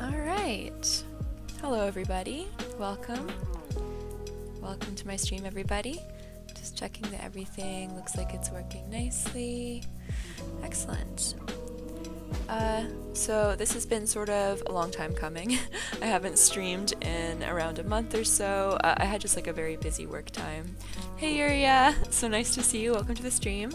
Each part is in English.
Alright, hello everybody, welcome to my stream everybody. Just checking that everything looks like it's working nicely. Excellent. So this has been sort of a long time coming. I haven't streamed in around a month or so. I had just like a very busy work time. Hey Yuria, so nice to see you, welcome to the stream.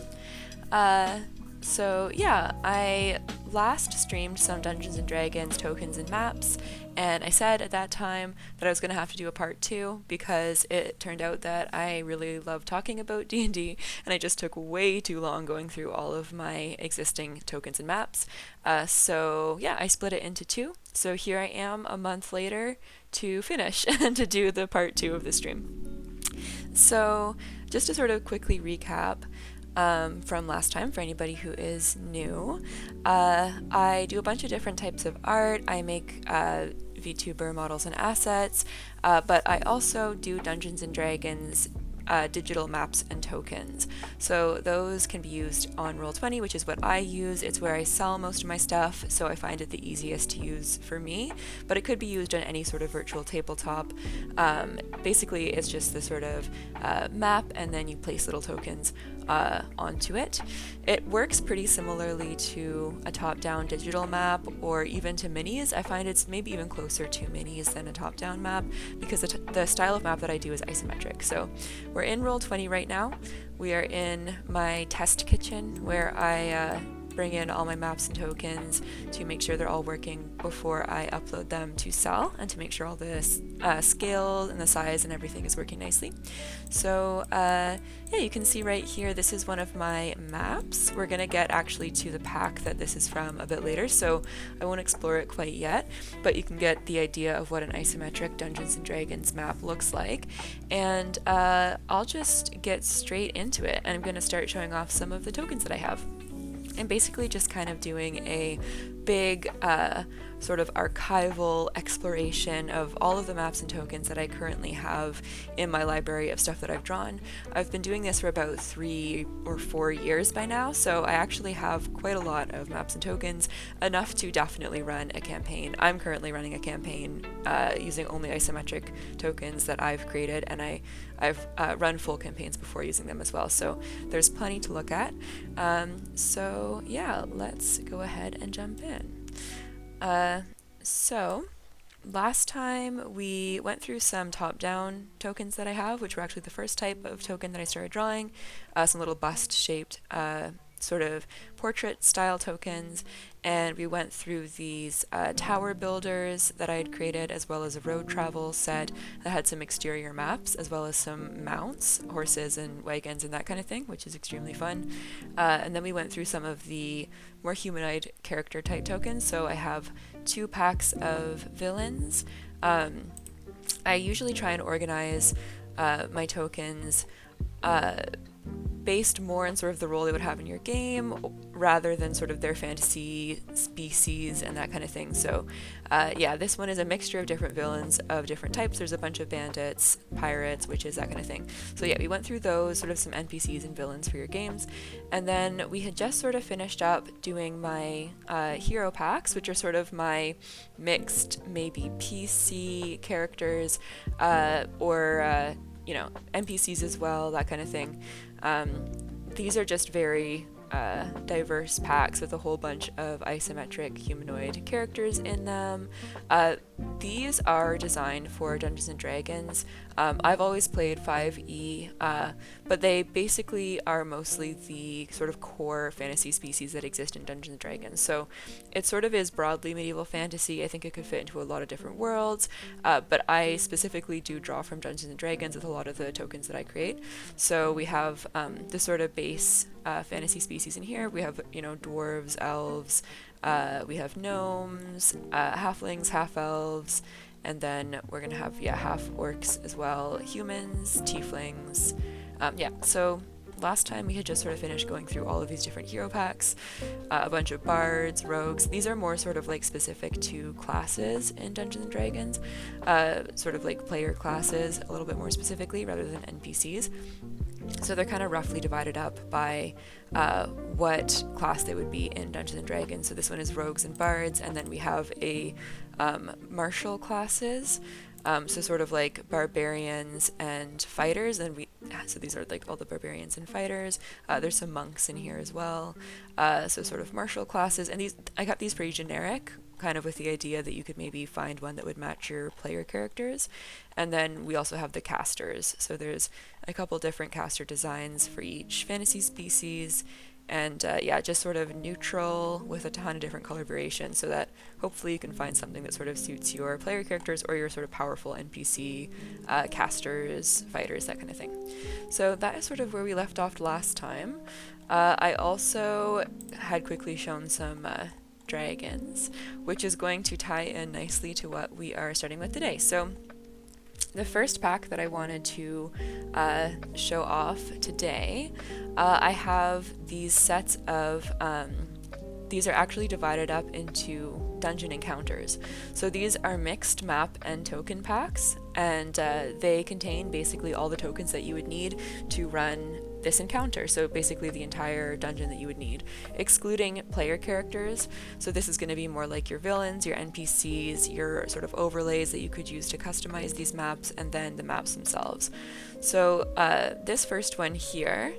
So yeah, I last streamed some Dungeons & Dragons tokens and maps, and I said at that time that I was going to have to do a part 2 because it turned out that I really love talking about D&D, and I just took way too long going through all of my existing tokens and maps. So yeah, I split it into 2. So here I am a month later to finish and to do the part 2 of the stream. So just to sort of quickly recap, from last time for anybody who is new. I do a bunch of different types of art. I make VTuber models and assets, but I also do Dungeons & Dragons digital maps and tokens. So those can be used on Roll20, which is what I use. It's where I sell most of my stuff, so I find it the easiest to use for me, but it could be used on any sort of virtual tabletop. Basically, it's just the sort of map, and then you place little tokens onto it. It works pretty similarly to a top-down digital map, or even to minis. I find it's maybe even closer to minis than a top-down map, because the style of map that I do is isometric. So we're in Roll20 right now. We are in my test kitchen where I bring in all my maps and tokens to make sure they're all working before I upload them to sell, and to make sure all the scale and the size and everything is working nicely. So yeah, you can see right here, this is one of my maps. We're gonna get actually to the pack that this is from a bit later, so I won't explore it quite yet, but you can get the idea of what an isometric Dungeons & Dragons map looks like. And I'll just get straight into it, and I'm gonna start showing off some of the tokens that I have. And basically just kind of doing a big sort of archival exploration of all of the maps and tokens that I currently have in my library of stuff that I've drawn. I've been doing this for about 3 or 4 years by now, so I actually have quite a lot of maps and tokens, enough to definitely run a campaign. I'm currently running a campaign using only isometric tokens that I've created, and I've run full campaigns before using them as well, so there's plenty to look at. So yeah, let's go ahead and jump in. So last time we went through some top-down tokens that I have, which were actually the first type of token that I started drawing, some little bust-shaped sort of portrait style tokens, and we went through these tower builders that I had created, as well as a road travel set that had some exterior maps, as well as some mounts, horses and wagons and that kind of thing, which is extremely fun. And then we went through some of the more humanoid character type tokens. So I have 2 packs of villains. I usually try and organize my tokens based more on sort of the role they would have in your game, rather than sort of their fantasy species and that kind of thing. So yeah, this one is a mixture of different villains of different types. There's a bunch of bandits, pirates, witches, that kind of thing. So yeah, we went through those, sort of some NPCs and villains for your games. And then we had just sort of finished up doing my hero packs, which are sort of my mixed, maybe PC characters, or you know, NPCs as well, that kind of thing. These are just very diverse packs with a whole bunch of isometric humanoid characters in them. These are designed for Dungeons and Dragons. I've always played 5e, but they basically are mostly the sort of core fantasy species that exist in Dungeons and Dragons. So it sort of is broadly medieval fantasy. I think it could fit into a lot of different worlds, but I specifically do draw from Dungeons and Dragons with a lot of the tokens that I create. So we have the sort of base fantasy species in here. We have, you know, dwarves, elves, we have gnomes, halflings, half elves, and then we're gonna have half orcs as well, humans, tieflings. So last time we had just sort of finished going through all of these different hero packs, a bunch of bards, rogues. These are more sort of like specific to classes in Dungeons and Dragons, sort of like player classes a little bit more specifically rather than NPCs. So they're kind of roughly divided up by what class they would be in Dungeons and Dragons. So this one is rogues and bards, and then we have a martial classes. So sort of like barbarians and fighters, and so these are like all the barbarians and fighters. There's some monks in here as well. So sort of martial classes, and I got these pretty generic, kind of with the idea that you could maybe find one that would match your player characters. And then we also have the casters. So there's a couple different caster designs for each fantasy species. And just sort of neutral with a ton of different color variations, so that hopefully you can find something that sort of suits your player characters or your sort of powerful NPC casters, fighters, that kind of thing. So that is sort of where we left off last time. I also had quickly shown some dragons, which is going to tie in nicely to what we are starting with today. So the first pack that I wanted to show off today, I have these sets of, these are actually divided up into dungeon encounters. So these are mixed map and token packs, and they contain basically all the tokens that you would need to run this encounter. So basically the entire dungeon that you would need, excluding player characters. So this is going to be more like your villains, your NPCs, your sort of overlays that you could use to customize these maps, and then the maps themselves. So this first one here,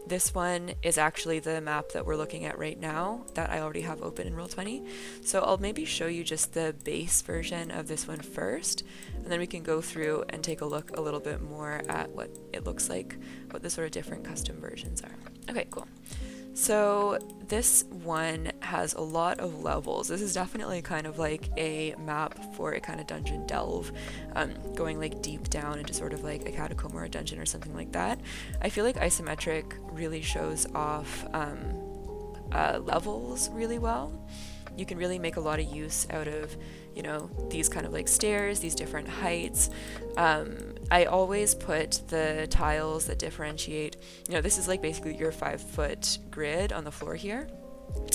this one is actually the map that we're looking at right now that I already have open in Roll20. So I'll maybe show you just the base version of this one first, and then we can go through and take a look a little bit more at what it looks like, what the sort of different custom versions are. Okay, cool. So this one has a lot of levels. This is definitely kind of like a map for a kind of dungeon delve, going like deep down into sort of like a catacomb or a dungeon or something like that. I feel like isometric really shows off levels really well. You can really make a lot of use out of, you know, these kind of like stairs, these different heights. I always put the tiles that differentiate, you know, this is like basically your 5-foot grid on the floor here.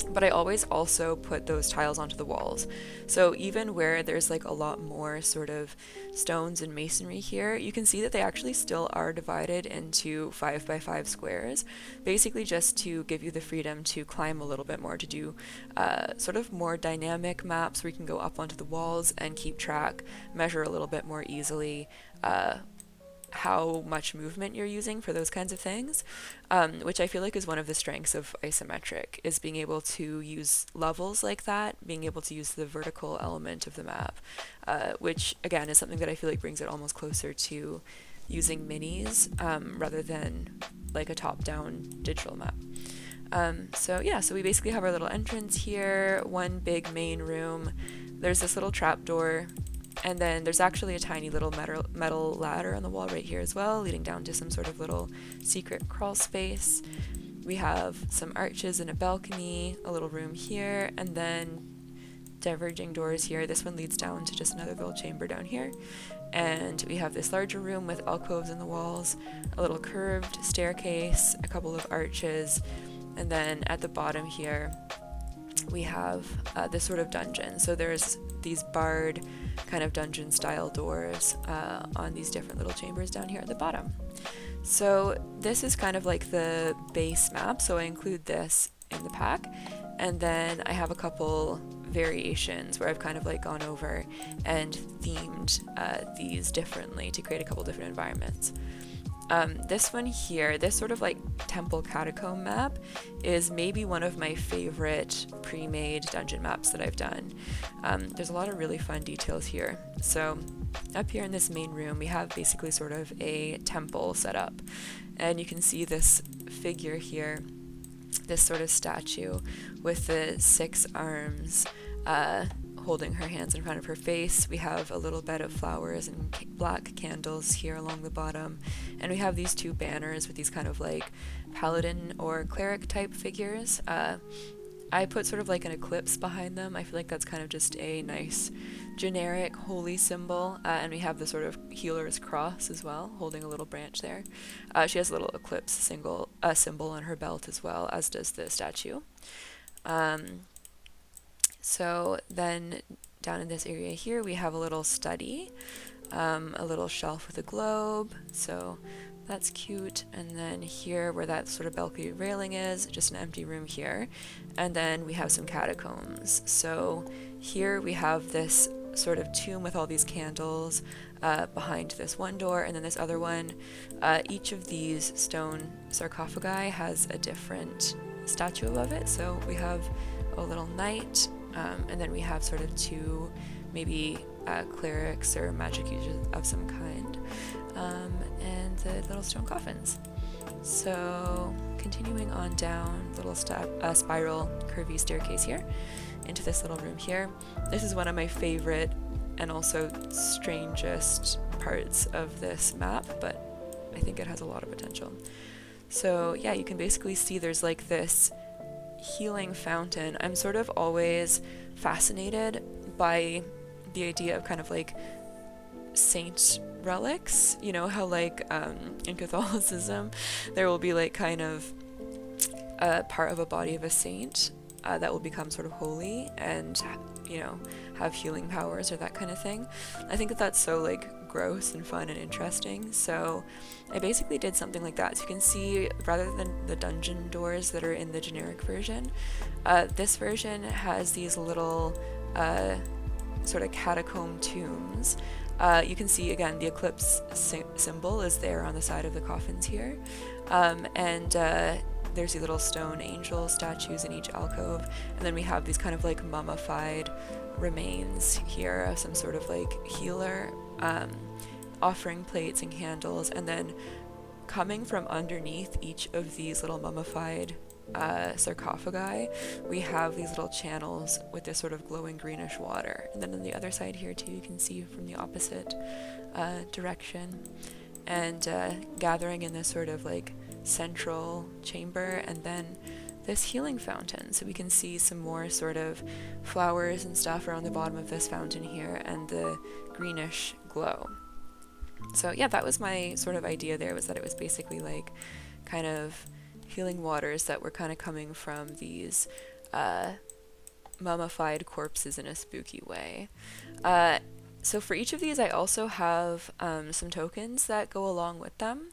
But I always also put those tiles onto the walls. So even where there's like a lot more sort of stones and masonry here, you can see that they actually still are divided into 5x5 squares, basically just to give you the freedom to climb a little bit more, to do sort of more dynamic maps where you can go up onto the walls and keep track, measure a little bit more easily how much movement you're using for those kinds of things, which I feel like is one of the strengths of isometric, is being able to use levels like that, being able to use the vertical element of the map, which again is something that I feel like brings it almost closer to using minis rather than like a top-down digital map. So we basically have our little entrance here, one big main room. There's this little trapdoor, and then there's actually a tiny little metal ladder on the wall right here as well, leading down to some sort of little secret crawl space. We have some arches and a balcony, a little room here, and then diverging doors here. This one leads down to just another little chamber down here. And we have this larger room with alcoves in the walls, a little curved staircase, a couple of arches, and then at the bottom here we have this sort of dungeon. So there's these barred kind of dungeon style doors on these different little chambers down here at the bottom. So this is kind of like the base map, so I include this in the pack, and then I have a couple variations where I've kind of like gone over and themed these differently to create a couple different environments. This one here, this sort of like temple catacomb map, is maybe one of my favorite pre-made dungeon maps that I've done. There's a lot of really fun details here. So up here in this main room, we have basically sort of a temple set up, and you can see this figure here, this sort of statue with the 6 arms, holding her hands in front of her face. We have a little bed of flowers and black candles here along the bottom, and we have these 2 banners with these kind of like paladin or cleric type figures. I put sort of like an eclipse behind them. I feel like that's kind of just a nice generic holy symbol, and we have the sort of healer's cross as well, holding a little branch there. She has a little eclipse symbol on her belt as well, as does the statue. So then down in this area here, we have a little study, a little shelf with a globe, so that's cute. And then here where that sort of balcony railing is, just an empty room here. And then we have some catacombs. So here we have this sort of tomb with all these candles behind this one door, and then this other one. Each of these stone sarcophagi has a different statue above it. So we have a little knight, and then we have sort of 2 maybe clerics or magic users of some kind, and the little stone coffins. So continuing on down, little spiral curvy staircase here into this little room here. This is one of my favorite and also strangest parts of this map, but I think it has a lot of potential. So yeah, you can basically see there's like this healing fountain. I'm sort of always fascinated by the idea of kind of like saint relics. You know how like in Catholicism there will be like kind of a part of a body of a saint that will become sort of holy and, you know, have healing powers or that kind of thing. I think that that's so like gross and fun and interesting, so I basically did something like that. So you can see, rather than the dungeon doors that are in the generic version, this version has these little sort of catacomb tombs. You can see again the eclipse symbol is there on the side of the coffins here, and there's these little stone angel statues in each alcove, and then we have these kind of like mummified remains here of some sort of like healer, offering plates and candles, and then coming from underneath each of these little mummified sarcophagi, we have these little channels with this sort of glowing greenish water. And then on the other side here too, you can see from the opposite direction, and gathering in this sort of like central chamber, and then this healing fountain. So we can see some more sort of flowers and stuff around the bottom of this fountain here, and the greenish glow. So yeah, that was my sort of idea there, was that it was basically like kind of healing waters that were kind of coming from these mummified corpses in a spooky way. So for each of these, I also have some tokens that go along with them.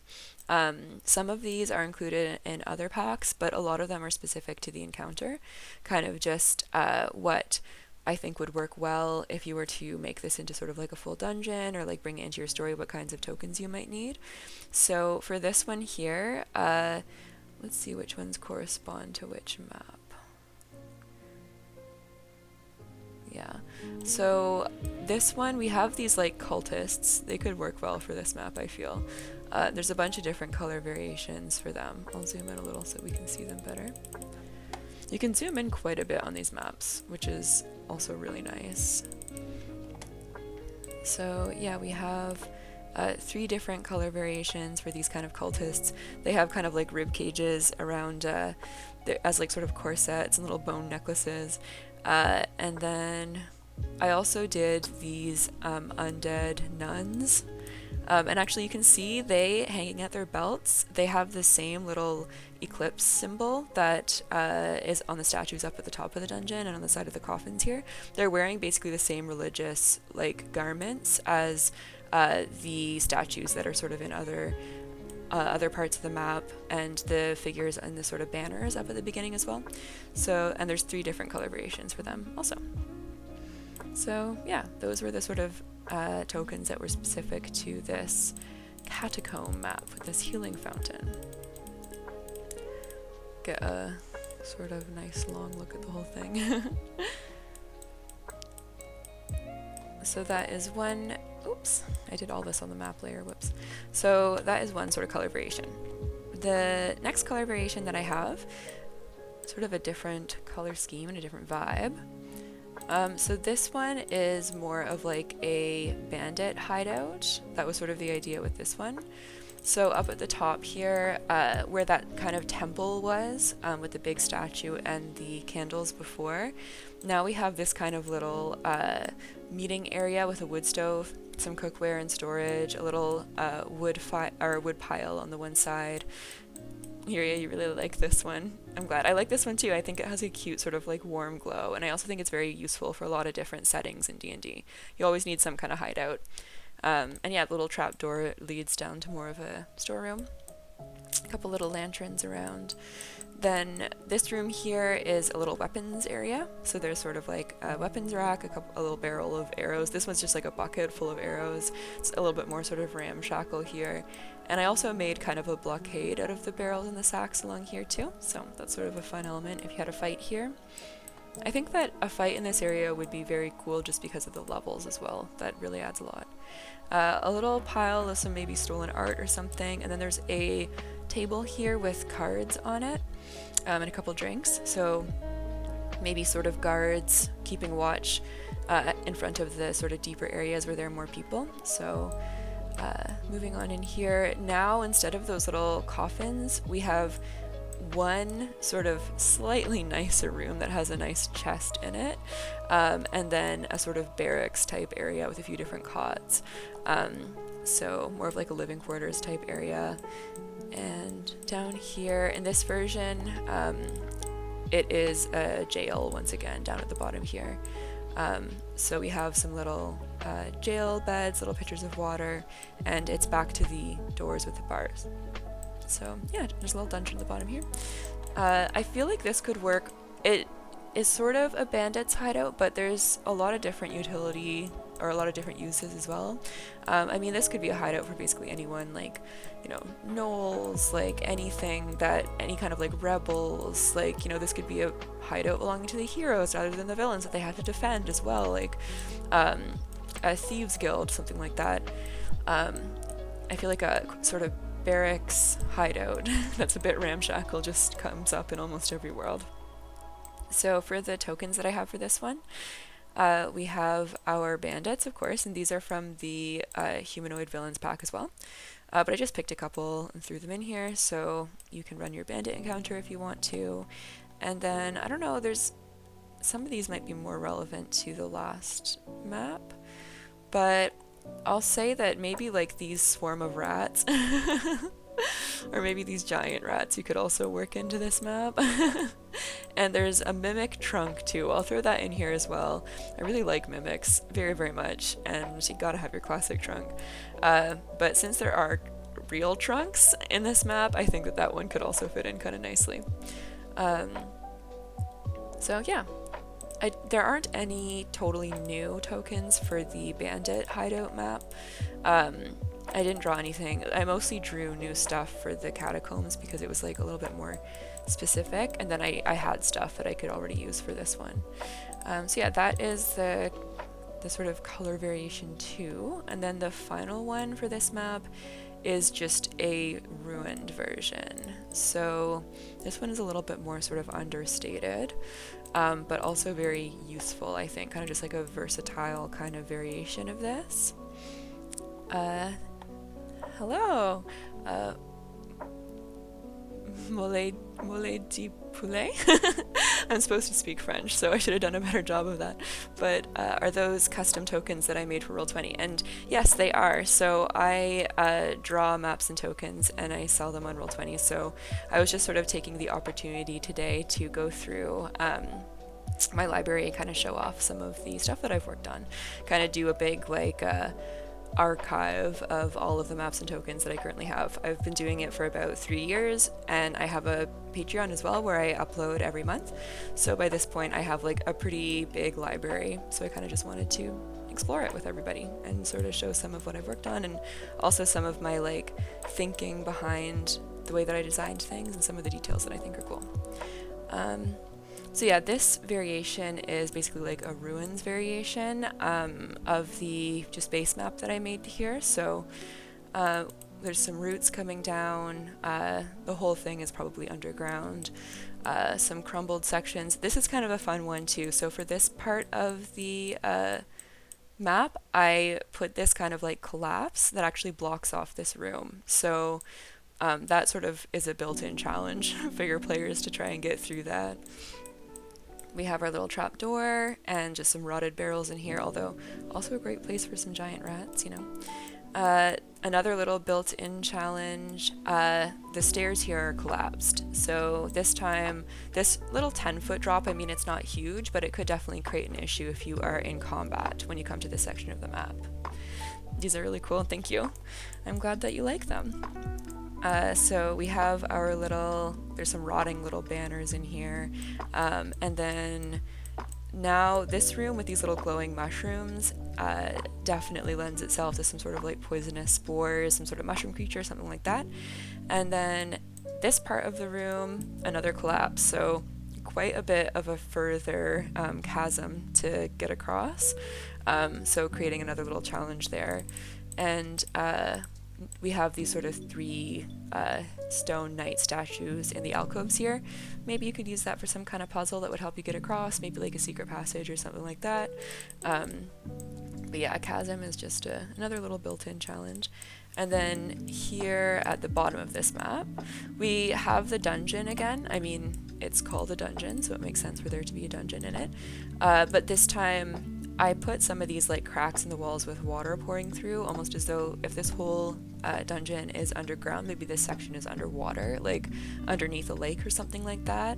Some of these are included in other packs, but a lot of them are specific to the encounter, kind of just what I think would work well if you were to make this into sort of like a full dungeon, or like bring it into your story, what kinds of tokens you might need. So for this one here, let's see which ones correspond to which map. Yeah, so this one, we have these like cultists. They could work well for this map, I feel. There's a bunch of different color variations for them. I'll zoom in a little so we can see them better. You can zoom in quite a bit on these maps, which is also really nice. So yeah, we have 3 different color variations for these kind of cultists. They have kind of like rib cages around as like sort of corsets and little bone necklaces. And then I also did these undead nuns. And actually you can see they, hanging at their belts, they have the same little eclipse symbol that is on the statues up at the top of the dungeon and on the side of the coffins here. They're wearing basically the same religious like garments as the statues that are sort of in other parts of the map, and the figures and the sort of banners up at the beginning as well. So, and there's 3 different color variations for them also. So yeah, those were the sort of tokens that were specific to this catacomb map with this healing fountain. Get a sort of nice long look at the whole thing. So that is one, oops, I did all this on the map layer, whoops. So that is one sort of color variation. The next color variation that I have, sort of a different color scheme and a different vibe. So this one is more of like a bandit hideout. That was sort of the idea with this one. So up at the top here, where that kind of temple was, with the big statue and the candles before, now we have this kind of little meeting area with a wood stove, some cookware and storage, a little wood pile on the one side. Here, you really like this one. I'm glad. I like this one too. I think it has a cute sort of like warm glow, and I also think it's very useful for a lot of different settings in D&D. You always need some kind of hideout. And yeah, the little trap door leads down to more of a storeroom. A couple little lanterns around. Then this room here is a little weapons area. So there's sort of like a weapons rack, a little barrel of arrows. This one's just like a bucket full of arrows. It's a little bit more sort of ramshackle here. And I also made kind of a blockade out of the barrels and the sacks along here too. So that's sort of a fun element if you had a fight here. I think that a fight in this area would be very cool just because of the levels as well. That really adds a lot. A little pile of some maybe stolen art or something, and then there's a table here with cards on it, and a couple drinks. So maybe sort of guards keeping watch in front of the sort of deeper areas where there are more people. So moving on in here, now instead of those little coffins, we have one sort of slightly nicer room that has a nice chest in it, and then a sort of barracks type area with a few different cots. So more of like a living quarters type area. And down here in this version, it is a jail once again down at the bottom here. So we have some little jail beds, little pitchers of water, and it's back to the doors with the bars. So yeah, there's a little dungeon at the bottom here. I feel like this could work. It is sort of a bandit's hideout, but there's a lot of different utility or a lot of different uses as well. I mean, this could be a hideout for basically anyone, like, you know, gnolls, like anything that, any kind of like rebels, like, you know, this could be a hideout belonging to the heroes rather than the villains that they have to defend as well, like a thieves guild, something like that. I feel like a sort of barracks hideout that's a bit ramshackle just comes up in almost every world. So for the tokens that I have for this one, we have our bandits, of course, and these are from the humanoid villains pack as well. But I just picked a couple and threw them in here, so you can run your bandit encounter if you want to. And then, I don't know, there's some of these might be more relevant to the last map, but I'll say that maybe like these swarm of rats or maybe these giant rats you could also work into this map. And there's a mimic trunk too. I'll throw that in here as well. I really like mimics very, very much, and you gotta have your classic trunk. But since there are real trunks in this map, I think that that one could also fit in kind of nicely. So yeah. There aren't any totally new tokens for the bandit hideout map. I didn't draw anything. I mostly drew new stuff for the catacombs because it was like a little bit more specific, and then I had stuff that I could already use for this one. So yeah, that is the sort of color variation too. And then the final one for this map is just a ruined version. So this one is a little bit more sort of understated, but also very useful, I think, kind of just like a versatile kind of variation of this. Hello, Mole di poulet? I'm supposed to speak French, so I should have done a better job of that. But are those custom tokens that I made for Roll20? And yes, they are. So I draw maps and tokens and I sell them on Roll20. So I was just sort of taking the opportunity today to go through my library and kind of show off some of the stuff that I've worked on. Kind of do a big like archive of all of the maps and tokens that I currently have. I've been doing it for about 3 years, and I have a Patreon as well where I upload every month. So by this point I have like a pretty big library, so I kind of just wanted to explore it with everybody and sort of show some of what I've worked on, and also some of my like thinking behind the way that I designed things and some of the details that I think are cool. So yeah, this variation is basically like a ruins variation of the just base map that I made here. So there's some roots coming down. The whole thing is probably underground. Some crumbled sections. This is kind of a fun one too. So for this part of the map, I put this kind of like collapse that actually blocks off this room. So that sort of is a built-in challenge for your players to try and get through that. We have our little trap door and just some rotted barrels in here, although also a great place for some giant rats, you know. Another little built-in challenge, the stairs here are collapsed. So this time, this little 10-foot drop, I mean, it's not huge, but it could definitely create an issue if you are in combat when you come to this section of the map. These are really cool, thank you. I'm glad that you like them. So we have our little, there's some rotting little banners in here, and then now this room with these little glowing mushrooms definitely lends itself to some sort of like poisonous spores, some sort of mushroom creature, something like that. And then this part of the room, another collapse, so quite a bit of a further chasm to get across, so creating another little challenge there. And we have these sort of 3 stone knight statues in the alcoves here. Maybe you could use that for some kind of puzzle that would help you get across, maybe like a secret passage or something like that. But yeah, a chasm is just another little built-in challenge. And then here at the bottom of this map, we have the dungeon again. I mean, it's called a dungeon, so it makes sense for there to be a dungeon in it. But this time, I put some of these like cracks in the walls with water pouring through, almost as though if this whole dungeon is underground, maybe this section is underwater, like underneath a lake or something like that,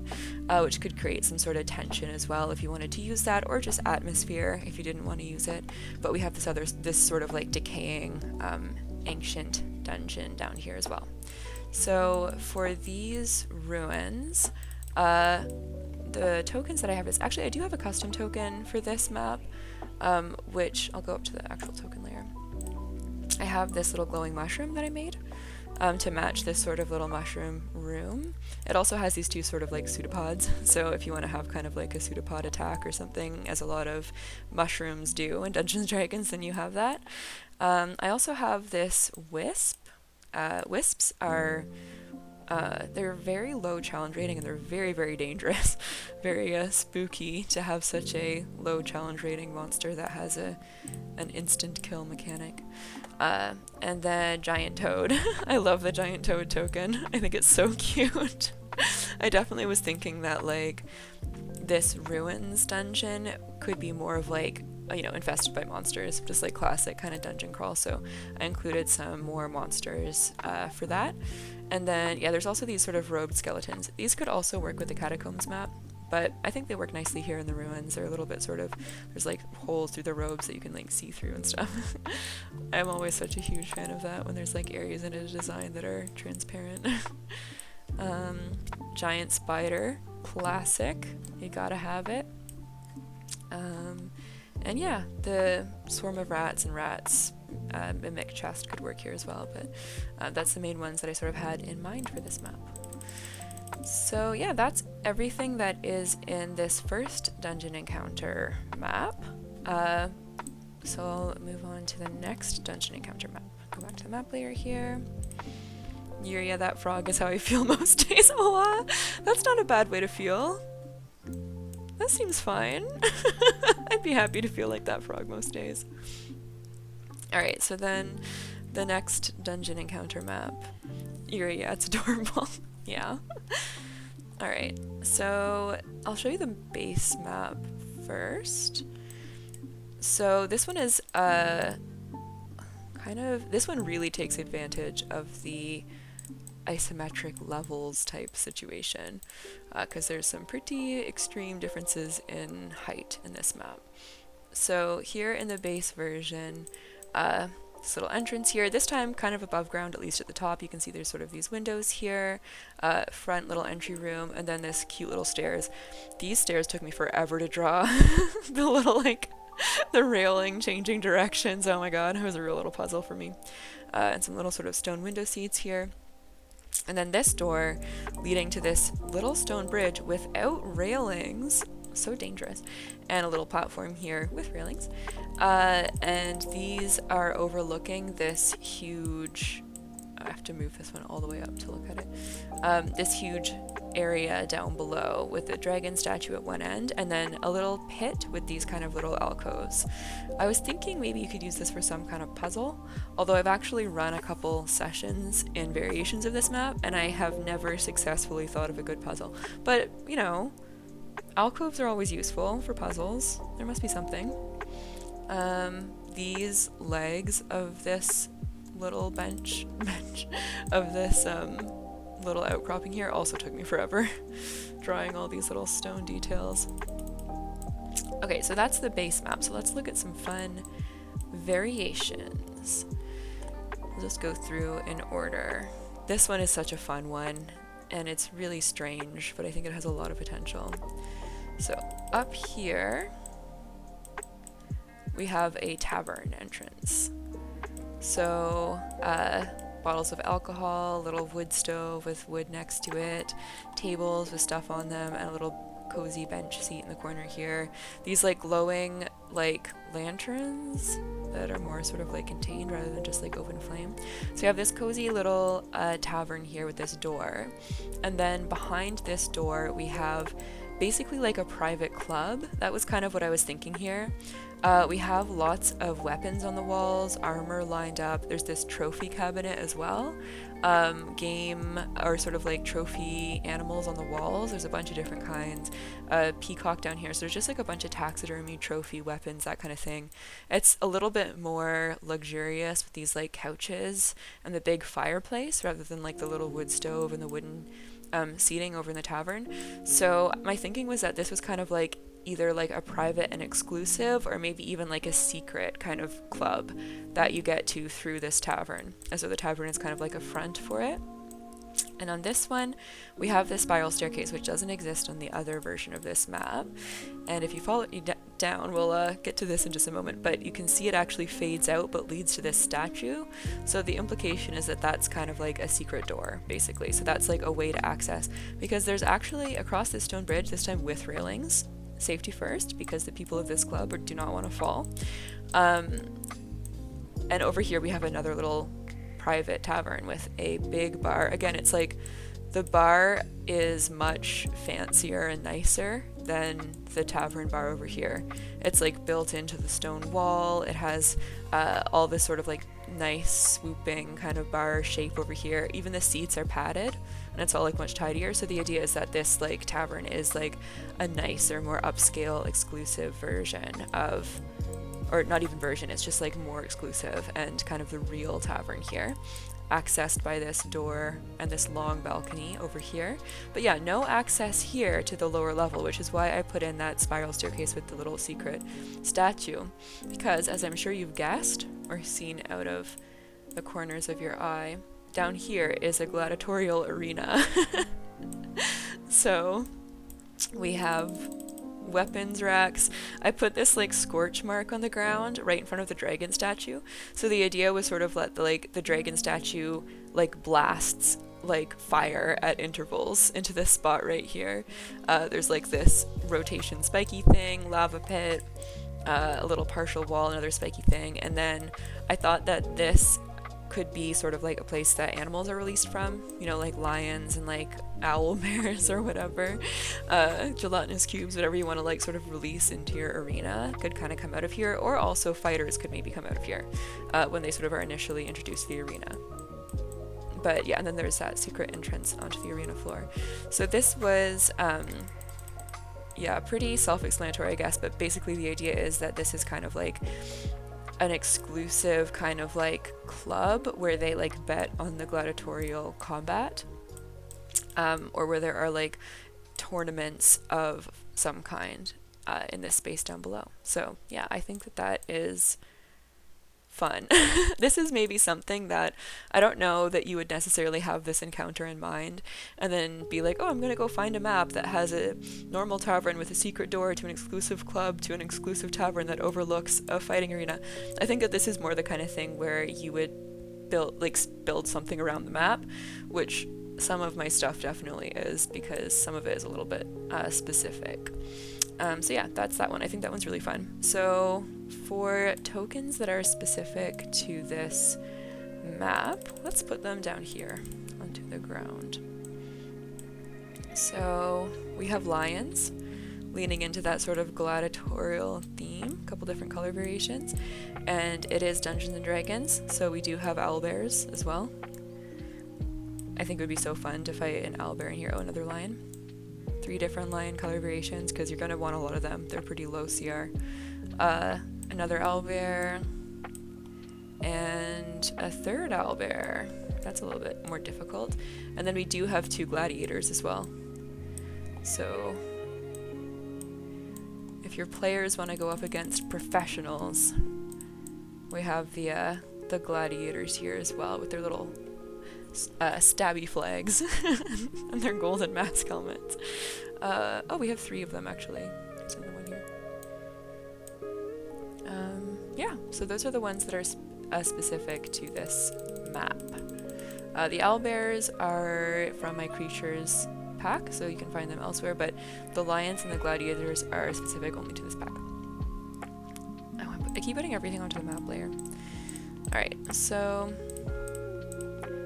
which could create some sort of tension as well if you wanted to use that, or just atmosphere if you didn't want to use it. But we have this sort of like decaying ancient dungeon down here as well. So for these ruins, the tokens that I have is actually, I do have a custom token for this map, which I'll go up to the actual token layer. I have this little glowing mushroom that I made to match this sort of little mushroom room. It also has these 2 sort of like pseudopods, so if you want to have kind of like a pseudopod attack or something, as a lot of mushrooms do in Dungeons & Dragons, then you have that. I also have this wisp. Wisps are they're very low challenge rating, and they're very, very dangerous. Very spooky to have such a low challenge rating monster that has an instant kill mechanic. And then giant toad. I love the giant toad token. I think it's so cute. I definitely was thinking that like this ruins dungeon could be more of like, you know, infested by monsters, just like classic kind of dungeon crawl, so I included some more monsters for that. And then yeah, there's also these sort of robed skeletons. These could also work with the catacombs map, but I think they work nicely here in the ruins. They're a little bit sort of, there's like holes through the robes that you can like see through and stuff. I'm always such a huge fan of that when there's like areas in a design that are transparent. Giant spider, classic, you gotta have it. And yeah, the swarm of rats and rats mimic chest could work here as well, but that's the main ones that I sort of had in mind for this map. So yeah, that's everything that is in this first dungeon encounter map. So I'll move on to the next dungeon encounter map. Go back to the map layer here. Yeah, that frog is how I feel most days. Oh, that's not a bad way to feel. That seems fine. I'd be happy to feel like that frog most days. Alright, so then the next dungeon encounter map. Yeah, it's adorable. Yeah. Alright, so I'll show you the base map first. So this one is this one really takes advantage of the isometric levels type situation, because there's some pretty extreme differences in height in this map. So here in the base version, this little entrance here, this time kind of above ground, at least at the top. You can see there's sort of these windows here, front little entry room, and then this cute little stairs. These stairs took me forever to draw. The little, like, the railing changing directions. Oh my god, it was a real little puzzle for me. And some little sort of stone window seats here. And then this door leading to this little stone bridge without railings. So dangerous. And a little platform here with railings. And these are overlooking this huge, I have to move this one all the way up to look at it, this huge area down below with the dragon statue at one end, and then a little pit with these kind of little alcoves. I was thinking maybe you could use this for some kind of puzzle, although I've actually run a couple sessions in variations of this map, and I have never successfully thought of a good puzzle. But, you know, alcoves are always useful for puzzles. There must be something. These legs of this little bench of this little outcropping here also took me forever drawing all these little stone details. Okay, so that's the base map. So let's look at some fun variations. We'll just go through in order. This one is such a fun one, and it's really strange, but I think it has a lot of potential. So up here we have a tavern entrance. So bottles of alcohol, a little wood stove with wood next to it, tables with stuff on them, and a little cozy bench seat in the corner here. These like glowing like lanterns that are more sort of like contained rather than just like open flame. So we have this cozy little tavern here with this door, and then behind this door we have basically like a private club. That was kind of what I was thinking here. We have lots of weapons on the walls, armor lined up. There's this trophy cabinet as well. Game or sort of like trophy animals on the walls. There's a bunch of different kinds. Peacock down here. So there's just like a bunch of taxidermy, trophy, weapons, that kind of thing. It's a little bit more luxurious with these like couches and the big fireplace rather than like the little wood stove and the wooden seating over in the tavern. So my thinking was that this was kind of like either like a private and exclusive, or maybe even like a secret kind of club that you get to through this tavern. And so the tavern is kind of like a front for it. And on this one, we have this spiral staircase, which doesn't exist on the other version of this map. And if you follow it down, we'll get to this in just a moment, but you can see it actually fades out but leads to this statue. So the implication is that that's kind of like a secret door, basically. So that's like a way to access, because there's actually across this stone bridge, this time with railings, safety first, because the people of this club do not want to fall. And over here we have another little private tavern with a big bar. Again, it's like the bar is much fancier and nicer than the tavern bar over here. It's like built into the stone wall. It has all this sort of like nice swooping kind of bar shape over here. Even the seats are padded, and it's all like much tidier. So the idea is that this like tavern is like a nicer, more upscale, exclusive version of, or not even version, it's just like more exclusive and kind of the real tavern here, accessed by this door and this long balcony over here. But yeah, no access here to the lower level, which is why I put in that spiral staircase with the little secret statue, because as I'm sure you've guessed or seen out of the corners of your eye, down here is a gladiatorial arena. So we have weapons racks. I put this like scorch mark on the ground right in front of the dragon statue. So the idea was sort of let the dragon statue like blasts like fire at intervals into this spot right here. There's like this rotation spiky thing, lava pit, a little partial wall, another spiky thing, and then I thought that this could be sort of like a place that animals are released from, you know, like lions and like owl bears or whatever, gelatinous cubes, whatever you want to like sort of release into your arena could kind of come out of here, or also fighters could maybe come out of here when they sort of are initially introduced to the arena. But yeah, and then there's that secret entrance onto the arena floor. So this was yeah, pretty self-explanatory, I guess, but basically the idea is that this is kind of like an exclusive kind of like club where they like bet on the gladiatorial combat, or where there are like tournaments of some kind in this space down below. So yeah, I think that that is fun. This is maybe something that I don't know that you would necessarily have this encounter in mind and then be like, oh, I'm gonna go find a map that has a normal tavern with a secret door to an exclusive club to an exclusive tavern that overlooks a fighting arena. I think that this is more the kind of thing where you would build something around the map, which some of my stuff definitely is, because some of it is a little bit specific. So yeah, that's that one. I think that one's really fun. So for tokens that are specific to this map, let's put them down here onto the ground. So we have lions, leaning into that sort of gladiatorial theme, a couple different color variations, and it is Dungeons and Dragons, so we do have owlbears as well. I think it would be so fun to fight an owlbear in here. Oh, another lion. 3 different lion color variations, because you're going to want a lot of them. They're pretty low CR. Another owlbear, and a third owlbear. That's a little bit more difficult. And then we do have 2 gladiators as well. So if your players want to go up against professionals, we have the gladiators here as well with their little stabby flags and their golden mask helmets. Oh, we have 3 of them actually. There's another one here. Yeah, so those are the ones that are specific to this map. The owlbears are from my creatures pack, so you can find them elsewhere, but the lions and the gladiators are specific only to this pack. I keep putting everything onto the map layer. Alright, so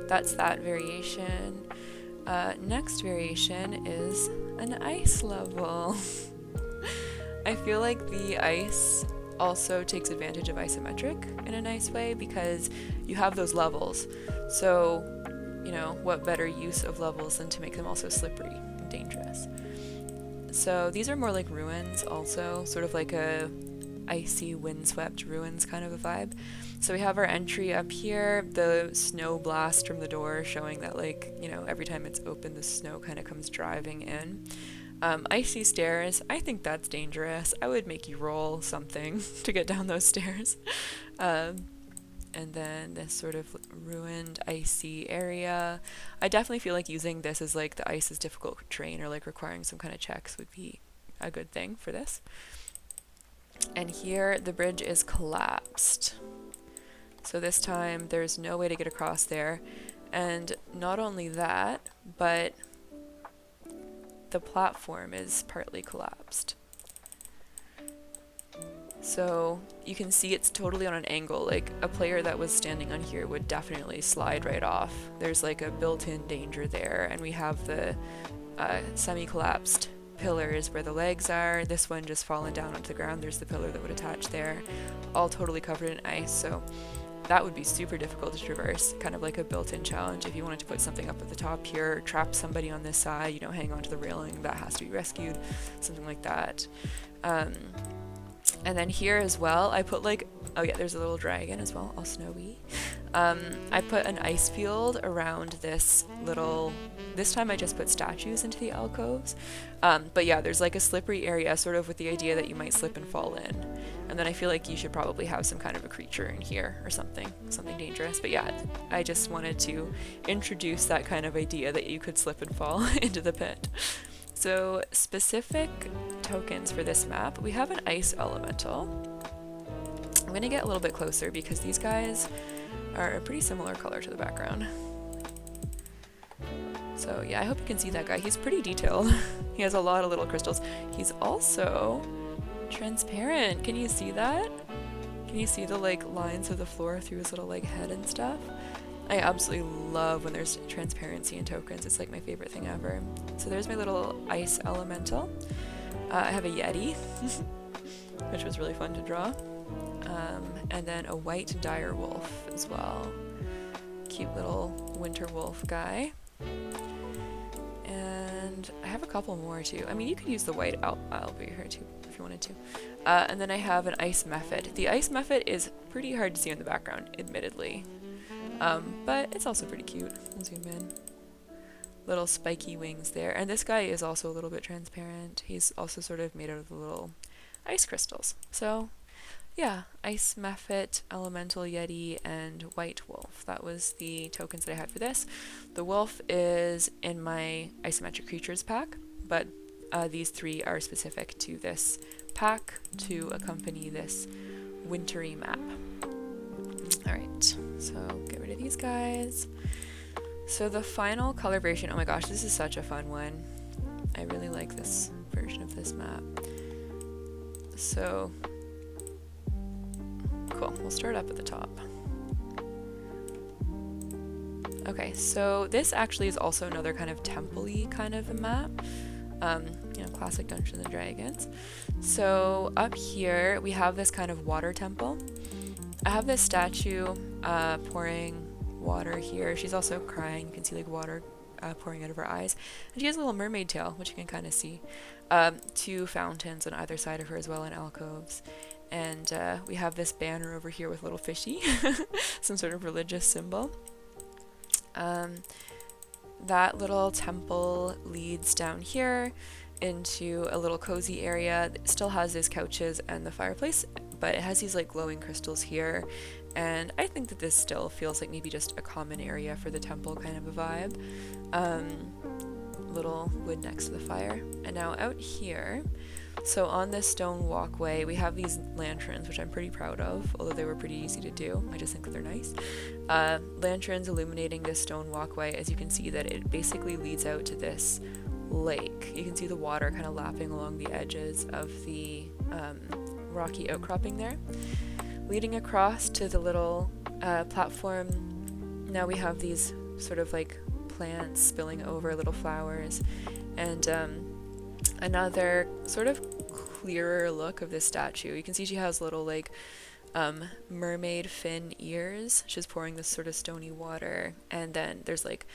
that's that variation. Next variation is an ice level. I feel like the ice also takes advantage of isometric in a nice way, because you have those levels. So, you know, what better use of levels than to make them also slippery and dangerous. So these are more like ruins also, sort of like a icy windswept ruins kind of a vibe. So we have our entry up here, the snow blast from the door showing that, like, you know, every time it's open the snow kind of comes driving in. Icy stairs, I think that's dangerous. I would make you roll something to get down those stairs. And then this sort of ruined icy area. I definitely feel like using this as like the ice is difficult terrain, or like requiring some kind of checks would be a good thing for this. And here the bridge is collapsed. So this time there's no way to get across there. And not only that, but the platform is partly collapsed. So you can see it's totally on an angle. Like a player that was standing on here would definitely slide right off. There's like a built-in danger there, and we have the semi-collapsed pillars where the legs are. This one just fallen down onto the ground. There's the pillar that would attach there, all totally covered in ice. So that would be super difficult to traverse, kind of like a built-in challenge. If you wanted to put something up at the top here, trap somebody on this side, you know, hang onto the railing, that has to be rescued, something like that. And then here as well, I put like, oh yeah, there's a little dragon as well, all snowy. I put an ice field around this little, this time I just put statues into the alcoves. But yeah, there's like a slippery area, sort of with the idea that you might slip and fall in. And then I feel like you should probably have some kind of a creature in here or something dangerous. But yeah, I just wanted to introduce that kind of idea that you could slip and fall into the pit. So specific tokens for this map, we have an ice elemental. I'm going to get a little bit closer because these guys are a pretty similar color to the background. So yeah, I hope you can see that guy. He's pretty detailed. He has a lot of little crystals. He's also transparent. Can you see that? Can you see the like lines of the floor through his little like head and stuff? I absolutely love when there's transparency in tokens. It's like my favorite thing ever. So there's my little ice elemental. I have a Yeti, which was really fun to draw. And then a white dire wolf as well. Cute little winter wolf guy. And I have a couple more too. I mean, you could use the white owlbear here too if you wanted to. And then I have an ice mephit. The ice mephit is pretty hard to see in the background, admittedly. But it's also pretty cute. I'll zoom in. Little spiky wings there. And this guy is also a little bit transparent. He's also sort of made out of the little ice crystals. So Yeah, Ice Mephit, Elemental Yeti, and White Wolf. That was the tokens that I had for this. The wolf is in my isometric creatures pack, but these three are specific to this pack to accompany this wintry map. Alright, so get rid of these guys. So the final color version, oh my gosh, this is such a fun one. I really like this version of this map. So cool, we'll start up at the top. Okay, so this actually is also another kind of temple-y kind of a map. You know, classic Dungeons and Dragons. So up here we have this kind of water temple. I have this statue pouring water here. She's also crying. You can see like water pouring out of her eyes. And she has a little mermaid tail, which you can kind of see. Two fountains on either side of her as well in alcoves. And we have this banner over here with a little fishy, some sort of religious symbol. That little temple leads down here into a little cozy area. It still has these couches and the fireplace, but it has these like glowing crystals here. And I think that this still feels like maybe just a common area for the temple kind of a vibe. Little wood next to the fire. And now out here, so on this stone walkway, we have these lanterns, which I'm pretty proud of, although they were pretty easy to do. I just think that they're nice. Lanterns illuminating this stone walkway. As you can see, that it basically leads out to this lake. You can see the water kind of lapping along the edges of the rocky outcropping there. Leading across to the little platform, now we have these sort of like plants spilling over, little flowers, and another sort of clearer look of this statue. You can see she has little like mermaid fin ears. She's pouring this sort of stony water, and then there's like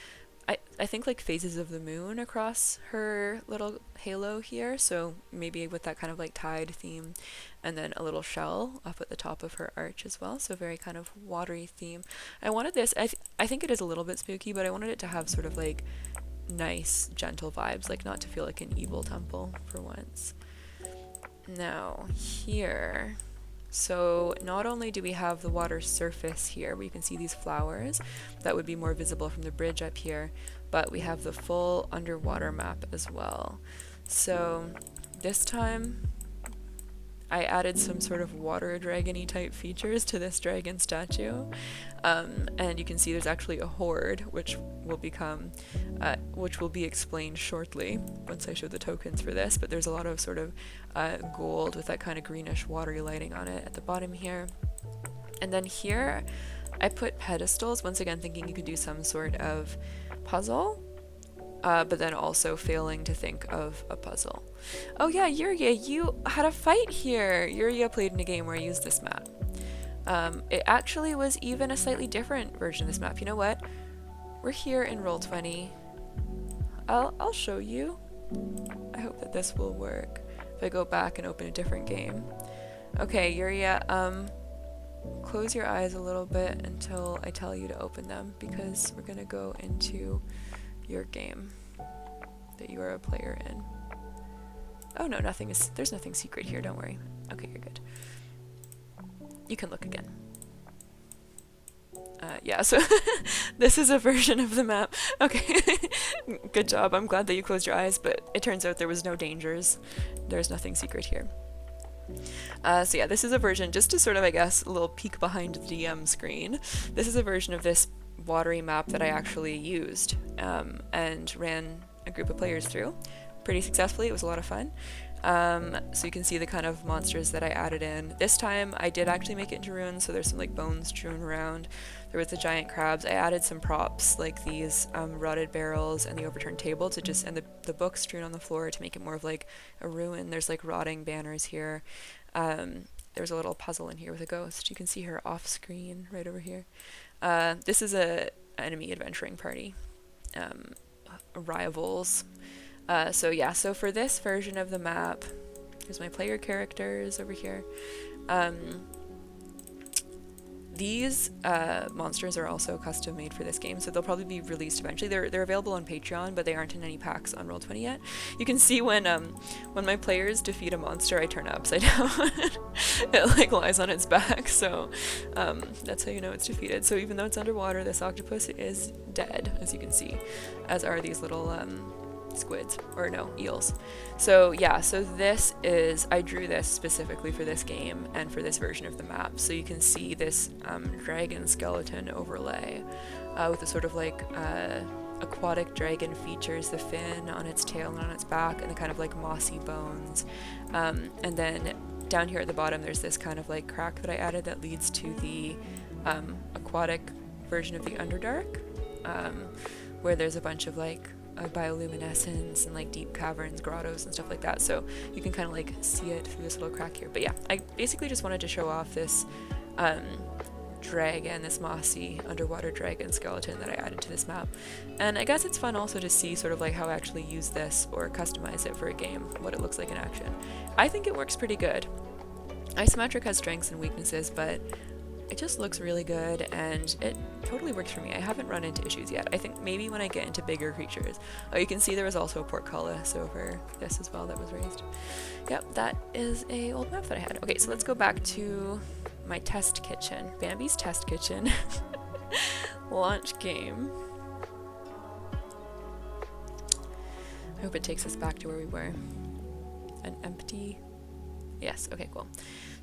I think like phases of the moon across her little halo here, so maybe with that kind of like tide theme, and then a little shell up at the top of her arch as well, so very kind of watery theme. I wanted this, I think it is a little bit spooky, but I wanted it to have sort of like nice gentle vibes, like not to feel like an evil temple for once. Now here, so not only do we have the water surface here where you can see these flowers that would be more visible from the bridge up here, but we have the full underwater map as well. So this time I added some sort of water dragon-y type features to this dragon statue, and you can see there's actually a horde, which will be explained shortly once I show the tokens for this. But there's a lot of sort of gold with that kind of greenish watery lighting on it at the bottom here. And then here, I put pedestals, once again thinking you could do some sort of puzzle, but then also failing to think of a puzzle. Oh yeah, Yuria, you had a fight here. Yuria played in a game where I used this map. It actually was even a slightly different version of this map. You know what? We're here in Roll20. I'll show you. I hope that this will work. If I go back and open a different game. Okay, Yuria, close your eyes a little bit until I tell you to open them, because we're gonna go into your game that you are a player in. Oh no, there's nothing secret here, don't worry. Okay, you're good. You can look again. Yeah, so this is a version of the map. Okay, good job. I'm glad that you closed your eyes, but it turns out there was no dangers. There's nothing secret here. So yeah, this is a version, just to sort of, I guess, a little peek behind the DM screen. This is a version of this watery map that I actually used and ran a group of players through pretty successfully. It was a lot of fun. So you can see the kind of monsters that I added in. This time I did actually make it into ruins, so there's some like bones strewn around. There was the giant crabs. I added some props like these rotted barrels and the overturned table to just, and the books strewn on the floor to make it more of like a ruin. There's like rotting banners here. There's a little puzzle in here with a ghost. You can see her off screen right over here. This is a enemy adventuring party. Rivals. So yeah, so for this version of the map, here's my player characters over here. these monsters are also custom made for this game, so they'll probably be released eventually. They're available on Patreon, but they aren't in any packs on Roll20 yet. You can see when my players defeat a monster, I turn it upside down. It like lies on its back, so that's how you know it's defeated. So even though it's underwater, this octopus is dead, as you can see, as are these little squids, or no, eels. So yeah, so this is, I drew this specifically for this game and for this version of the map, so you can see this dragon skeleton overlay with a sort of like aquatic dragon features, the fin on its tail and on its back, and the kind of like mossy bones, and then down here at the bottom there's this kind of like crack that I added that leads to the aquatic version of the Underdark, where there's a bunch of like bioluminescence and like deep caverns, grottos and stuff like that, so you can kind of like see it through this little crack here. But yeah, I basically just wanted to show off this dragon, this mossy underwater dragon skeleton that I added to this map, and I guess it's fun also to see sort of like how I actually use this or customize it for a game, what it looks like in action. I think it works pretty good. Isometric has strengths and weaknesses, but it just looks really good and it totally works for me. I haven't run into issues yet. I think maybe when I get into bigger creatures. Oh, you can see there was also a portcullis over this as well that was raised. Yep, that is a old map that I had. Okay, so let's go back to my test kitchen. Bambii's test kitchen. Launch game. I hope it takes us back to where we were. An empty... Yes, okay, cool.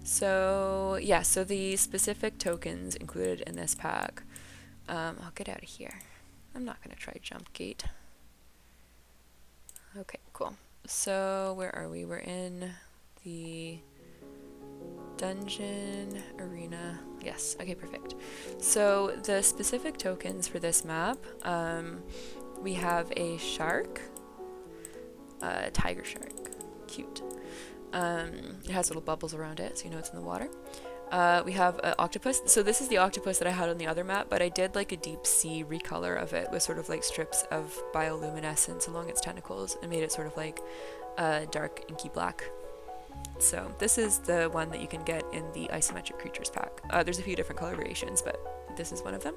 So yeah, so the specific tokens included in this pack, I'll get out of here. I'm not gonna try jump gate. Okay, cool. So where are we? We're in the dungeon arena. Yes, okay, perfect. So the specific tokens for this map, we have a shark, a tiger shark, cute. It has little bubbles around it, so you know it's in the water. We have an octopus. So this is the octopus that I had on the other map, but I did like a deep sea recolor of it with sort of like strips of bioluminescence along its tentacles and made it sort of like dark inky black. So this is the one that you can get in the isometric creatures pack. There's a few different color variations, but this is one of them.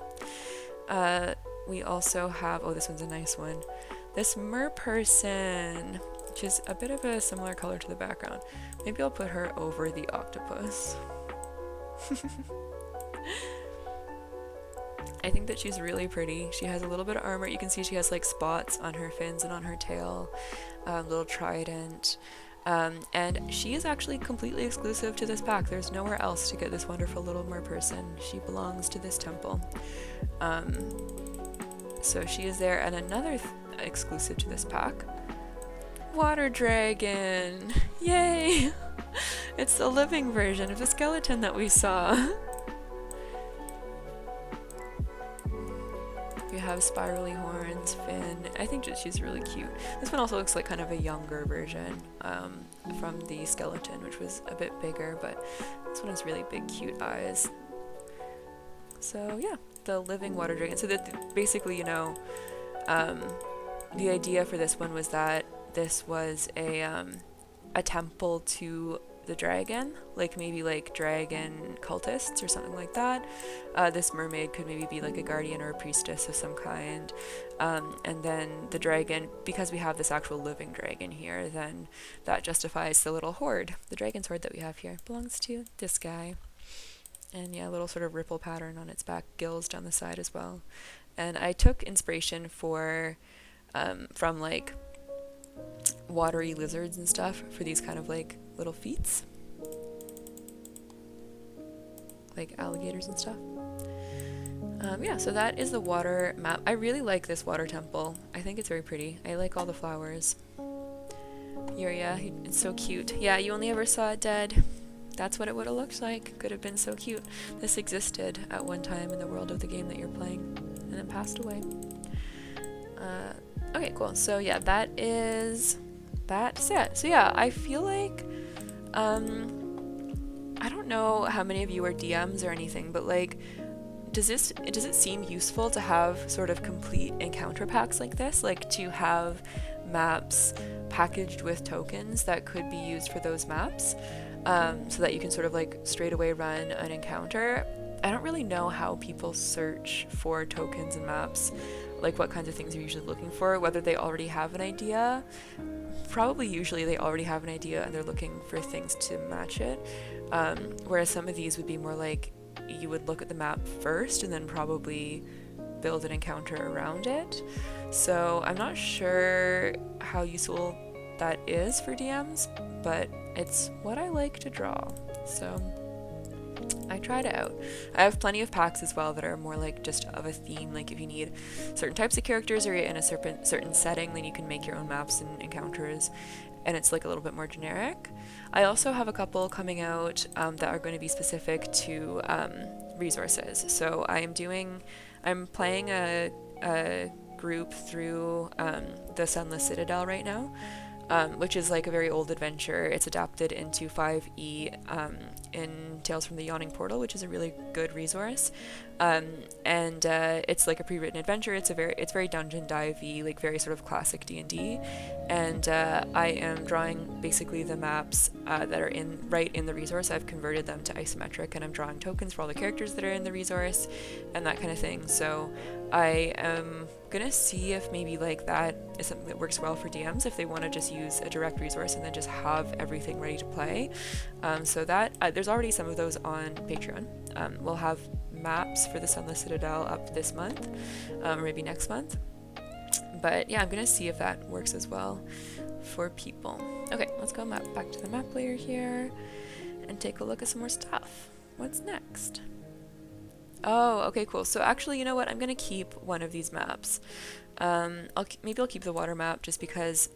We also have, oh, this one's a nice one, this merperson, which is a bit of a similar color to the background. Maybe I'll put her over the octopus. I think that she's really pretty. She has a little bit of armor. You can see she has like spots on her fins and on her tail, little trident. And she is actually completely exclusive to this pack. There's nowhere else to get this wonderful little merperson. She belongs to this temple. So she is there. And another exclusive to this pack, water dragon. Yay! It's the living version of the skeleton that we saw. You have spirally horns, fin. I think that she's really cute. This one also looks like kind of a younger version from the skeleton, which was a bit bigger, but this one has really big, cute eyes. So yeah, the living water dragon. So that basically, you know, the idea for this one was that this was a temple to the dragon, like maybe like dragon cultists or something like that. This mermaid could maybe be like a guardian or a priestess of some kind, and then the dragon, because we have this actual living dragon here, then that justifies the little horde. The dragon's horde that we have here belongs to this guy, and yeah, a little sort of ripple pattern on its back, gills down the side as well. And I took inspiration for from like watery lizards and stuff for these kind of like little feats, like alligators and stuff. Yeah, so that is the water map. I really like this water temple. I think it's very pretty. I like all the flowers. Yuria, it's so cute. Yeah, you only ever saw it dead. That's what it would have looked like. Could have been so cute. This existed at one time in the world of the game that you're playing, and then passed away. Okay, cool. So yeah, that's it. So yeah, I feel like, I don't know how many of you are DMs or anything, but like, does it seem useful to have sort of complete encounter packs like this? Like to have maps packaged with tokens that could be used for those maps, so that you can sort of like straight away run an encounter? I don't really know how people search for tokens and maps, like what kinds of things you're usually looking for, whether they already have an idea. Probably usually they already have an idea and they're looking for things to match it. Whereas some of these would be more like you would look at the map first and then probably build an encounter around it. So I'm not sure how useful that is for DMs, but it's what I like to draw. So I tried it out. I have plenty of packs as well that are more like just of a theme, like if you need certain types of characters or you're in a certain setting, then you can make your own maps and encounters, and it's like a little bit more generic. I also have a couple coming out that are going to be specific to resources. So I'm playing a group through the Sunless Citadel right now, which is like a very old adventure. It's adapted into 5e in Tales from the Yawning Portal, which is a really good resource. And it's like a pre-written adventure. It's very dungeon divey, like very sort of classic D&D. And I am drawing basically the maps that are right in the resource. I've converted them to isometric, and I'm drawing tokens for all the characters that are in the resource and that kind of thing. So I am gonna see if maybe like that is something that works well for DMs if they want to just use a direct resource and then just have everything ready to play. So that there's already some of those on Patreon. We'll have maps for the Sunless Citadel up this month, or maybe next month. But yeah, I'm gonna see if that works as well for people. Okay, let's go back to the map layer here and take a look at some more stuff. What's next? Oh, okay, cool. So actually, you know what? I'm gonna keep one of these maps. Maybe I'll keep the water map just because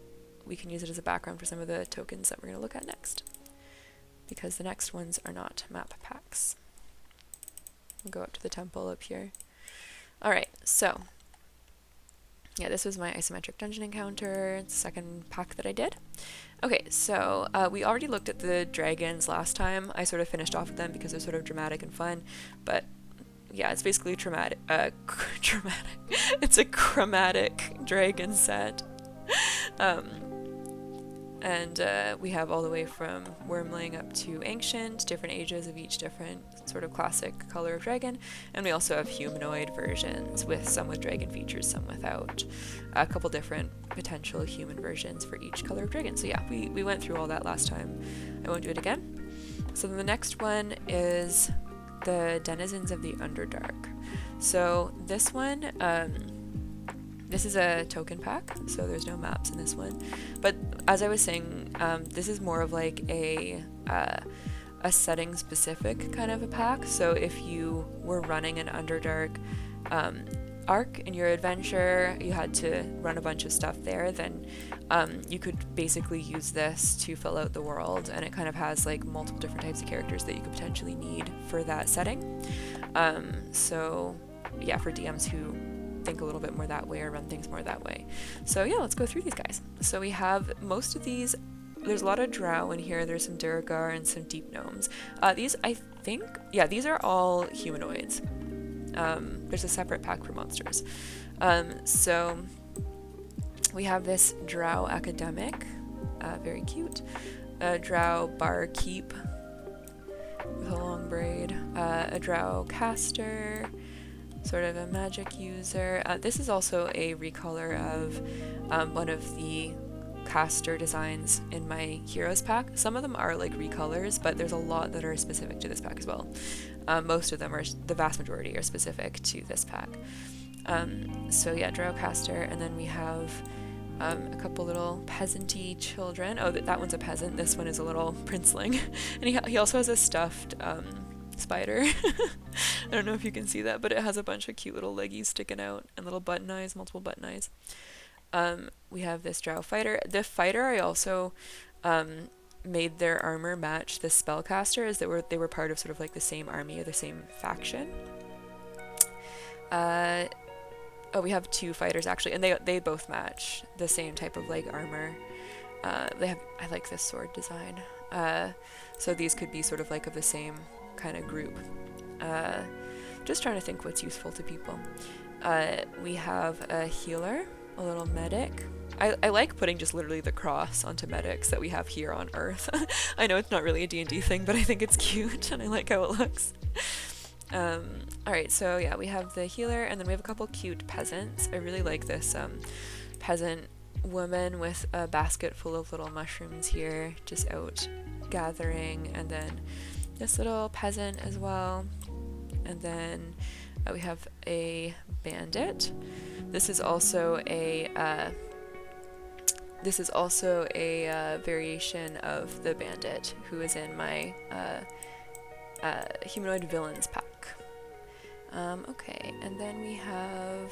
we can use it as a background for some of the tokens that we're gonna look at next. Because the next ones are not map packs. We'll go up to the temple up here. Alright, so yeah, this was my isometric dungeon encounter. It's the second pack that I did. Okay, so we already looked at the dragons last time. I sort of finished off with them because they're sort of dramatic and fun, but yeah, it's basically dramatic. It's a chromatic dragon set. And we have all the way from Wormling up to Ancient, different ages of each different sort of classic color of dragon. And we also have humanoid versions, some with dragon features, some without. A couple different potential human versions for each color of dragon. So yeah, we went through all that last time. I won't do it again. So the next one is the Denizens of the Underdark. So this one, this is a token pack, so there's no maps in this one. But as I was saying, this is more of like a setting specific kind of a pack. So if you were running an Underdark arc in your adventure, you had to run a bunch of stuff there, then you could basically use this to fill out the world, and it kind of has like multiple different types of characters that you could potentially need for that setting. So yeah, for DMs who think a little bit more that way or run things more that way. So yeah, let's go through these guys. So we have most of these. There's a lot of drow in here. There's some Duragar and some deep gnomes. These, I think, yeah, these are all humanoids. There's a separate pack for monsters. So we have this drow academic, very cute. A drow barkeep with a long braid. A drow caster, sort of a magic user. This is also a recolor of one of the caster designs in my heroes pack. Some of them are like recolors, but there's a lot that are specific to this pack as well. Most of them the vast majority are specific to this pack. So yeah, drow caster, and then we have a couple little peasanty children. Oh, that one's a peasant. This one is a little princeling, and he also has a stuffed spider. I don't know if you can see that, but it has a bunch of cute little leggies sticking out and little button eyes, multiple button eyes. We have this drow fighter. The fighter, I also made their armor match the spellcaster, as they were part of sort of like the same army or the same faction. Oh, we have two fighters actually, and they both match the same type of like armor. I like this sword design. So these could be sort of like of the same kind of group. Just trying to think what's useful to people. We have a healer, a little medic. I like putting just literally the cross onto medics that we have here on Earth. I know it's not really a D&D thing, but I think it's cute and I like how it looks. Alright, so yeah, we have the healer, and then we have a couple cute peasants. I really like this peasant woman with a basket full of little mushrooms here, just out gathering, and then this little peasant as well. And then we have a bandit. This is also a variation of the bandit who is in my humanoid villains pack. Okay, and then we have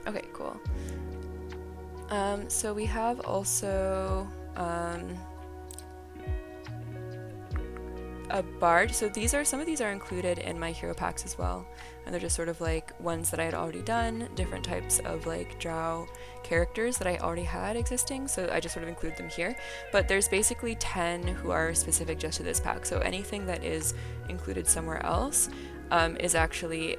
okay, cool. So we have also a bard. So some of these are included in my hero packs as well, and they're just sort of like ones that I had already done, different types of like drow characters that I already had existing, so I just sort of include them here. But there's basically 10 who are specific just to this pack, so anything that is included somewhere else is actually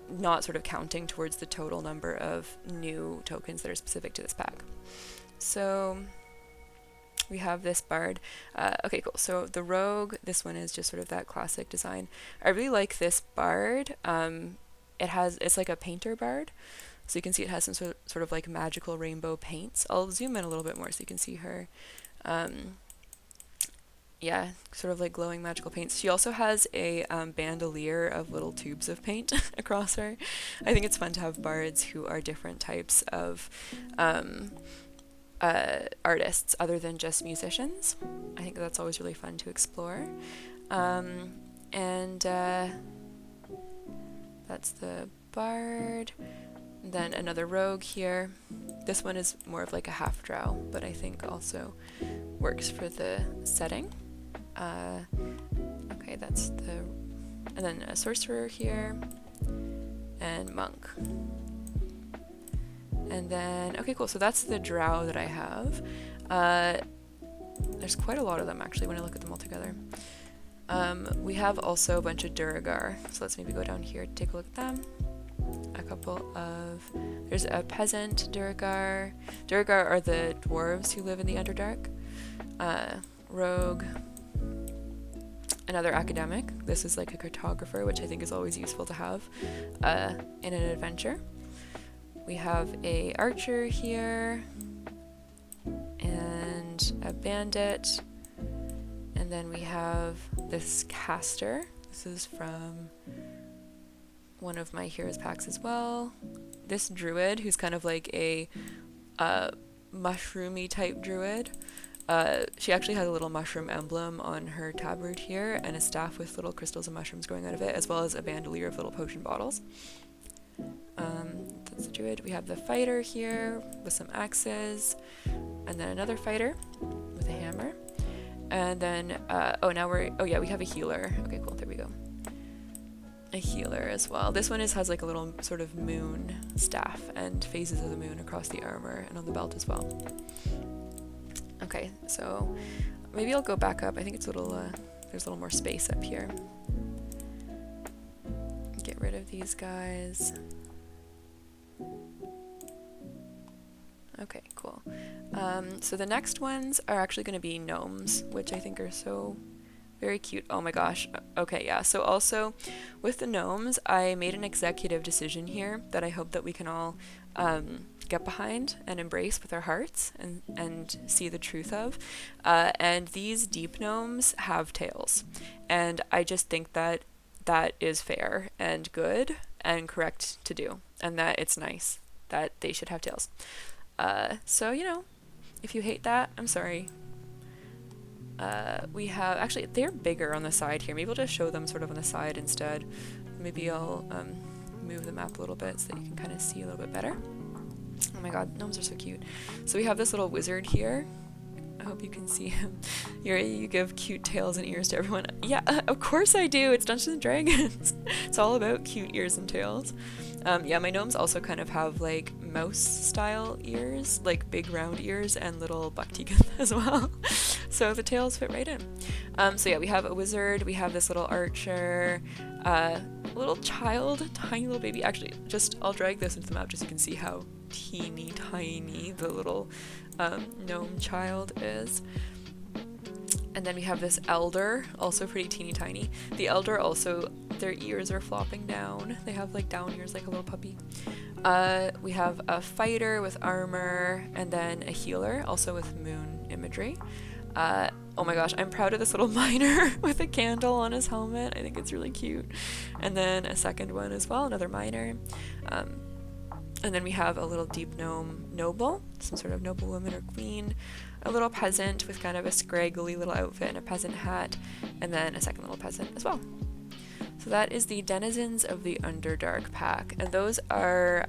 not sort of counting towards the total number of new tokens that are specific to this pack. So we have this bard. Okay, cool. So the rogue, this one is just sort of that classic design. I really like this bard. It's like a painter bard. So you can see it has some sort of like magical rainbow paints. I'll zoom in a little bit more so you can see her. Yeah, sort of like glowing magical paints. She also has a bandolier of little tubes of paint across her. I think it's fun to have bards who are different types of artists other than just musicians. I think that's always really fun to explore. And that's the bard. Then another rogue here. This one is more of like a half drow, but I think also works for the setting. Okay, that's and then a sorcerer here, and monk. And then, okay, cool, so that's the drow that I have. There's quite a lot of them actually when I look at them all together. We have also a bunch of Duragar, so let's maybe go down here to take a look at them. There's a peasant Duragar. Duragar are the dwarves who live in the Underdark. Rogue. Another academic. This is like a cartographer, which I think is always useful to have in an adventure. We have a archer here, and a bandit, and then we have this caster. This is from one of my heroes packs as well. This druid, who's kind of like a mushroomy type druid. She actually has a little mushroom emblem on her tabard here, and a staff with little crystals and mushrooms growing out of it, as well as a bandolier of little potion bottles. That's the druid. We have the fighter here with some axes, and then another fighter with a hammer. And then, we have a healer. Okay, cool, there we go. A healer as well. This one has like a little sort of moon staff and phases of the moon across the armor and on the belt as well. Okay, so maybe I'll go back up. I think it's there's a little more space up here. Get rid of these guys. Okay, cool. So the next ones are actually going to be gnomes, which I think are so very cute. Oh my gosh. Okay, yeah. So also with the gnomes, I made an executive decision here that I hope that we can all get behind and embrace with our hearts and see the truth of. And these deep gnomes have tails. And I just think that that is fair and good and correct to do. And that it's nice that they should have tails. So, you know, if you hate that, I'm sorry. We have, actually, they're bigger on the side here. Maybe we'll just show them sort of on the side instead. Maybe I'll move the map a little bit so that you can kind of see a little bit better. Oh my god, gnomes are so cute. So we have this little wizard here. I hope you can see him. You give cute tails and ears to everyone. Yeah, of course I do. It's Dungeons and Dragons. It's all about cute ears and tails. Yeah, my gnomes also kind of have like mouse-style ears, like big round ears and little buck teeth as well. So the tails fit right in. So yeah, we have a wizard. We have this little archer. little child, tiny little baby. Actually, I'll drag this into the map just so you can see how teeny tiny the little gnome child is. And then we have this elder, also pretty teeny tiny. The elder also, their ears are flopping down. They have like down ears like a little puppy. We have a fighter with armor, and then a healer, also with moon imagery. Oh my gosh, I'm proud of this little miner with a candle on his helmet. I think it's really cute. And then a second one as well, another miner. And then we have a little deep gnome noble, some sort of noblewoman or queen, a little peasant with kind of a scraggly little outfit and a peasant hat, and then a second little peasant as well. So that is the denizens of the Underdark pack, and those are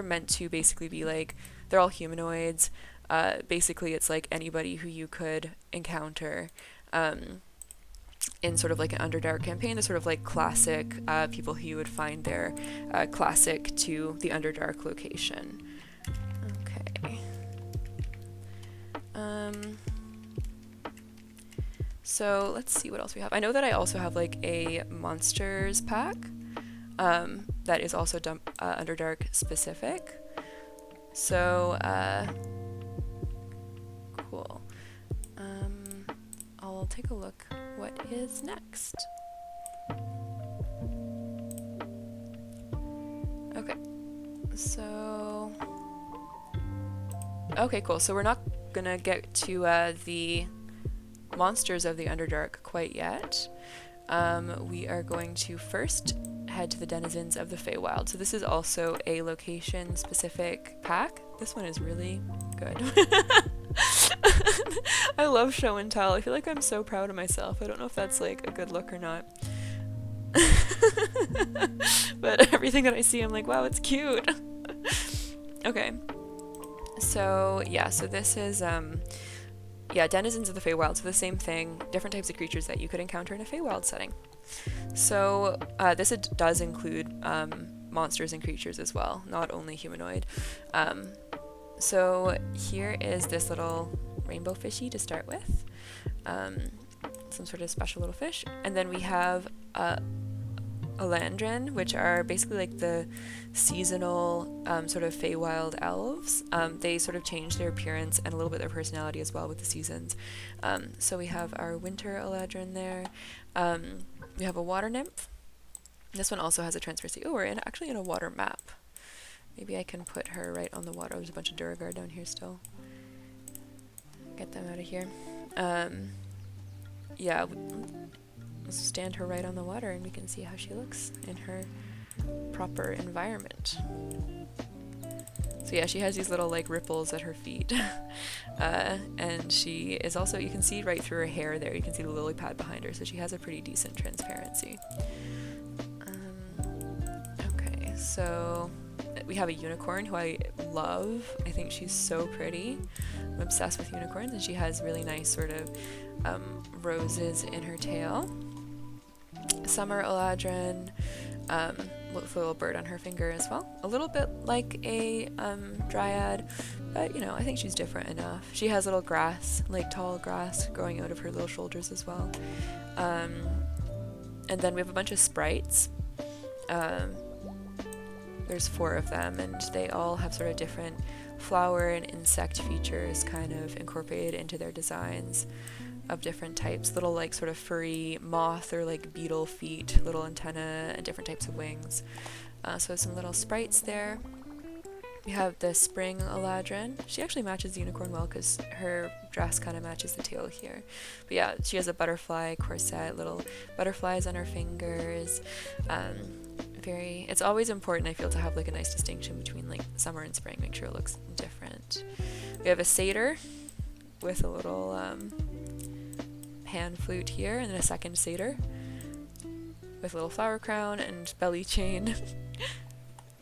meant to basically be like, they're all humanoids. Basically it's like anybody who you could encounter in sort of like an Underdark campaign. They're sort of like classic people who you would find there, classic to the Underdark location. Okay. So let's see what else we have. I know that I also have like a monsters pack that is also Underdark specific. So cool. I'll take a look what is next. Okay, so okay, cool. So we're not gonna get to the monsters of the Underdark quite yet. We are going to first head to the denizens of the Feywild. So this is also a location specific pack. This one is really good. I love show and tell. I feel like I'm so proud of myself. I don't know if that's like a good look or not. But everything that I see, I'm like, wow, it's cute. Okay. So yeah, so this is denizens of the Feywild. So the same thing, different types of creatures that you could encounter in a Feywild setting. So this does include monsters and creatures as well, not only humanoid. So here is this little rainbow fishy to start with, some sort of special little fish, and then we have Elandrin, which are basically like the seasonal sort of Feywild elves. They sort of change their appearance and a little bit their personality as well with the seasons. So we have our winter Elandrin there. We have a water nymph. This one also has a transparency. Oh, we're actually in a water map. Maybe I can put her right on the water. There's a bunch of Duragard down here still. Get them out of here. Yeah, let's stand her right on the water and we can see how she looks in her proper environment. So yeah, she has these little like ripples at her feet. And she is also, you can see right through her hair there, you can see the lily pad behind her, so she has a pretty decent transparency. Okay, so we have a unicorn who I love. I think she's so pretty. I'm obsessed with unicorns, and she has really nice sort of roses in her tail. Summer Eladrin, with a little bird on her finger as well. A little bit like a dryad, but you know, I think she's different enough. She has little grass, like tall grass, growing out of her little shoulders as well. And then we have a bunch of sprites. There's 4 of them, and they all have sort of different flower and insect features kind of incorporated into their designs of different types. Little like sort of furry moth or like beetle feet, little antenna, and different types of wings. So some little sprites there. We have the spring Eladrin. She actually matches the unicorn well because her dress kind of matches the tail here. But yeah, she has a butterfly corset, little butterflies on her fingers. It's always important, I feel, to have like a nice distinction between like summer and spring, make sure it looks different. We have a satyr with a little pan flute here, and then a second satyr with a little flower crown and belly chain.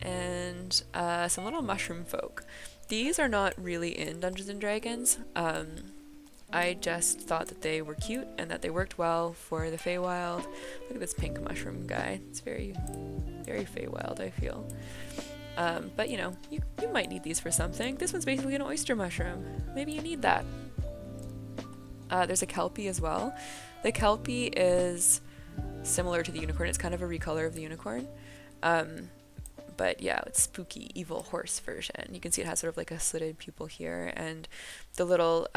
And some little mushroom folk. These are not really in Dungeons and Dragons. I just thought that they were cute and that they worked well for the Feywild. Look at this pink mushroom guy. It's very, very Feywild, I feel. But you know, you might need these for something. This one's basically an oyster mushroom. Maybe you need that. There's a kelpie as well. The kelpie is similar to the unicorn. It's kind of a recolor of the unicorn. But yeah, it's spooky, evil horse version. You can see it has sort of like a slitted pupil here, and the little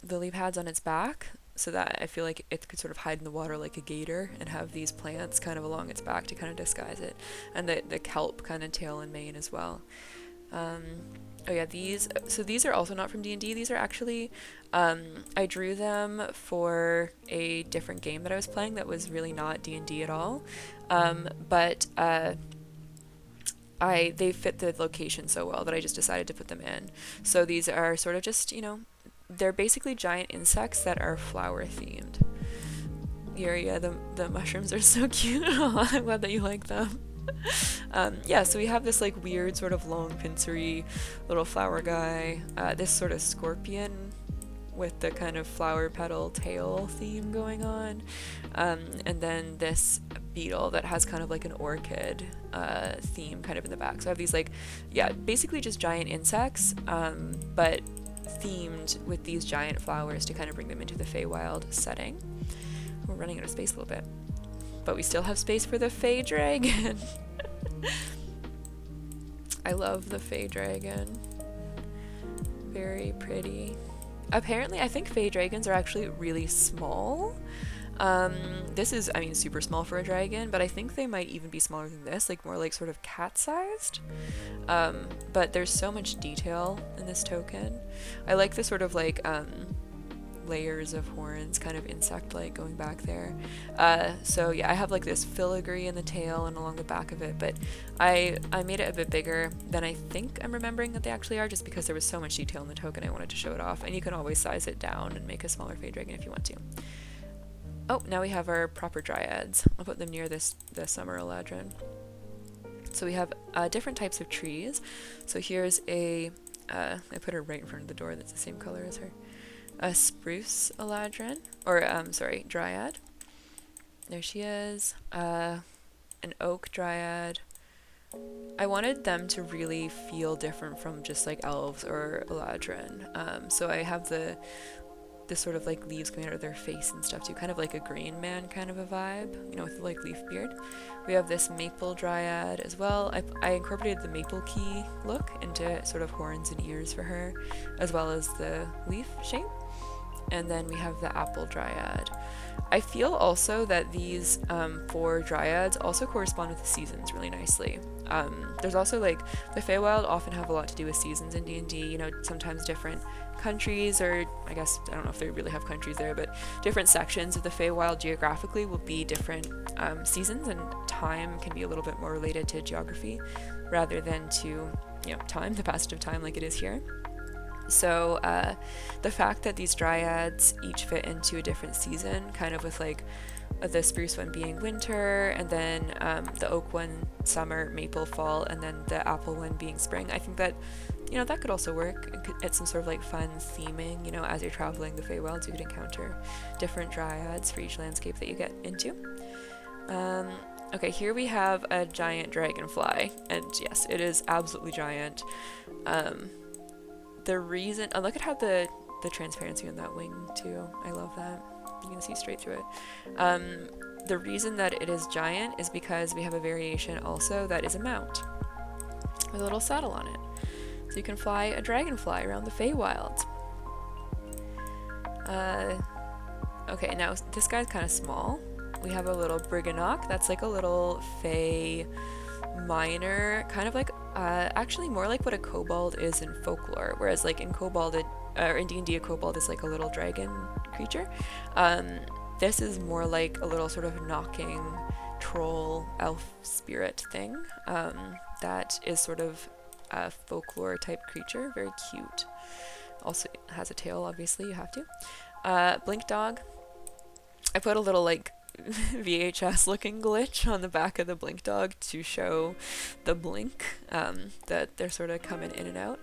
lily pads on its back, so that I feel like it could sort of hide in the water like a gator and have these plants kind of along its back to kind of disguise it, and the kelp kind of tail and mane as well. Oh yeah, these are also not from D&D. These are actually, I drew them for a different game that I was playing that was really not D&D at all, but they fit the location so well that I just decided to put them in. So these are sort of just, they're basically giant insects that are flower themed. Yeah, the mushrooms are so cute. I'm glad that you like them. Yeah, so we have this like weird sort of long pincery little flower guy, this sort of scorpion with the kind of flower petal tail theme going on, and then this beetle that has kind of like an orchid theme kind of in the back. So I have these like, yeah, basically just giant insects, but themed with these giant flowers to kind of bring them into the Feywild setting. We're running out of space a little bit, but we still have space for the Fey dragon. I love the Fey dragon. Very pretty. Apparently, I think Fey dragons are actually really small. This is, I mean, super small for a dragon, but I think they might even be smaller than this, like more like sort of cat-sized. But there's so much detail in this token. I like the sort of like layers of horns, kind of insect-like going back there. So yeah, I have like this filigree in the tail and along the back of it, but I made it a bit bigger than I think I'm remembering that they actually are, just because there was so much detail in the token I wanted to show it off, and you can always size it down and make a smaller Fey dragon if you want to. Oh, now we have our proper dryads. I'll put them near the summer eladrin. So we have different types of trees. So here's I put her right in front of the door that's the same color as her. A spruce eladrin, or sorry, dryad. There she is. An oak dryad. I wanted them to really feel different from just like elves or eladrin. So I have the sort of like leaves coming out of their face and stuff too, kind of like a Green Man kind of a vibe, with like leaf beard. We have this maple dryad as well. I incorporated the maple key look into sort of horns and ears for her, as well as the leaf shape. And then we have the apple dryad. I feel also that these 4 dryads also correspond with the seasons really nicely. There's also like the Feywild often have a lot to do with seasons in D&D, sometimes different countries, or I guess I don't know if they really have countries there, but different sections of the Feywild geographically will be different seasons, and time can be a little bit more related to geography rather than to time, the passage of time, like it is here. So the fact that these dryads each fit into a different season, kind of with like the spruce one being winter, and then the oak one summer, maple fall, and then the apple one being spring, I think that that could also work. It's some sort of like fun theming, as you're traveling the Feywilds, you could encounter different dryads for each landscape that you get into. Okay, here we have a giant dragonfly, and yes, it is absolutely giant. The reason, look at how the transparency on that wing too. I love that. You can see straight through it. The reason that it is giant is because we have a variation also that is a mount with a little saddle on it. So you can fly a dragonfly around the Feywild. Okay, now this guy's kind of small. We have a little Briganock. That's like a little Fey minor, kind of like actually more like what a kobold is in folklore, whereas like in in D&D a kobold is like a little dragon creature. This is more like a little sort of knocking troll elf spirit thing that is sort of a folklore type creature, very cute. Also has a tail, obviously, you have to. Blink dog. I put a little like VHS looking glitch on the back of the blink dog to show the blink that they're sort of coming in and out.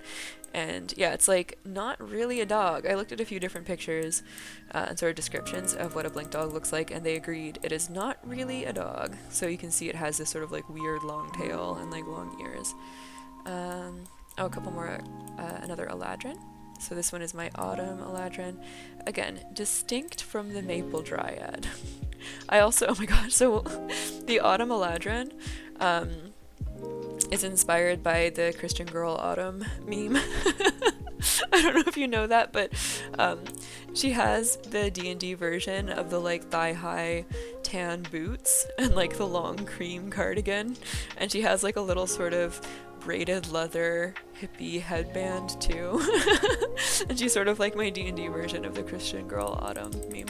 And yeah, it's like not really a dog. I looked at a few different pictures and sort of descriptions of what a blink dog looks like, and they agreed it is not really a dog. So you can see it has this sort of like weird long tail and like long ears. A couple more, another eladrin. So this one is my autumn eladrin. Again, distinct from the maple dryad. I also, oh my gosh, so the Autumn Eladrin is inspired by the Christian Girl Autumn meme. I don't know if you know that, but she has the D&D version of the like thigh-high tan boots and like the long cream cardigan, and she has like a little sort of braided leather hippie headband too. And she's sort of like my D&D version of the Christian Girl Autumn meme.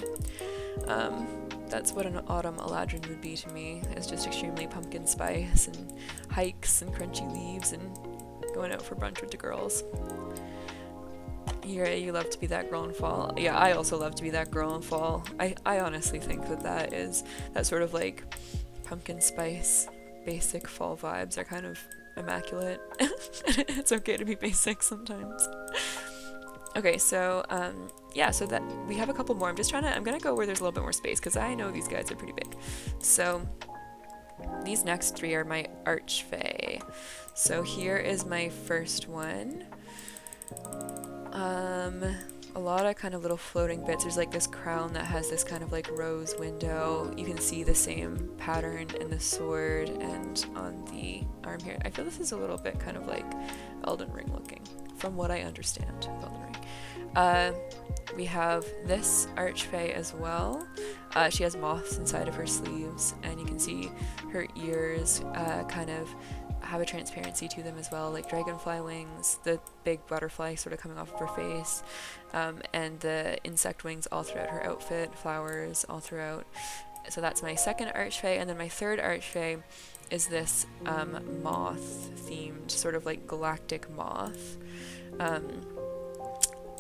That's what an Autumn Eladrin would be to me. It's just extremely pumpkin spice and hikes and crunchy leaves and going out for brunch with the girls. You love to be that girl in fall. Yeah, I also love to be that girl in fall. I honestly think that is that sort of like pumpkin spice basic fall vibes are kind of immaculate. It's okay to be basic sometimes. Okay, so yeah, so that we have a couple more. I'm gonna go where there's a little bit more space because I know these guys are pretty big. So these next three are my archfey. So here is my first one. A lot of kind of little floating bits. There's like this crown that has this kind of like rose window. You can see the same pattern in the sword and on the arm here. I feel this is a little bit kind of like Elden Ring looking, from what I understand of Elden Ring. We have this archfey as well. She has moths inside of her sleeves, and you can see her ears kind of have a transparency to them as well, like dragonfly wings, the big butterfly sort of coming off of her face, and the insect wings all throughout her outfit, flowers all throughout. So that's my second archfey, and then my third archfey is this moth-themed, sort of like galactic moth.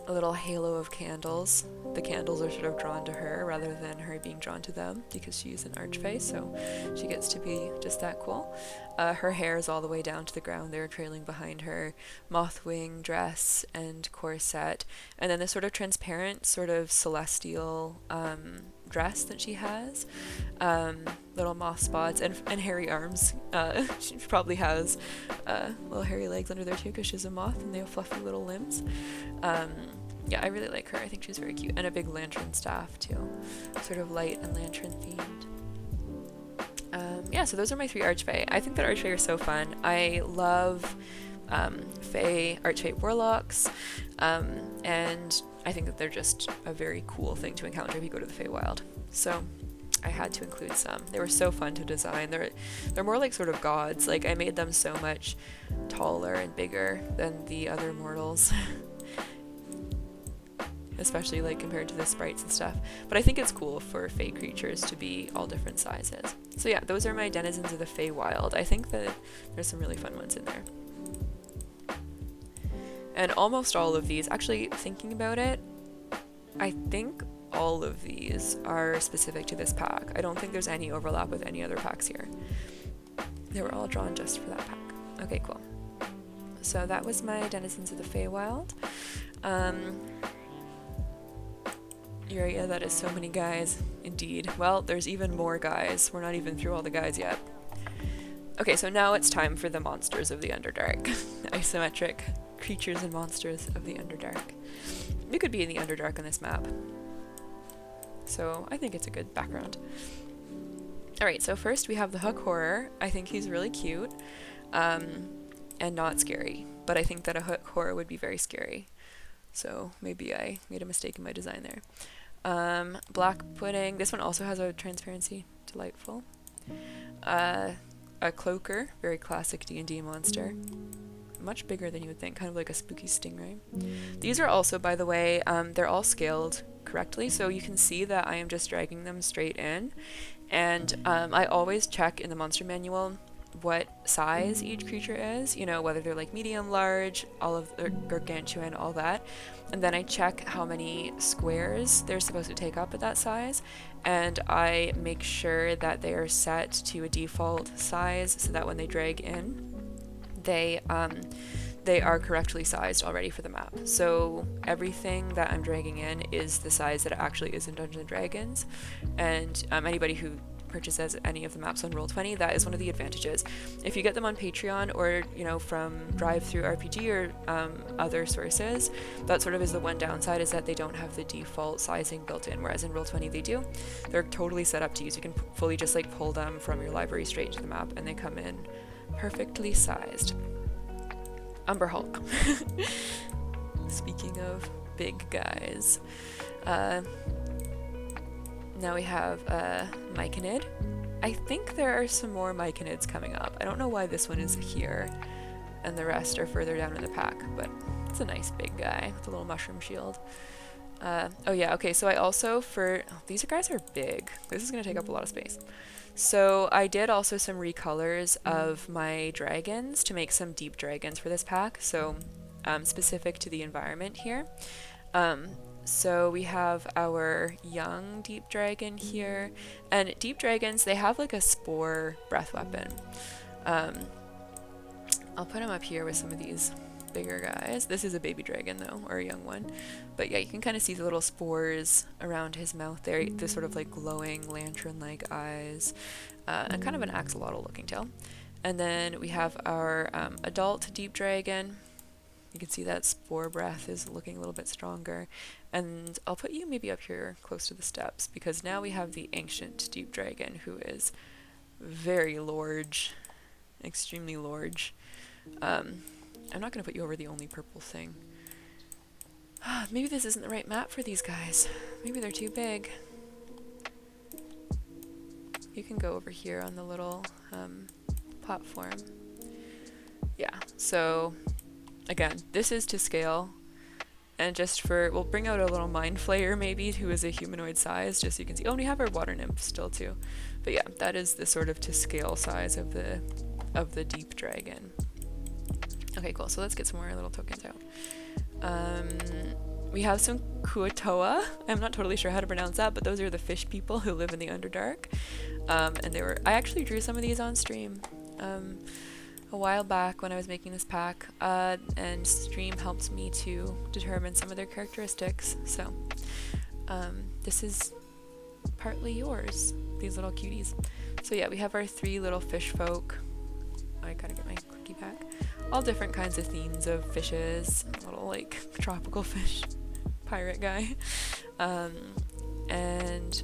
A little halo of candles. The candles are sort of drawn to her rather than her being drawn to them because she's an archfey, so she gets to be just that cool. Her hair is all the way down to the ground there, trailing behind her, moth wing dress and corset, and then this sort of transparent, sort of celestial dress that she has. Little moth spots and hairy arms. She probably has little hairy legs under there too because she's a moth and they have fluffy little limbs. Yeah, I really like her. I think she's very cute. And a big lantern staff too. Sort of light and lantern themed. Yeah, so those are my three archfey. I think that archfey are so fun. I love fey, archfey warlocks, and I think that they're just a very cool thing to encounter if you go to the Feywild. So I had to include some. They were so fun to design. They're more like sort of gods. Like I made them so much taller and bigger than the other mortals. Especially like compared to the sprites and stuff. But I think it's cool for fey creatures to be all different sizes. So yeah, those are my denizens of the Feywild. I think that there's some really fun ones in there. And almost all of these, actually thinking about it, I think all of these are specific to this pack. I don't think there's any overlap with any other packs here. They were all drawn just for that pack. Okay, cool. So that was my denizens of the Feywild. Yeah, that is so many guys, indeed. Well, there's even more guys. We're not even through all the guys yet. Okay, so now it's time for the monsters of the Underdark. The isometric creatures and monsters of the Underdark. You could be in the Underdark on this map. So I think it's a good background. Alright, so first we have the Hook Horror. I think he's really cute, and not scary. But I think that a Hook Horror would be very scary. So maybe I made a mistake in my design there. Black Pudding. This one also has a transparency. Delightful. A Cloaker. Very classic D&D monster. Much bigger than you would think. Kind of like a spooky stingray. These are also, by the way, they're all scaled correctly. So you can see that I am just dragging them straight in. And I always check in the monster manual what size each creature is, you know, whether they're like medium, large, all of the gargantuan, all that. And then I check how many squares they're supposed to take up at that size, and I make sure that they are set to a default size so that when they drag in, they are correctly sized already for the map. So everything that I'm dragging in is the size that it actually is in Dungeons & Dragons, and anybody who purchase as any of the maps on Roll20. That is one of the advantages. If you get them on Patreon or, you know, from Drive-Thru RPG or other sources, that sort of is the one downside, is that they don't have the default sizing built in, whereas in Roll20 they do. They're totally set up to use. You can fully just like pull them from your library straight into the map, and they come in perfectly sized. Umber Hulk. Speaking of big guys. Now we have Myconid. I think there are some more Myconids coming up. I don't know why this one is here and the rest are further down in the pack, but it's a nice big guy with a little mushroom shield. Oh yeah, okay, so I also, these guys are big. This is going to take up a lot of space. So I did also some recolors of my dragons to make some deep dragons for this pack, so specific to the environment here. So we have our young deep dragon here, and deep dragons, they have like a spore breath weapon. I'll put him up here with some of these bigger guys. This is a baby dragon though, or a young one. But yeah, you can kind of see the little spores around his mouth there, the sort of like glowing lantern-like eyes, and kind of an axolotl looking tail. And then we have our adult deep dragon. You can see that spore breath is looking a little bit stronger. And I'll put you maybe up here close to the steps, because now we have the ancient deep dragon, who is very large, extremely large. I'm not going to put you over the only purple thing. Maybe this isn't the right map for these guys. Maybe they're too big. You can go over here on the little platform. Yeah, so again, this is to scale. And just for, we'll bring out a little mind flayer maybe, who is a humanoid size, just so you can see. Oh, and we have our water nymph still too. But yeah, that is the sort of to scale size of the deep dragon. Okay, cool. So let's get some more little tokens out. We have some Kuatoa. I'm not totally sure how to pronounce that, but those are the fish people who live in the Underdark. And I actually drew some of these on stream a while back when I was making this pack, and stream helped me to determine some of their characteristics. So this is partly yours, these little cuties. So yeah, we have our 3 little fish folk. I gotta get my cookie back. All different kinds of themes of fishes, little like tropical fish pirate guy. And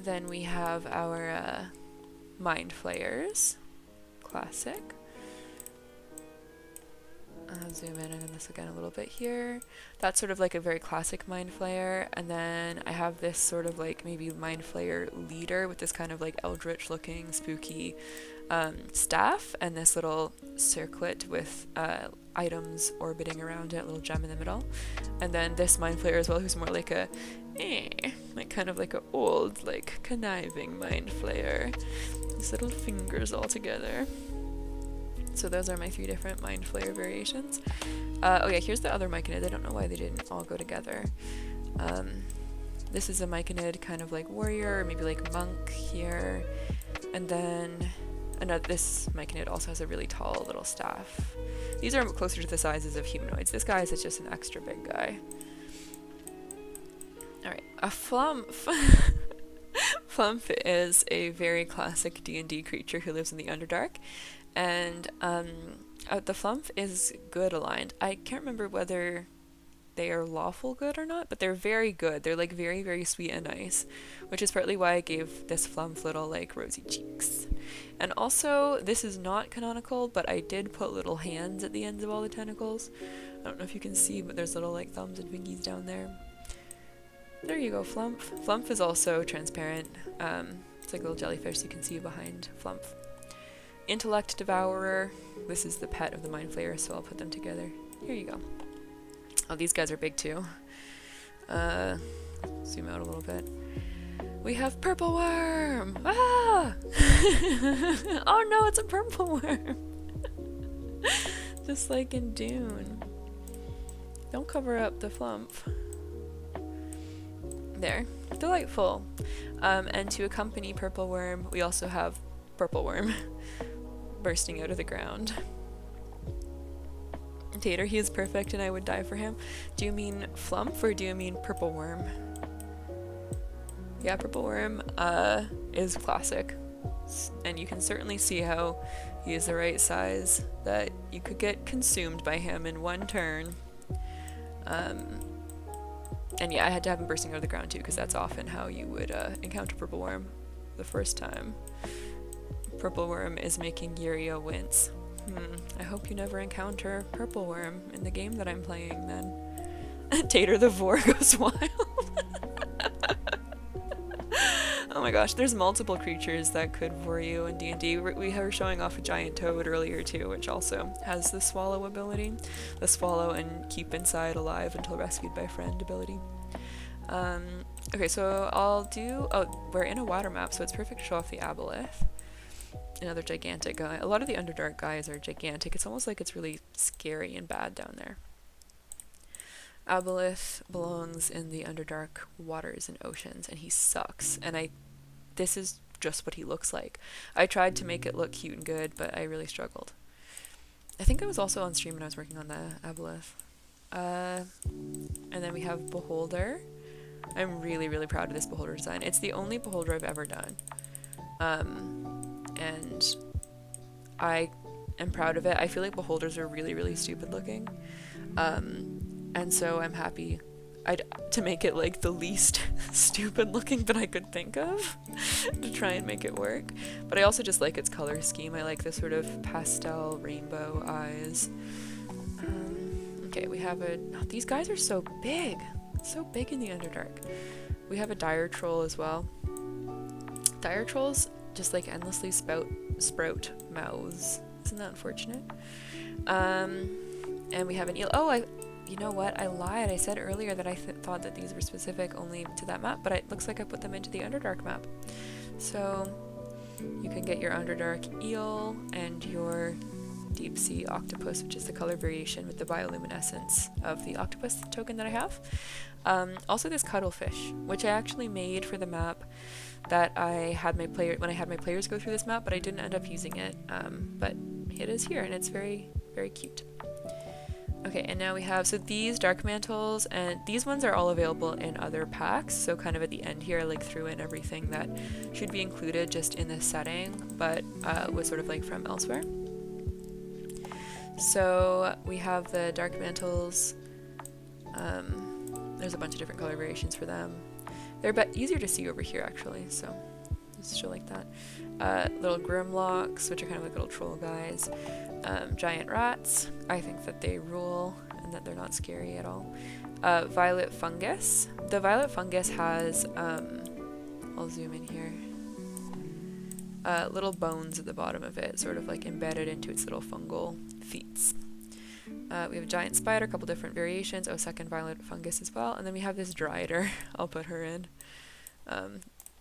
then we have our mind flayers. Classic. I'll zoom in on this again a little bit here. That's sort of like a very classic mind flayer, and then I have this sort of like maybe mind flayer leader with this kind of like eldritch looking spooky staff, and this little circlet with items orbiting around it, a little gem in the middle. And then this mind flayer as well, who's more like a like kind of like a old like conniving mind flayer. These little fingers all together. So those are my 3 different mind flayer variations. Oh yeah, here's the other Myconid. I don't know why they didn't all go together. This is a Myconid kind of like warrior, or maybe like monk here. And then this Myconid also has a really tall little staff. These are closer to the sizes of humanoids. This guy is just an extra big guy. Alright, a Flumph. Flumph is a very classic D&D creature who lives in the Underdark. And the Flumph is good aligned. I can't remember whether they are lawful good or not, but they're very good. They're like very, very sweet and nice, which is partly why I gave this Flumph little like rosy cheeks. And also, this is not canonical, but I did put little hands at the ends of all the tentacles. I don't know if you can see, but there's little like thumbs and fingies down there. There you go, Flumph. Flumph is also transparent. It's like a little jellyfish, so you can see behind Flumph. Intellect Devourer. This is the pet of the Mind Flayer, so I'll put them together. Here you go. Oh, these guys are big too. Zoom out a little bit. We have Purple Worm! Ah! Oh no, it's a Purple Worm! Just like in Dune. Don't cover up the Flumph. There. Delightful. And to accompany Purple Worm, we also have Purple Worm bursting out of the ground. Tater, he is perfect and I would die for him. Do you mean Flumph or do you mean Purple Worm? Yeah, Purple Worm is classic. And you can certainly see how he is the right size, that you could get consumed by him in one turn. And yeah, I had to have him bursting out of the ground too, because that's often how you would encounter Purple Worm the first time. Purple Worm is making Yurio wince. I hope you never encounter Purple Worm in the game that I'm playing then. Tater the Vor goes wild. Oh my gosh, there's multiple creatures that could vor you in D&D. We were showing off a giant toad earlier too, which also has the swallow ability. The swallow and keep inside alive until rescued by friend ability. Okay, so I'll do... Oh, we're in a water map, so it's perfect to show off the aboleth. Another gigantic guy. A lot of the Underdark guys are gigantic. It's almost like it's really scary and bad down there. Aboleth belongs in the Underdark waters and oceans, and he sucks. And this is just what he looks like. I tried to make it look cute and good, but I really struggled. I think I was also on stream when I was working on the Aboleth. And then we have Beholder. I'm really, really proud of this Beholder design. It's the only Beholder I've ever done. And I am proud of it. I feel like Beholders are really, really stupid looking. And so I'm happy to make it like the least stupid looking that I could think of to try and make it work. But I also just like its color scheme. I like the sort of pastel rainbow eyes. Okay, we have these guys are so big in the Underdark. We have a dire troll as well. Dire trolls just like endlessly sprout mouths. Isn't that unfortunate? And we have an eel. Oh, you know what? I lied. I said earlier that I thought that these were specific only to that map, but it looks like I put them into the Underdark map. So you can get your Underdark eel and your deep sea octopus, which is the color variation with the bioluminescence of the octopus token that I have. Also this cuttlefish, which I actually made for the map that I had when I had my players go through this map, but I didn't end up using it. But it is here, and it's very, very cute. Okay, and now we have, so these dark mantles, and these ones are all available in other packs, so kind of at the end here I like threw in everything that should be included just in this setting, but was sort of like from elsewhere. So we have the dark mantles. There's a bunch of different color variations for them. They're a bit easier to see over here actually, so just show like that. Little grimlocks, which are kind of like little troll guys. Giant rats. I think that they rule and that they're not scary at all. Violet fungus. The violet fungus has, I'll zoom in here, little bones at the bottom of it, sort of like embedded into its little fungal feet. We have a giant spider, a couple different variations. Oh, second violet fungus as well. And then we have this dryader. I'll put her in.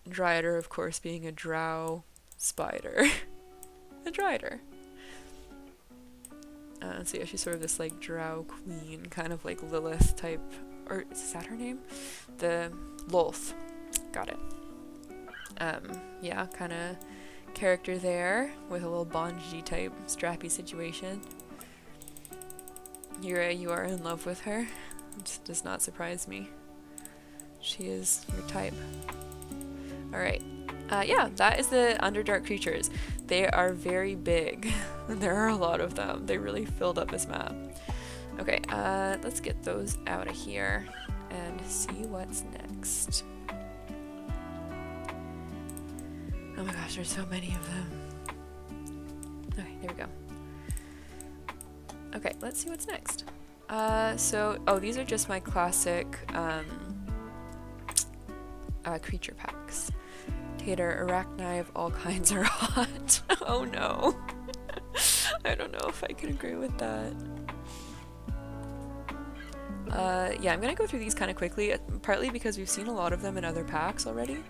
Dryader, of course, being a drow spider. A dryader. So yeah, she's sort of this like drow queen, kind of like Lilith type, or is that her name? The Lolth. Got it. Yeah, kind of character there with a little Bambii type strappy situation. Yura, you are in love with her. It does not surprise me. She is your type. Alright. Yeah, that is the Underdark creatures. They are very big. There are a lot of them. They really filled up this map. Okay, let's get those out of here and see what's next. Oh my gosh, there's so many of them. Okay, there we go. Okay, let's see what's next. These are just my classic creature packs. Tater, arachni of all kinds are hot. Oh no. I don't know if I can agree with that. Yeah, I'm gonna go through these kind of quickly, partly because we've seen a lot of them in other packs already.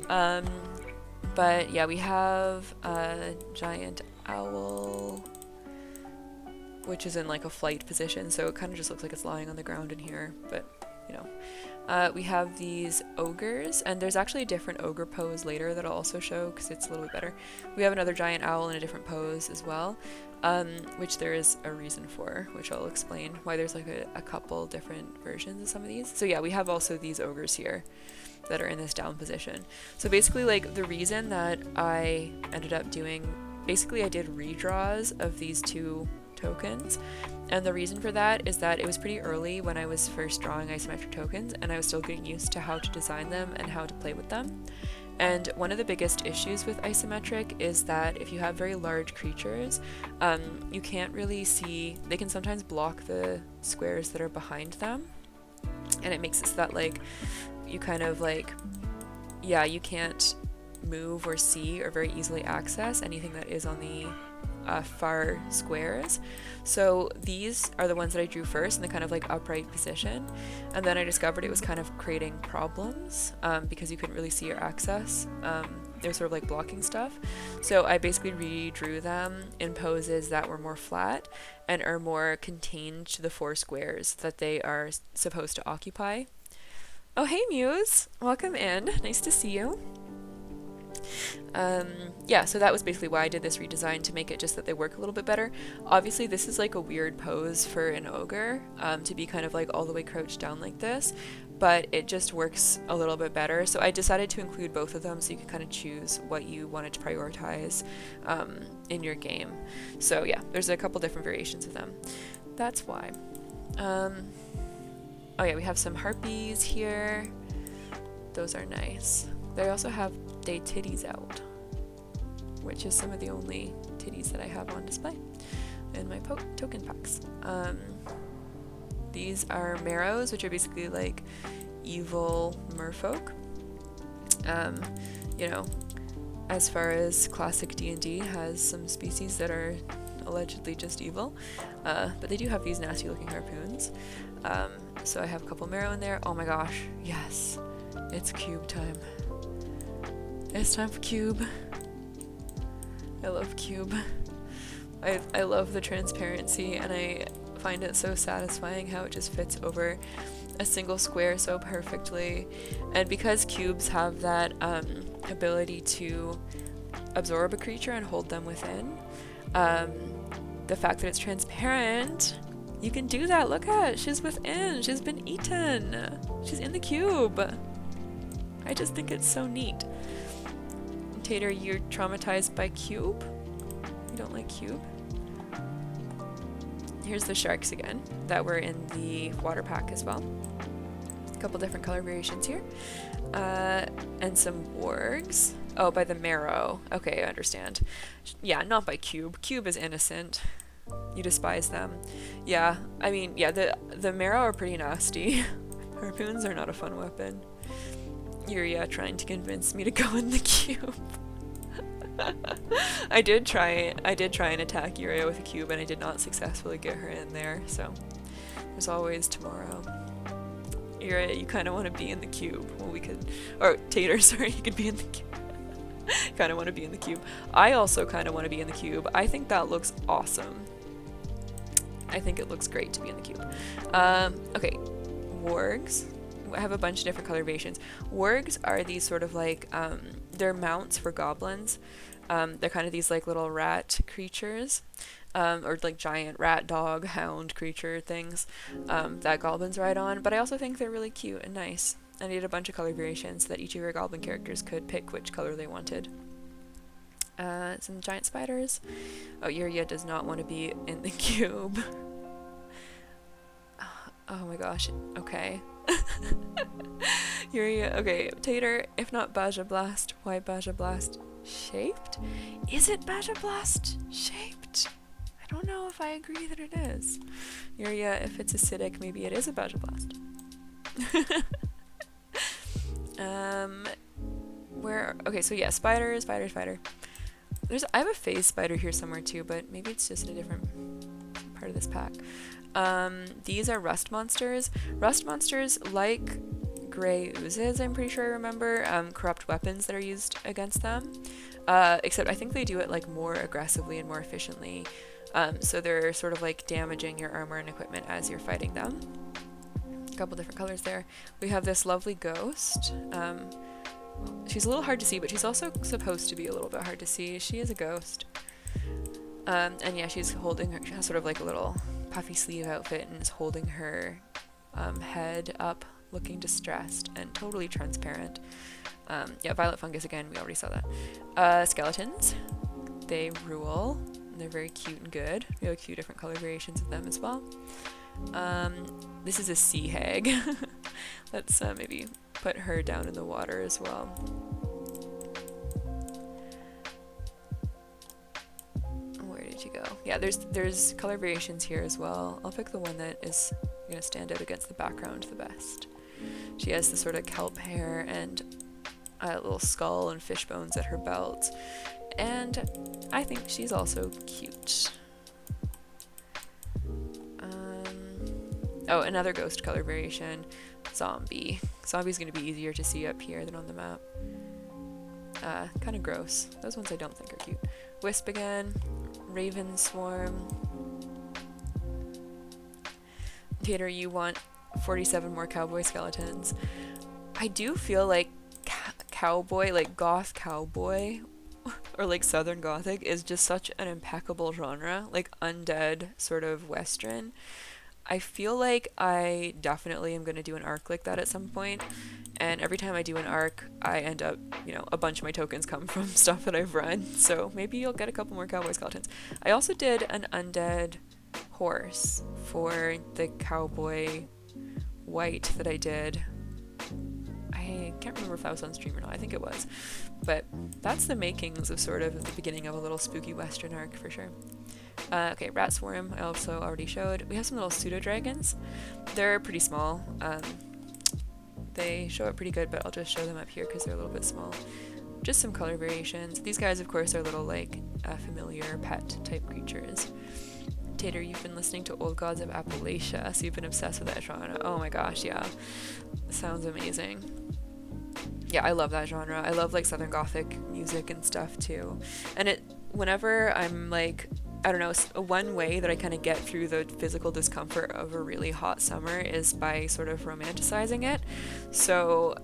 But yeah, we have a giant owl, which is in like a flight position, so it kind of just looks like it's lying on the ground in here, but you know. We have these ogres, and there's actually a different ogre pose later that I'll also show because it's a little bit better. We have another giant owl in a different pose as well, which there is a reason for, which I'll explain why there's like a couple different versions of some of these. So yeah, we have also these ogres here. that are in this down position. So basically, like, the reason that I ended up doing, basically I did redraws of these two tokens, and the reason for that is that it was pretty early when I was first drawing isometric tokens, and I was still getting used to how to design them and how to play with them. And one of the biggest issues with isometric is that if you have very large creatures, you can't really see, they can sometimes block the squares that are behind them, and it makes it so that, like, you kind of, like, yeah, you can't move or see or very easily access anything that is on the far squares. So these are the ones that I drew first in the kind of like upright position, and then I discovered it was kind of creating problems because you couldn't really see or access. They were sort of like blocking stuff. So I basically redrew them in poses that were more flat and are more contained to the four squares that they are supposed to occupy. Oh, hey Muse, welcome in, nice to see you. Yeah, so that was basically why I did this redesign, to make it just that they work a little bit better. Obviously this is like a weird pose for an ogre, to be kind of like all the way crouched down like this, but it just works a little bit better. So I decided to include both of them so you could kind of choose what you wanted to prioritize in your game. So yeah, there's a couple different variations of them. That's why. Oh yeah, we have some harpies here. Those are nice. They also have day titties out, which is some of the only titties that I have on display in my token packs. These are marrows, which are basically like evil merfolk. You know, as far as classic D&D has some species that are allegedly just evil, but they do have these nasty looking harpoons. So I have a couple marrow in there. Oh my gosh, yes, it's cube time. It's time for cube. I love cube. I love the transparency, and I find it so satisfying how it just fits over a single square so perfectly. And because cubes have that ability to absorb a creature and hold them within, the fact that it's transparent, you can do that. Look at, she's within, she's been eaten, she's in the cube. I just think it's so neat. Tater, you're traumatized by cube? You don't like cube? Here's the sharks again that were in the water pack as well. A couple different color variations here. And some wargs. Oh, by the marrow. Okay, I understand. Yeah, not by cube. Cube is innocent. You despise them. Yeah, I mean, yeah, the marrow are pretty nasty. Harpoons are not a fun weapon. You're trying to convince me to go in the cube. I did try and attack Yuria with a cube, and I did not successfully get her in there, so there's always tomorrow. Yuria, you kind of want to be in the cube. Well, we could, or Tater, sorry, you could be in the cube. Kind of want to be in the cube. I also kind of want to be in the cube. I think that looks awesome. I think it looks great to be in the cube. Okay, wargs. I have a bunch of different color variations. Wargs are these sort of like, they're mounts for goblins. They're kind of these like little rat creatures, or like giant rat, dog, hound creature things that goblins ride on. But I also think they're really cute and nice. I did a bunch of color variations so that each of your goblin characters could pick which color they wanted. Some giant spiders. Oh, Yuria does not want to be in the cube. Oh my gosh, okay. Yuria, okay, Tater, if not Baja Blast, why Baja Blast shaped? Is it Baja Blast shaped? I don't know if I agree that it is. Yuria, if it's acidic, maybe it is a Baja Blast. Okay, so yeah, spider. I have a phase spider here somewhere too, but maybe it's just in a different part of this pack. These are rust monsters. Rust monsters, like gray oozes, I'm pretty sure I remember, corrupt weapons that are used against them. Except I think they do it like more aggressively and more efficiently. So they're sort of like damaging your armor and equipment as you're fighting them. A couple different colors there. We have this lovely ghost. She's a little hard to see, but she's also supposed to be a little bit hard to see. She is a ghost. And yeah, she's holding she has sort of like a little puffy sleeve outfit and is holding her head up looking distressed and totally transparent. Yeah, violet fungus again, we already saw that. Skeletons, they rule. They're very cute and good. We have a few different color variations of them as well. This is a sea hag. Let's maybe put her down in the water as well. Where did you go? Yeah, there's color variations here as well. I'll pick the one that is going to stand out against the background the best. She has the sort of kelp hair and a little skull and fish bones at her belt. And I think she's also cute. Oh, another ghost color variation, zombie. Zombie's going to be easier to see up here than on the map. Kind of gross. Those ones I don't think are cute. Wisp again, raven swarm. Tater, you want 47 more cowboy skeletons. I do feel like cowboy, like goth cowboy, or like southern gothic is just such an impeccable genre, like undead sort of western. I feel like I definitely am going to do an arc like that at some point, and every time I do an arc I end up, you know, a bunch of my tokens come from stuff that I've run, so maybe you'll get a couple more cowboy skeletons. I also did an undead horse for the cowboy white that I did. I can't remember if that was on stream or not. I think it was. But that's the makings of sort of the beginning of a little spooky western arc for sure. Okay, rat swarm I also already showed. We have some little pseudo dragons. They're pretty small. They show up pretty good, but I'll just show them up here because they're a little bit small. Just some color variations. These guys, of course, are little like familiar pet type creatures. Tater, you've been listening to Old Gods of Appalachia, so you've been obsessed with that genre. Oh my gosh, yeah. Sounds amazing. Yeah, I love that genre. I love like Southern Gothic music and stuff too. And whenever I'm like, I don't know, one way that I kind of get through the physical discomfort of a really hot summer is by sort of romanticizing it. So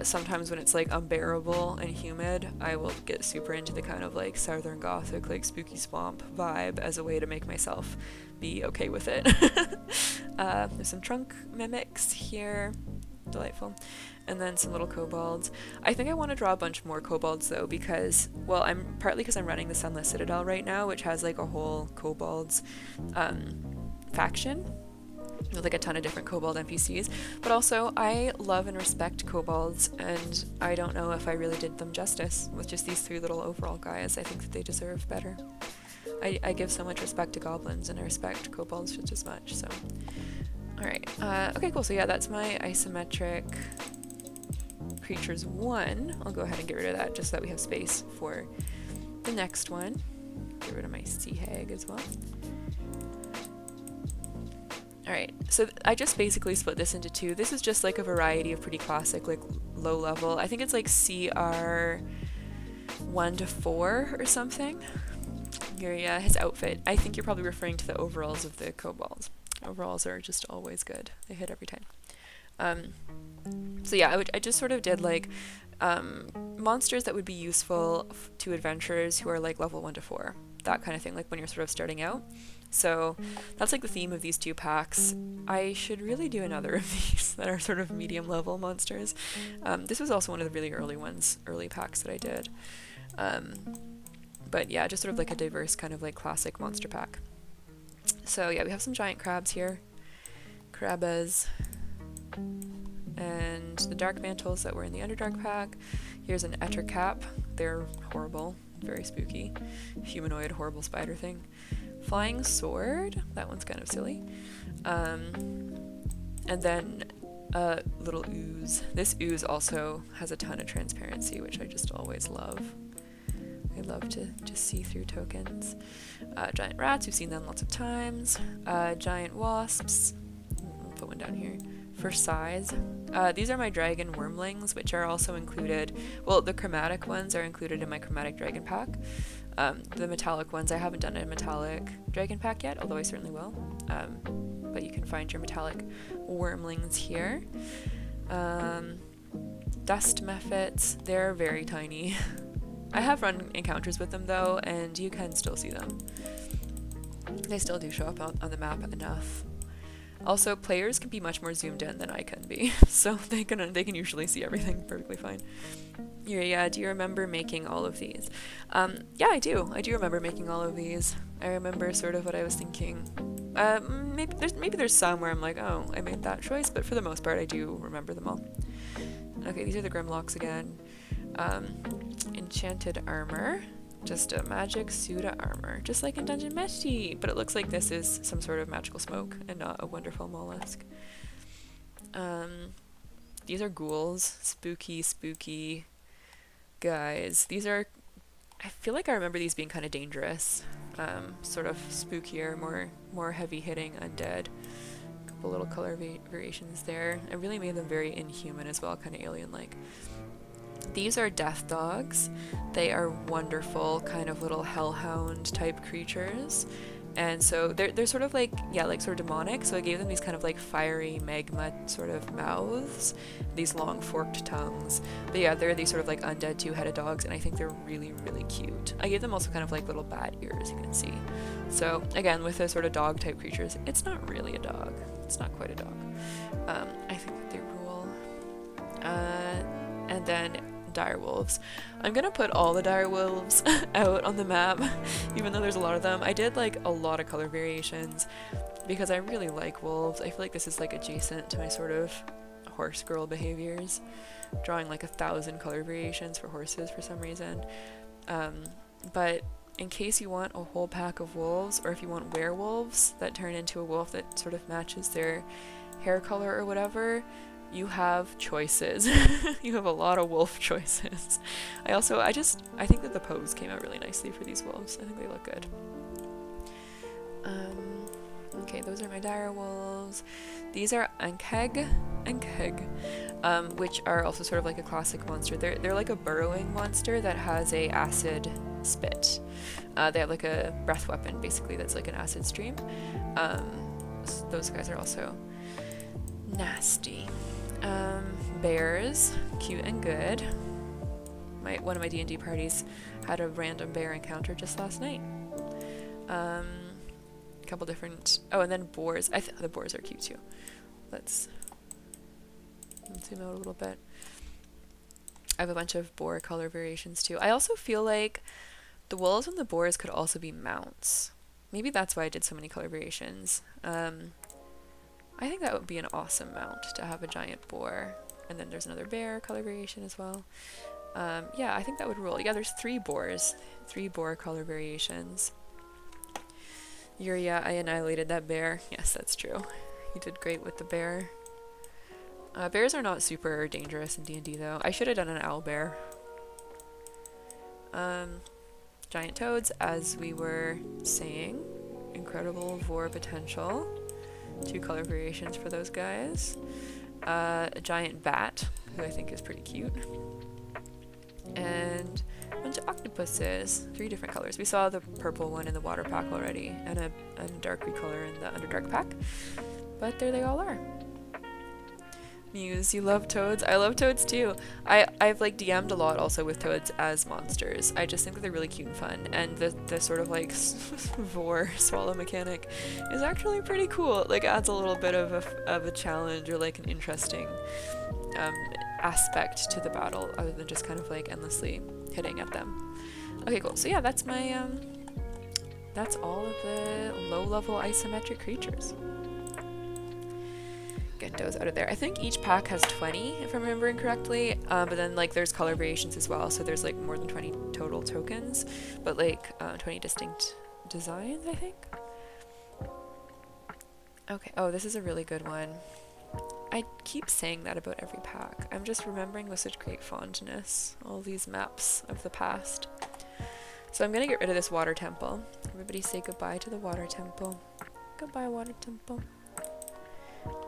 sometimes when it's like unbearable and humid, I will get super into the kind of like Southern Gothic, like spooky swamp vibe as a way to make myself be okay with it. There's some trunk mimics here. Delightful. And then some little kobolds. I think I want to draw a bunch more kobolds though, because, well, partly because I'm running the Sunless Citadel right now, which has like a whole kobolds faction with like a ton of different kobold NPCs, but also I love and respect kobolds, and I don't know if I really did them justice with just these 3 little overall guys. I think that they deserve better. I give so much respect to goblins, and I respect kobolds just as much, so. Alright, okay, cool. So yeah, that's my isometric creatures 1. I'll go ahead and get rid of that just so that we have space for the next one. Get rid of my sea hag as well. Alright, so I just basically split this into 2. This is just like a variety of pretty classic, like low level. I think it's like CR 1 to 4 or something. Here, yeah, his outfit. I think you're probably referring to the overalls of the kobolds. Overalls are just always good. They hit every time. So yeah, I just sort of did like monsters that would be useful to adventurers who are like level 1 to 4. That kind of thing, like when you're sort of starting out. So that's like the theme of these 2 packs. I should really do another of these that are sort of medium level monsters. This was also one of the really early packs that I did. But yeah, just sort of like a diverse kind of like classic monster pack. So yeah, we have some giant crabs here, crabas, and the dark mantles that were in the Underdark pack. Here's an ettercap. They're horrible, very spooky. Humanoid, horrible spider thing. Flying sword, that one's kind of silly. And then a little ooze. This ooze also has a ton of transparency, which I just always love. I love to just see through tokens. Giant rats, we've seen them lots of times. Giant wasps, I'll put one down here for size. These are my dragon wormlings, which are also included, well, the chromatic ones are included in my chromatic dragon pack. The metallic ones, I haven't done a metallic dragon pack yet, although I certainly will. But you can find your metallic wormlings here. Dust mephits, they're very tiny. I have run encounters with them though, and you can still see them. They still do show up on the map enough. Also, players can be much more zoomed in than I can be, so they can usually see everything perfectly fine. Yeah, do you remember making all of these? Yeah, I do. I do remember making all of these. I remember sort of what I was thinking. Maybe there's some where I'm like, oh, I made that choice, but for the most part, I do remember them all. Okay, these are the Grimlocks again. Enchanted armor. Just a magic suit of armor, just like in Dungeon Meshi, but it looks like this is some sort of magical smoke and not a wonderful mollusk. These are ghouls, spooky guys. These are, I feel like I remember these being kind of dangerous, sort of spookier, more heavy hitting undead. A couple little color variations there. I really made them very inhuman as well, kind of alien-like. These are death dogs. They are wonderful, kind of little hellhound type creatures. And so they're sort of like, yeah, like sort of demonic. So I gave them these kind of like fiery magma sort of mouths, these long forked tongues. But yeah, they're these sort of like undead two-headed dogs, and I think they're really, really cute. I gave them also kind of like little bat ears, you can see. So again, with the sort of dog type creatures, it's not really a dog. It's not quite a dog. I think that they rule. And then direwolves. I'm gonna put all the direwolves out on the map, even though there's a lot of them. I did like a lot of color variations because I really like wolves. I feel like this is like adjacent to my sort of horse girl behaviors, drawing like 1,000 color variations for horses for some reason. But in case you want a whole pack of wolves, or if you want werewolves that turn into a wolf that sort of matches their hair color or whatever, you have choices. You have a lot of wolf choices. I think that the pose came out really nicely for these wolves. I think they look good. Okay, those are my dire wolves. These are Ankeg, which are also sort of like a classic monster. They're like a burrowing monster that has a acid spit. They have like a breath weapon, basically, that's like an acid stream. So those guys are also nasty. Bears, cute and good. One of my D&D parties had a random bear encounter just last night. A couple different, and then boars. The boars are cute too. Let's zoom out a little bit. I have a bunch of boar color variations too. I also feel like the wolves and the boars could also be mounts. Maybe that's why I did so many color variations. I think that would be an awesome mount to have a giant boar. And then there's another bear color variation as well. Yeah, I think that would rule. Yeah, there's 3 boar color variations. I annihilated that bear. Yes, that's true. You did great with the bear. Bears are not super dangerous in D&D though. I should have done an owl bear. Giant toads, as we were saying. Incredible vor potential. 2 color variations for those guys. A giant bat, who I think is pretty cute. And a bunch of octopuses, 3 different colors. We saw the purple one in the water pack already, and a dark recolor in the Underdark pack. But there they all are. Muse, you love toads? I love toads too. I've like DM'd a lot also with toads as monsters. I just think that they're really cute and fun, and the sort of like vor swallow mechanic is actually pretty cool. It like adds a little bit of a challenge or like an interesting aspect to the battle, other than just kind of like endlessly hitting at them. Okay, cool. So yeah, that's my that's all of the low-level isometric creatures. Get those out of there. I think each pack has 20, if I'm remembering correctly, but then like there's color variations as well, so there's like more than 20 total tokens, but like 20 distinct designs, I think. Okay, oh, this is a really good one. I keep saying that about every pack. I'm just remembering with such great fondness all these maps of the past. So I'm gonna get rid of this water temple. Everybody say goodbye to the water temple. Goodbye, water temple.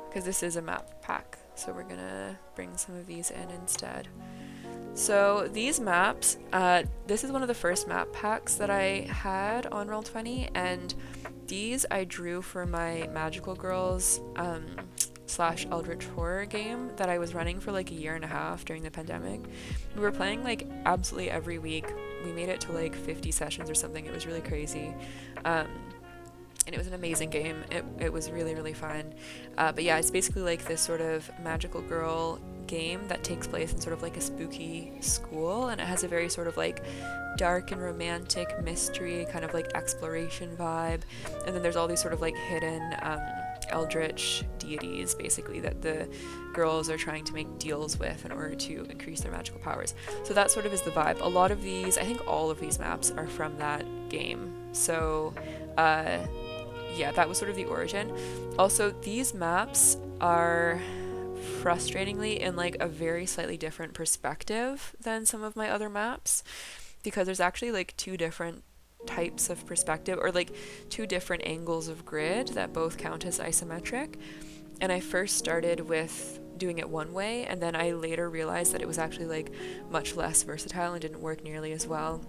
Because this is a map pack, so we're gonna bring some of these in instead. So these maps, this is one of the first map packs that I had on Roll20, and these I drew for my Magical Girls / Eldritch Horror game that I was running for like a year and a half during the pandemic. We were playing like absolutely every week. We made it to like 50 sessions or something. It was really crazy. and it was an amazing game. It was really, really fun. But yeah, it's basically like this sort of magical girl game that takes place in sort of like a spooky school, and it has a very sort of like dark and romantic mystery kind of like exploration vibe. And then there's all these sort of like hidden eldritch deities basically that the girls are trying to make deals with in order to increase their magical powers. So that sort of is the vibe. A lot of these, I think all of these maps are from that game. So yeah, that was sort of the origin. Also, these maps are frustratingly in like a very slightly different perspective than some of my other maps, because there's actually like two different types of perspective, or like two different angles of grid that both count as isometric. And I first started with doing it one way, and then I later realized that it was actually like much less versatile and didn't work nearly as well.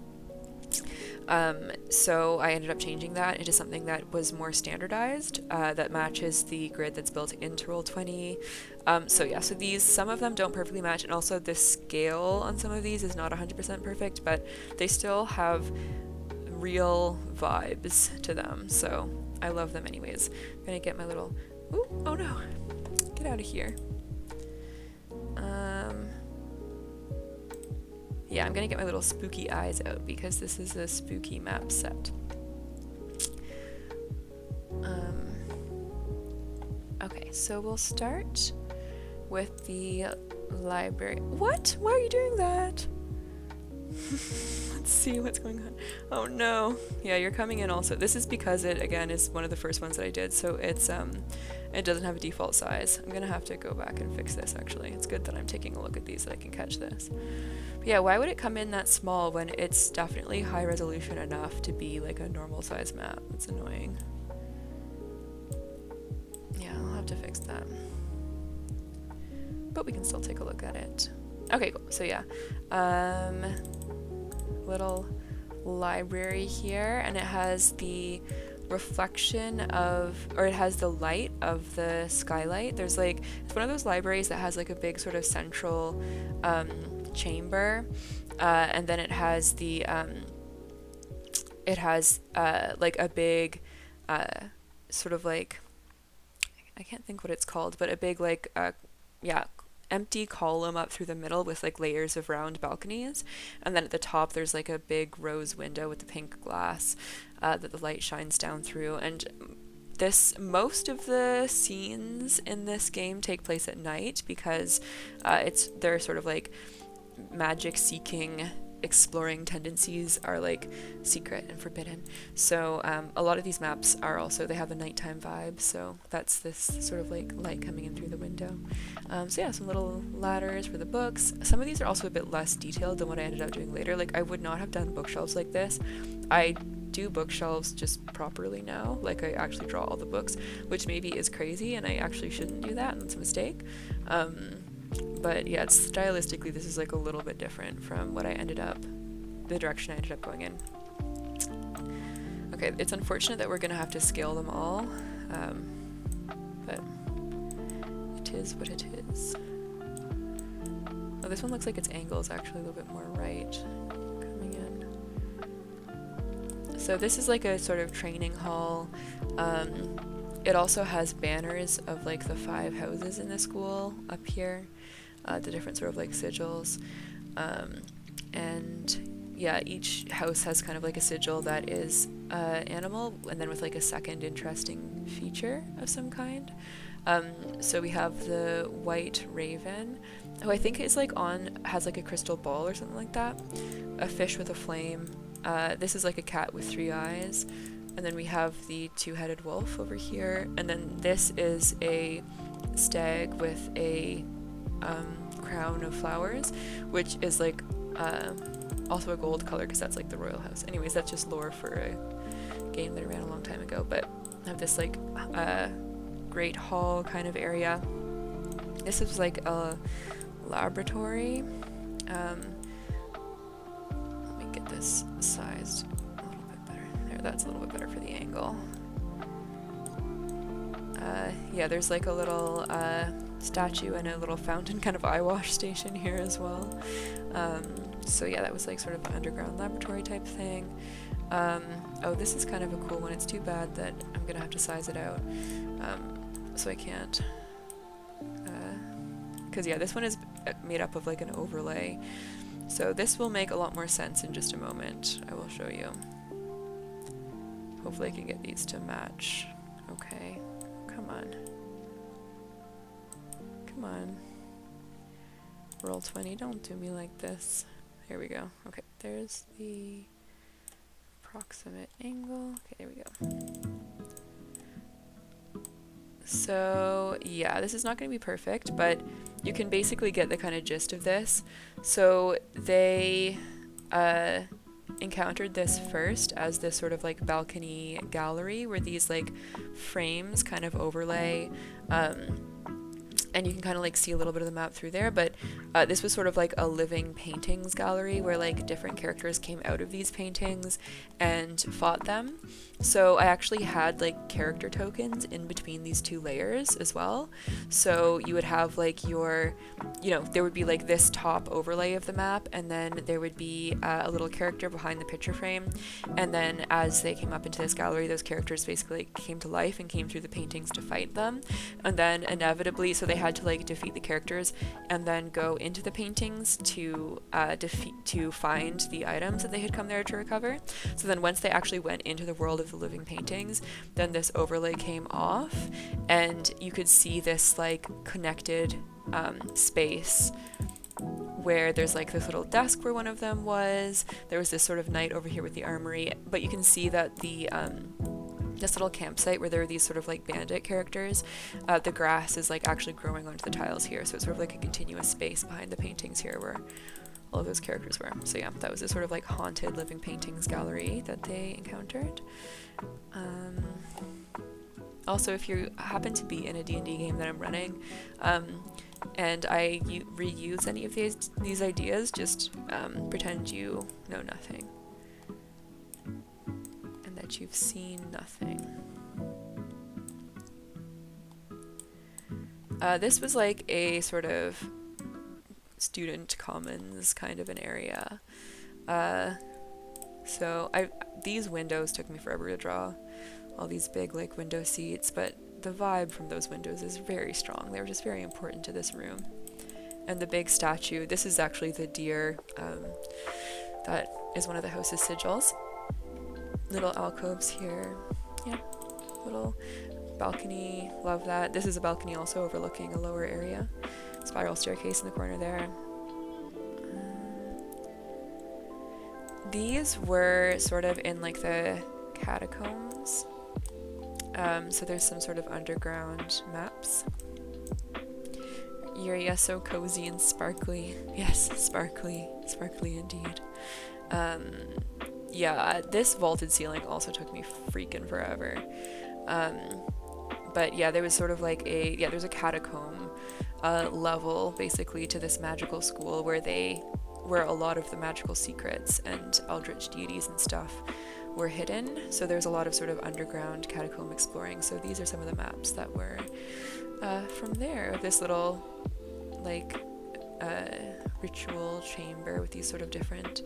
So I ended up changing that into something that was more standardized, that matches the grid that's built into Roll20. So yeah, so these, some of them don't perfectly match, and also the scale on some of these is not 100% perfect, but they still have real vibes to them, so I love them anyways. I'm gonna get my little, ooh, oh no, get out of here. Yeah, I'm gonna get my little spooky eyes out because this is a spooky map set. Okay, so we'll start with the library. What? Why are you doing that? Let's see what's going on. Oh no. Yeah, you're coming in also. This is because it, again, is one of the first ones that I did, so it's it doesn't have a default size. I'm gonna have to go back and fix this actually. It's good that I'm taking a look at these so I can catch this. But yeah, why would it come in that small when it's definitely high resolution enough to be like a normal size map? It's annoying. Yeah, I'll have to fix that. But we can still take a look at it. Okay, cool. So yeah, little library here, and it has the reflection of, or it has the light of the skylight. There's like, it's one of those libraries that has like a big sort of central chamber, and then it has the like a big sort of like, I can't think what it's called, but a big like yeah, empty column up through the middle with like layers of round balconies, and then at the top there's like a big rose window with the pink glass that the light shines down through. And most of the scenes in this game take place at night because they're sort of like magic seeking, exploring tendencies are like secret and forbidden. So a lot of these maps are also, they have a nighttime vibe, so that's this sort of like light coming in through the window. So yeah, some little ladders for the books. Some of these are also a bit less detailed than what I ended up doing later. Like, I would not have done bookshelves like this. I do bookshelves just properly now, like I actually draw all the books, which maybe is crazy and I actually shouldn't do that, and it's a mistake. But yeah, stylistically this is like a little bit different from what the direction I ended up going in. Okay, it's unfortunate that we're gonna have to scale them all, but it is what it is. Oh, this one looks like its angle is actually a little bit more right coming in. So this is like a sort of training hall. It also has banners of like the 5 houses in the school up here. The different sort of like sigils, and yeah, each house has kind of like a sigil that is animal, and then with like a second interesting feature of some kind. So we have the white raven, who I think is like has like a crystal ball or something like that, a fish with a flame. This is like a cat with 3 eyes, and then we have the 2-headed wolf over here, and then this is a stag with a crown of flowers, which is like also a gold color because that's like the royal house. Anyways, that's just lore for a game that I ran a long time ago. But I have this like great hall kind of area. This is like a laboratory. Let me get this sized a little bit better. There, that's a little bit better for the angle. Yeah, there's like a little statue and a little fountain kind of eye wash station here as well. So yeah, that was like sort of an underground laboratory type thing. Oh, this is kind of a cool one. It's too bad that I'm gonna have to size it out, so I can't. Because yeah, this one is made up of like an overlay, so this will make a lot more sense in just a moment. I will show you. Hopefully I can get these to match. Okay, come on. Come on. Roll 20, don't do me like this. Here we go. Okay, there's the approximate angle. Okay, there we go. So yeah, this is not going to be perfect, but you can basically get the kind of gist of this. So they encountered this first as this sort of like balcony gallery where these like frames kind of overlay, and you can kind of like see a little bit of the map through there, but this was sort of like a living paintings gallery where like different characters came out of these paintings and fought them. So I actually had like character tokens in between these two layers as well. So you would have like your, you know, there would be like this top overlay of the map, and then there would be a little character behind the picture frame, and then as they came up into this gallery, those characters basically came to life and came through the paintings to fight them, and then inevitably, so they had to like defeat the characters and then go into the paintings to find the items that they had come there to recover. So then once they actually went into the world of the living paintings, then this overlay came off, and you could see this like connected space where there's like this little desk where one of them was. There was this sort of knight over here with the armory, but you can see that the this little campsite where there are these sort of like bandit characters, the grass is like actually growing onto the tiles here, so it's sort of like a continuous space behind the paintings here where all of those characters were. So yeah, that was a sort of like haunted living paintings gallery that they encountered. Also, if you happen to be in a D&D game that I'm running, and I reuse any of these ideas, just pretend you know nothing and that you've seen nothing. This was like a sort of student commons kind of an area. So these windows took me forever to draw, all these big like window seats, but the vibe from those windows is very strong. They were just very important to this room. And the big statue, this is actually the deer that is one of the house's sigils. Little alcoves here, yeah, little balcony, love that. This is a balcony also overlooking a lower area. Spiral staircase in the corner there. These were sort of in like the catacombs. So there's some sort of underground maps. You're so cozy and sparkly. Yes, sparkly indeed. Yeah, this vaulted ceiling also took me freaking forever. But yeah, there was sort of like there's a catacomb level basically to this magical school where a lot of the magical secrets and eldritch deities and stuff were hidden. So there's a lot of sort of underground catacomb exploring. So these are some of the maps that were from there. This little like ritual chamber with these sort of different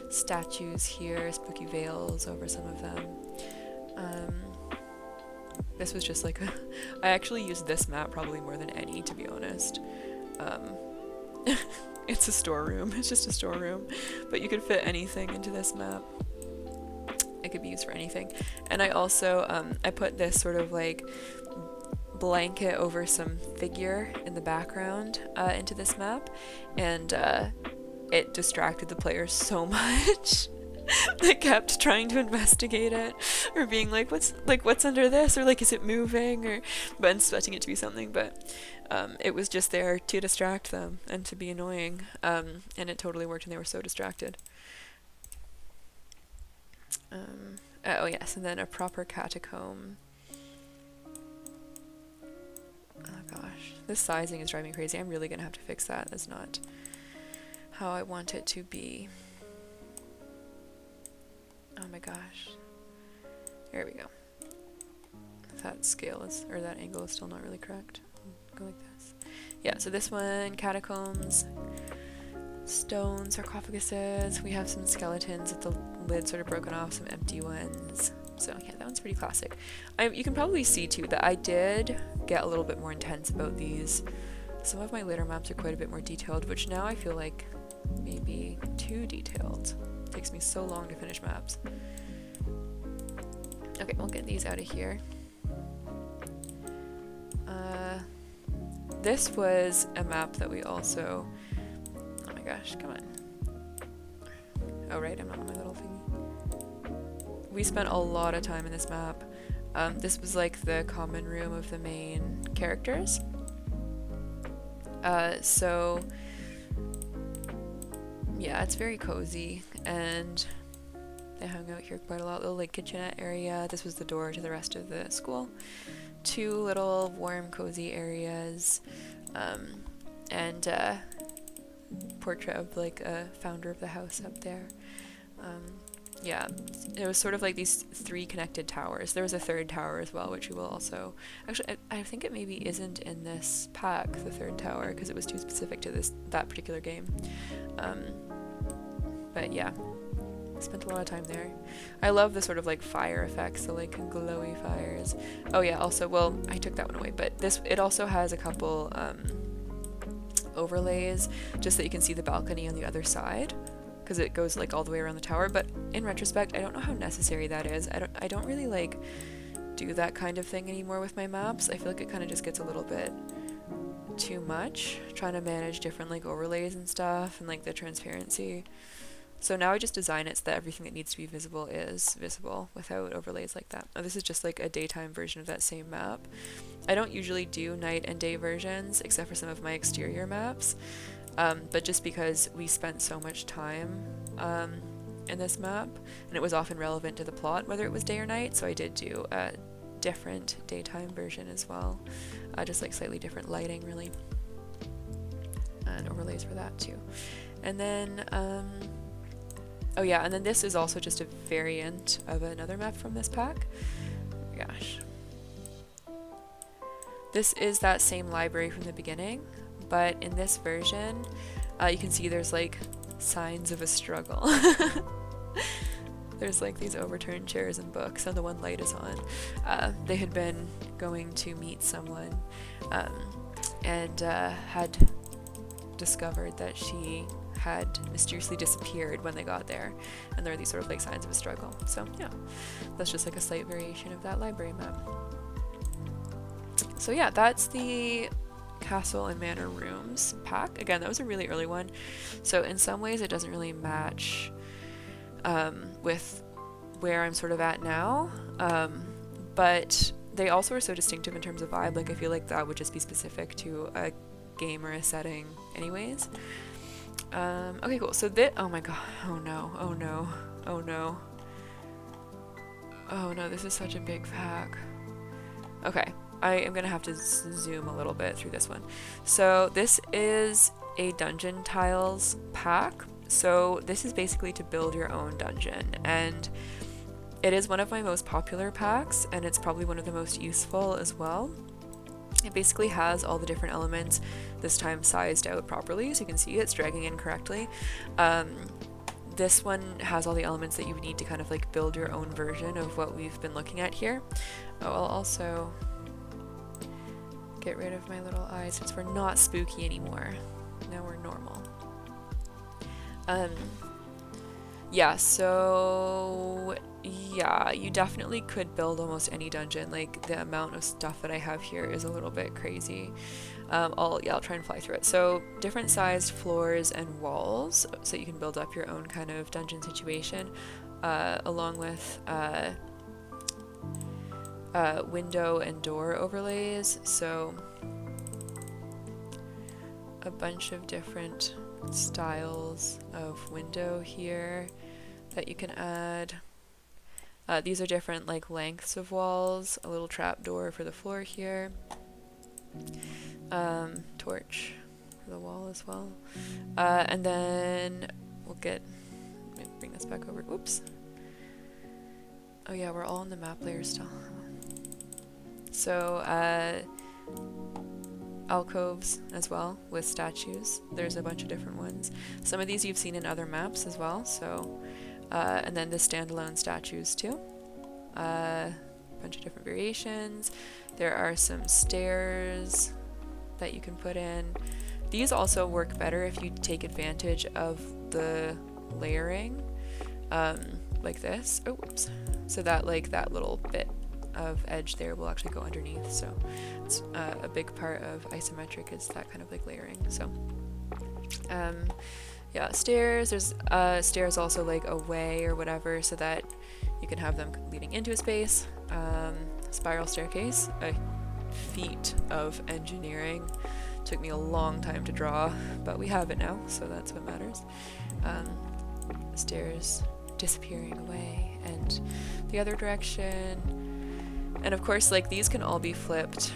statues here, spooky veils over some of them. This was just like I actually used this map probably more than any, to be honest. It's a storeroom. It's just a storeroom, but you could fit anything into this map. It could be used for anything. And I also I put this sort of like blanket over some figure in the background into this map, and it distracted the players so much. They kept trying to investigate it, or being like, what's under this, or like, is it moving, or but expecting it to be something, but it was just there to distract them and to be annoying, and it totally worked, and they were so distracted. Oh yes, and then a proper catacomb. Oh gosh, this sizing is driving me crazy. I'm really gonna have to fix that. That's not how I want it to be. Oh my gosh. There we go. That scale is, or that angle is still not really correct. I'll go like this. Yeah, so this one, catacombs. stone sarcophaguses. We have some skeletons with the lid sort of broken off, some empty ones. So yeah, that one's pretty classic. You can probably see too that I did get a little bit more intense about these. Some of my later maps are quite a bit more detailed, which now I feel like maybe too detailed. It takes me so long to finish maps. Okay, we'll get these out of here. This was a map that we also... Oh my gosh, come on. Oh right, I'm not on my little thingy. We spent a lot of time in this map. This was like the common room of the main characters. So yeah, it's very cozy, and they hung out here quite a lot. Little like kitchenette area. This was the door to the rest of the school. 2 little warm, cozy areas, and portrait of like a founder of the house up there. Yeah, it was sort of like these 3 connected towers. There was a 3rd tower as well, which we will also... Actually, I think it maybe isn't in this pack, the 3rd tower, because it was too specific to that particular game. But yeah, spent a lot of time there. I love the sort of like fire effects, the like glowy fires. Oh yeah, also, well, I took that one away, but it also has a couple overlays, just that you can see the balcony on the other side, because it goes like all the way around the tower. But in retrospect, I don't know how necessary that is. I don't really like do that kind of thing anymore with my maps. I feel like it kind of just gets a little bit too much, trying to manage different like overlays and stuff, and like the transparency. So now I just design it so that everything that needs to be visible is visible without overlays like that. Oh, this is just like a daytime version of that same map. I don't usually do night and day versions except for some of my exterior maps, but just because we spent so much time in this map, and it was often relevant to the plot whether it was day or night, so I did do a different daytime version as well, just like slightly different lighting really, and overlays for that too. And then oh yeah, and then this is also just a variant of another map from this pack. Oh my gosh. This is that same library from the beginning, but in this version, you can see there's like signs of a struggle. There's like these overturned chairs and books, and the one light is on. They had been going to meet someone, and had discovered that she had mysteriously disappeared when they got there, and there are these sort of like signs of a struggle. So yeah, that's just like a slight variation of that library map. So yeah, that's the Castle and Manor Rooms pack. Again, that was a really early one, so in some ways it doesn't really match with where I'm sort of at now, but they also are so distinctive in terms of vibe. Like I feel like that would just be specific to a game or a setting anyways. Okay, cool. So oh my god, oh no, oh no, oh no, oh no, this is such a big pack. Okay, I am gonna have to zoom a little bit through this one. So this is a dungeon tiles pack. So this is basically to build your own dungeon, and it is one of my most popular packs, and it's probably one of the most useful as well. It basically has all the different elements, this time sized out properly, so you can see it's dragging in correctly. This one has all the elements that you would need to kind of like build your own version of what we've been looking at here. Oh, I'll also get rid of my little eyes since we're not spooky anymore. Now we're normal. Yeah, so yeah, you definitely could build almost any dungeon. Like the amount of stuff that I have here is a little bit crazy. I'll try and fly through it. So different sized floors and walls, so you can build up your own kind of dungeon situation, along with window and door overlays. So a bunch of different styles of window here that you can add. These are different like lengths of walls, a little trap door for the floor here, torch for the wall as well, and then let me bring this back over. Oops. Oh yeah, we're all in the map layer still. So alcoves as well with statues. There's a bunch of different ones. Some of these you've seen in other maps as well, so and then the standalone statues too. A bunch of different variations. There are some stairs that you can put in. These also work better if you take advantage of the layering, like this. Oh, whoops. So that like that little bit of edge there will actually go underneath. So it's a big part of isometric is that kind of like layering. So yeah, stairs. There's stairs also like away or whatever, so that you can have them leading into a space. Spiral staircase, a feat of engineering. Took me a long time to draw, but we have it now, so that's what matters. Stairs disappearing away and the other direction. And of course, like these can all be flipped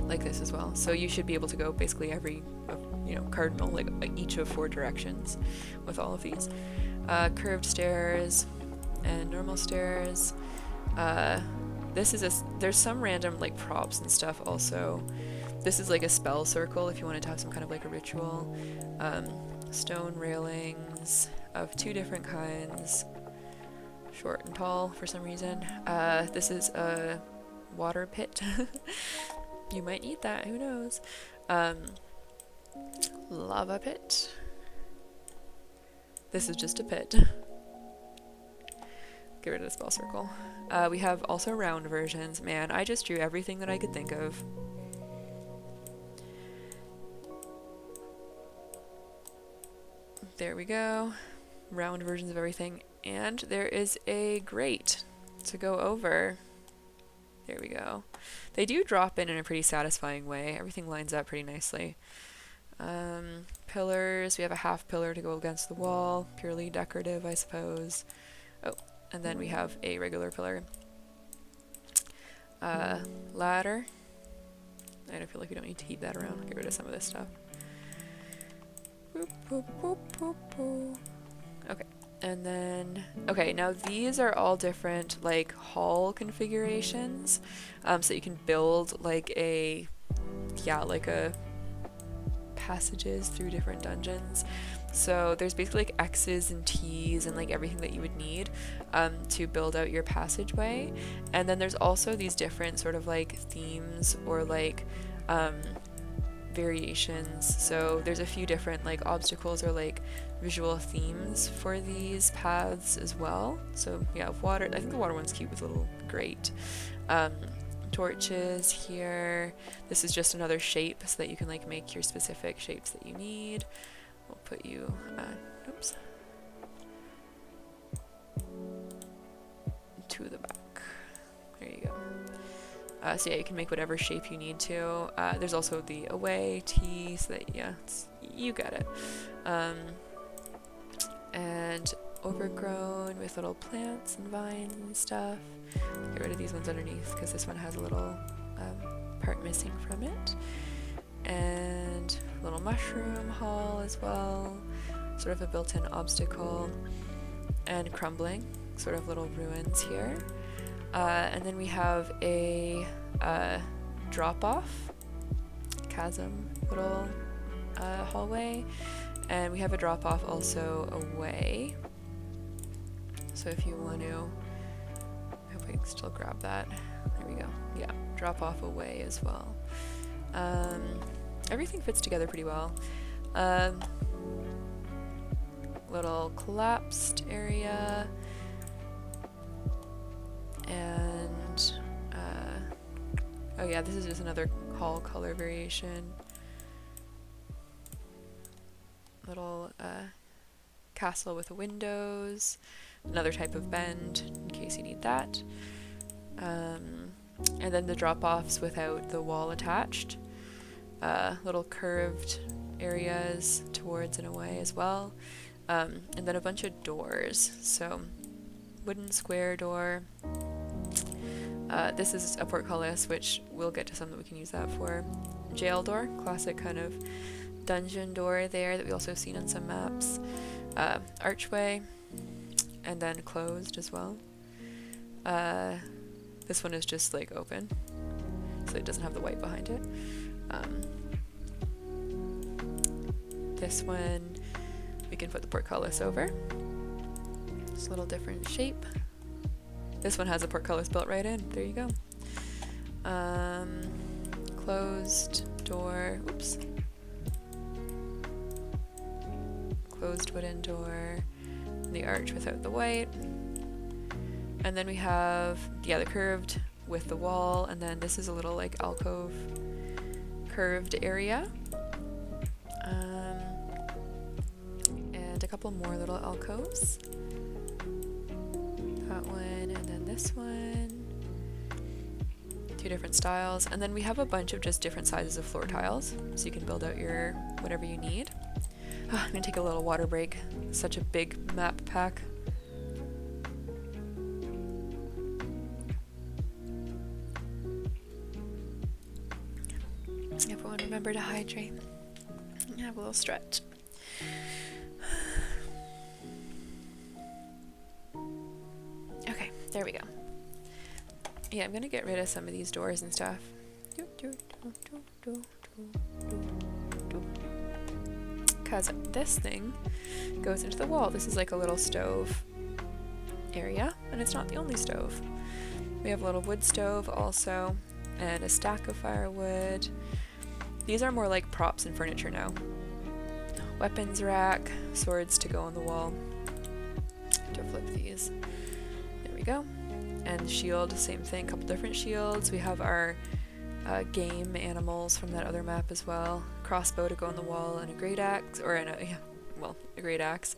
like this as well. So you should be able to go basically every, cardinal, like each of 4 directions with all of these. Curved stairs and normal stairs. There's some random like props and stuff also. This is like a spell circle if you wanted to have some kind of like a ritual. Stone railings of 2 different kinds, short and tall for some reason. This is a water pit. You might need that, who knows. Lava pit. This is just a pit. Get rid of the spell circle. We have also round versions. Man, I just drew everything that I could think of. There we go. Round versions of everything. And there is a grate to go over. There we go. They do drop in a pretty satisfying way. Everything lines up pretty nicely. Pillars. We have a half pillar to go against the wall. Purely decorative, I suppose. Oh, and then we have a regular pillar. Ladder. I don't feel like we don't need to keep that around. I'll get rid of some of this stuff. Boop, boop, boop, boop, boop. Okay, and then, okay, now these are all different, like, hall configurations, so you can build, like, passages through different dungeons. So there's basically, like, X's and T's and, like, everything that you would need, to build out your passageway, and then there's also these different sort of, like, themes or, like, variations. So there's a few different like obstacles or like visual themes for these paths as well. So yeah, water, I think the water one's cute with a little grate. Torches here. This is just another shape so that you can like make your specific shapes that you need. We'll put you, oops, to the back. There you go. So yeah, you can make whatever shape you need to. There's also the away T, so that, yeah, you get it. And overgrown with little plants and vines and stuff. Get rid of these ones underneath because this one has a little part missing from it. And a little mushroom hall as well. Sort of a built-in obstacle. And crumbling, sort of little ruins here. And then we have a drop-off, chasm, little hallway, and we have a drop-off also away. So if you want to, I hope I can still grab that. There we go. Yeah, drop-off away as well. Everything fits together pretty well. Little collapsed area. And oh yeah, this is just another hall color variation. Little castle with windows, another type of bend in case you need that. And then the drop-offs without the wall attached. Little curved areas towards and away as well. And then a bunch of doors. So wooden square door. This is a portcullis, which we'll get to some that we can use that for. Jail door, classic kind of dungeon door there that we also have seen on some maps. Archway, and then closed as well. This one is just like open. so it doesn't have the white behind it. This one we can put the portcullis over. It's a little different shape. This one has a portcullis built right in. There you go. Closed door. Oops. Closed wooden door. The arch without the white. And then we have, yeah, the curved with the wall, and then this is a little like alcove curved area. And a couple more little alcoves. That one, and then this one. Two different styles. And then we have a bunch of just different sizes of floor tiles, so you can build out your whatever you need. I'm gonna take a little water break. Such a big map pack. Everyone remember to hydrate. Have a little stretch. Okay, there we go. Yeah, I'm gonna get rid of some of these doors and stuff. Because this thing goes into the wall. This is like a little stove area, and it's not the only stove. We have a little wood stove also, and a stack of firewood. These are more like props and furniture now. Weapons rack, swords to go on the wall. To flip these. There we go. And shield, same thing, couple different shields. We have our game animals from that other map as well. Crossbow to go on the wall, and a great axe, or a great axe.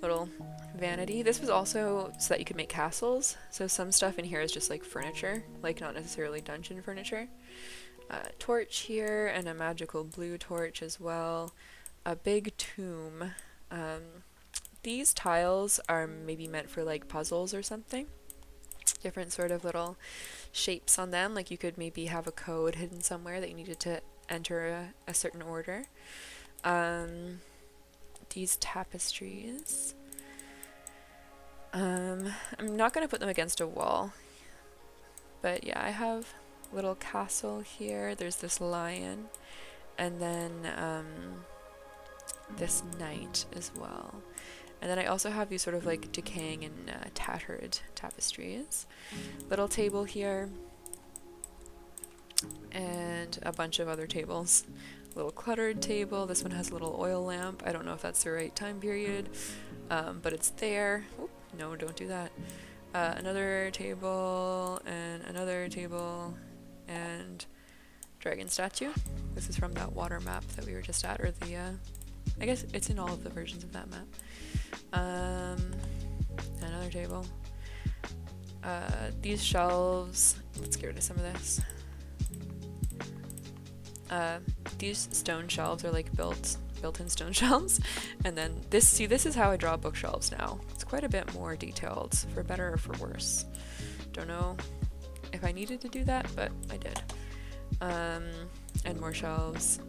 Little vanity. This was also so that you could make castles. So some stuff in here is just like furniture, like not necessarily dungeon furniture. Torch here, and a magical blue torch as well. A big tomb. These tiles are maybe meant for like puzzles or something. Different sort of little shapes on them, like you could maybe have a code hidden somewhere that you needed to enter a certain order. These tapestries. I'm not going to put them against a wall, but yeah, I have a little castle here. There's this lion, and then this knight as well. And then I also have these sort of like decaying and tattered tapestries. Little table here, and a bunch of other tables. Little cluttered table. This one has a little oil lamp. I don't know if that's the right time period, but it's there. Oop, no, don't do that. Another table, and another table, and dragon statue. This is from that water map that we were just at, or the, I guess it's in all of the versions of that map. Another table. These shelves, let's get rid of some of this. These stone shelves are like built-in stone shelves, and then this is how I draw bookshelves now. It's quite a bit more detailed, for better or for worse. Don't know if I needed to do that, but I did. And more shelves.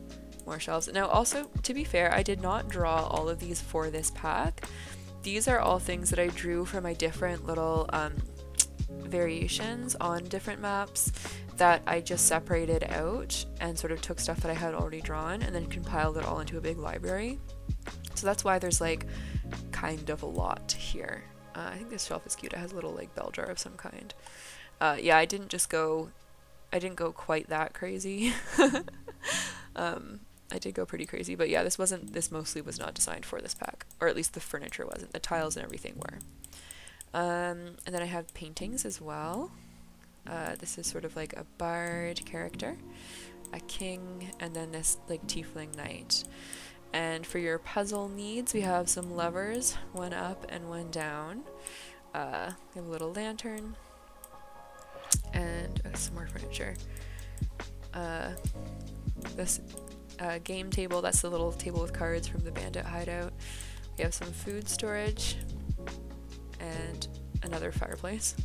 More shelves. Now also, to be fair, I did not draw all of these for this pack. These are all things that I drew for my different little variations on different maps that I just separated out and sort of took stuff that I had already drawn and then compiled it all into a big library. So that's why there's like kind of a lot here. I think this shelf is cute. It has a little like bell jar of some kind. Yeah, I didn't go quite that crazy. I did go pretty crazy, but yeah, this mostly was not designed for this pack, or at least the furniture wasn't. The tiles and everything were. And then I have paintings as well. This is sort of like a bard character, a king, and then this like tiefling knight. And for your puzzle needs, we have some levers, one up and one down. We have a little lantern, and some more furniture. This game table, that's the little table with cards from the bandit hideout. We have some food storage, and another fireplace.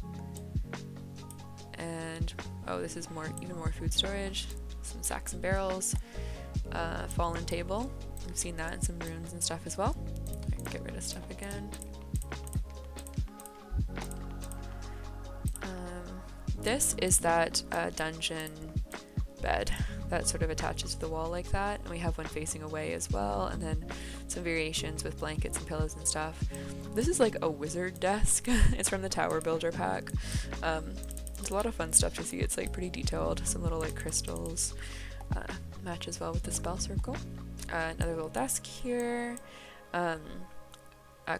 And, oh, this is even more food storage, some sacks and barrels, fallen table. We've seen that in some runes and stuff as well. I can get rid of stuff again. This is that dungeon bed that sort of attaches to the wall like that, and we have one facing away as well, and then some variations with blankets and pillows and stuff. This is like a wizard desk. It's from the Tower Builder pack. There's a lot of fun stuff to see. It's like pretty detailed, some little like crystals, matches well with the spell circle. Another little desk here, a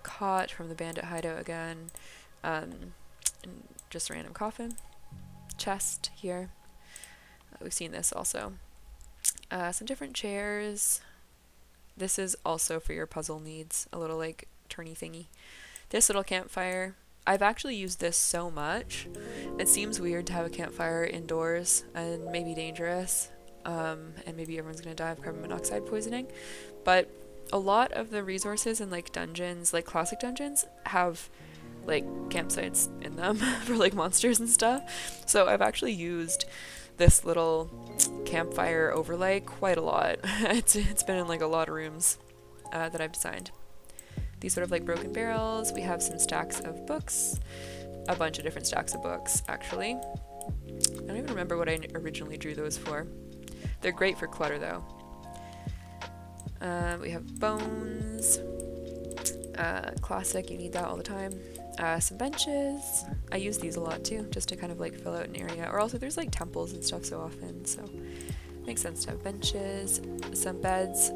cot from the bandit hideout again, and just a random coffin, chest here. We've seen this also. Some different chairs. This is also for your puzzle needs, a little like turny thingy. This little campfire. I've actually used this so much. It seems weird to have a campfire indoors and maybe dangerous, and maybe everyone's gonna die of carbon monoxide poisoning, but a lot of the resources in like dungeons, like classic dungeons, have like campsites in them for like monsters and stuff. So I've actually used this little campfire overlay quite a lot. It's been in like a lot of rooms that I've designed. These sort of like broken barrels. We have some stacks of books, a bunch of different stacks of books actually. I don't even remember what I originally drew those for. They're great for clutter though. We have bones, classic, you need that all the time. Some benches. I use these a lot too, just to kind of like fill out an area. Or also there's like temples and stuff so often, so it makes sense to have benches. Some beds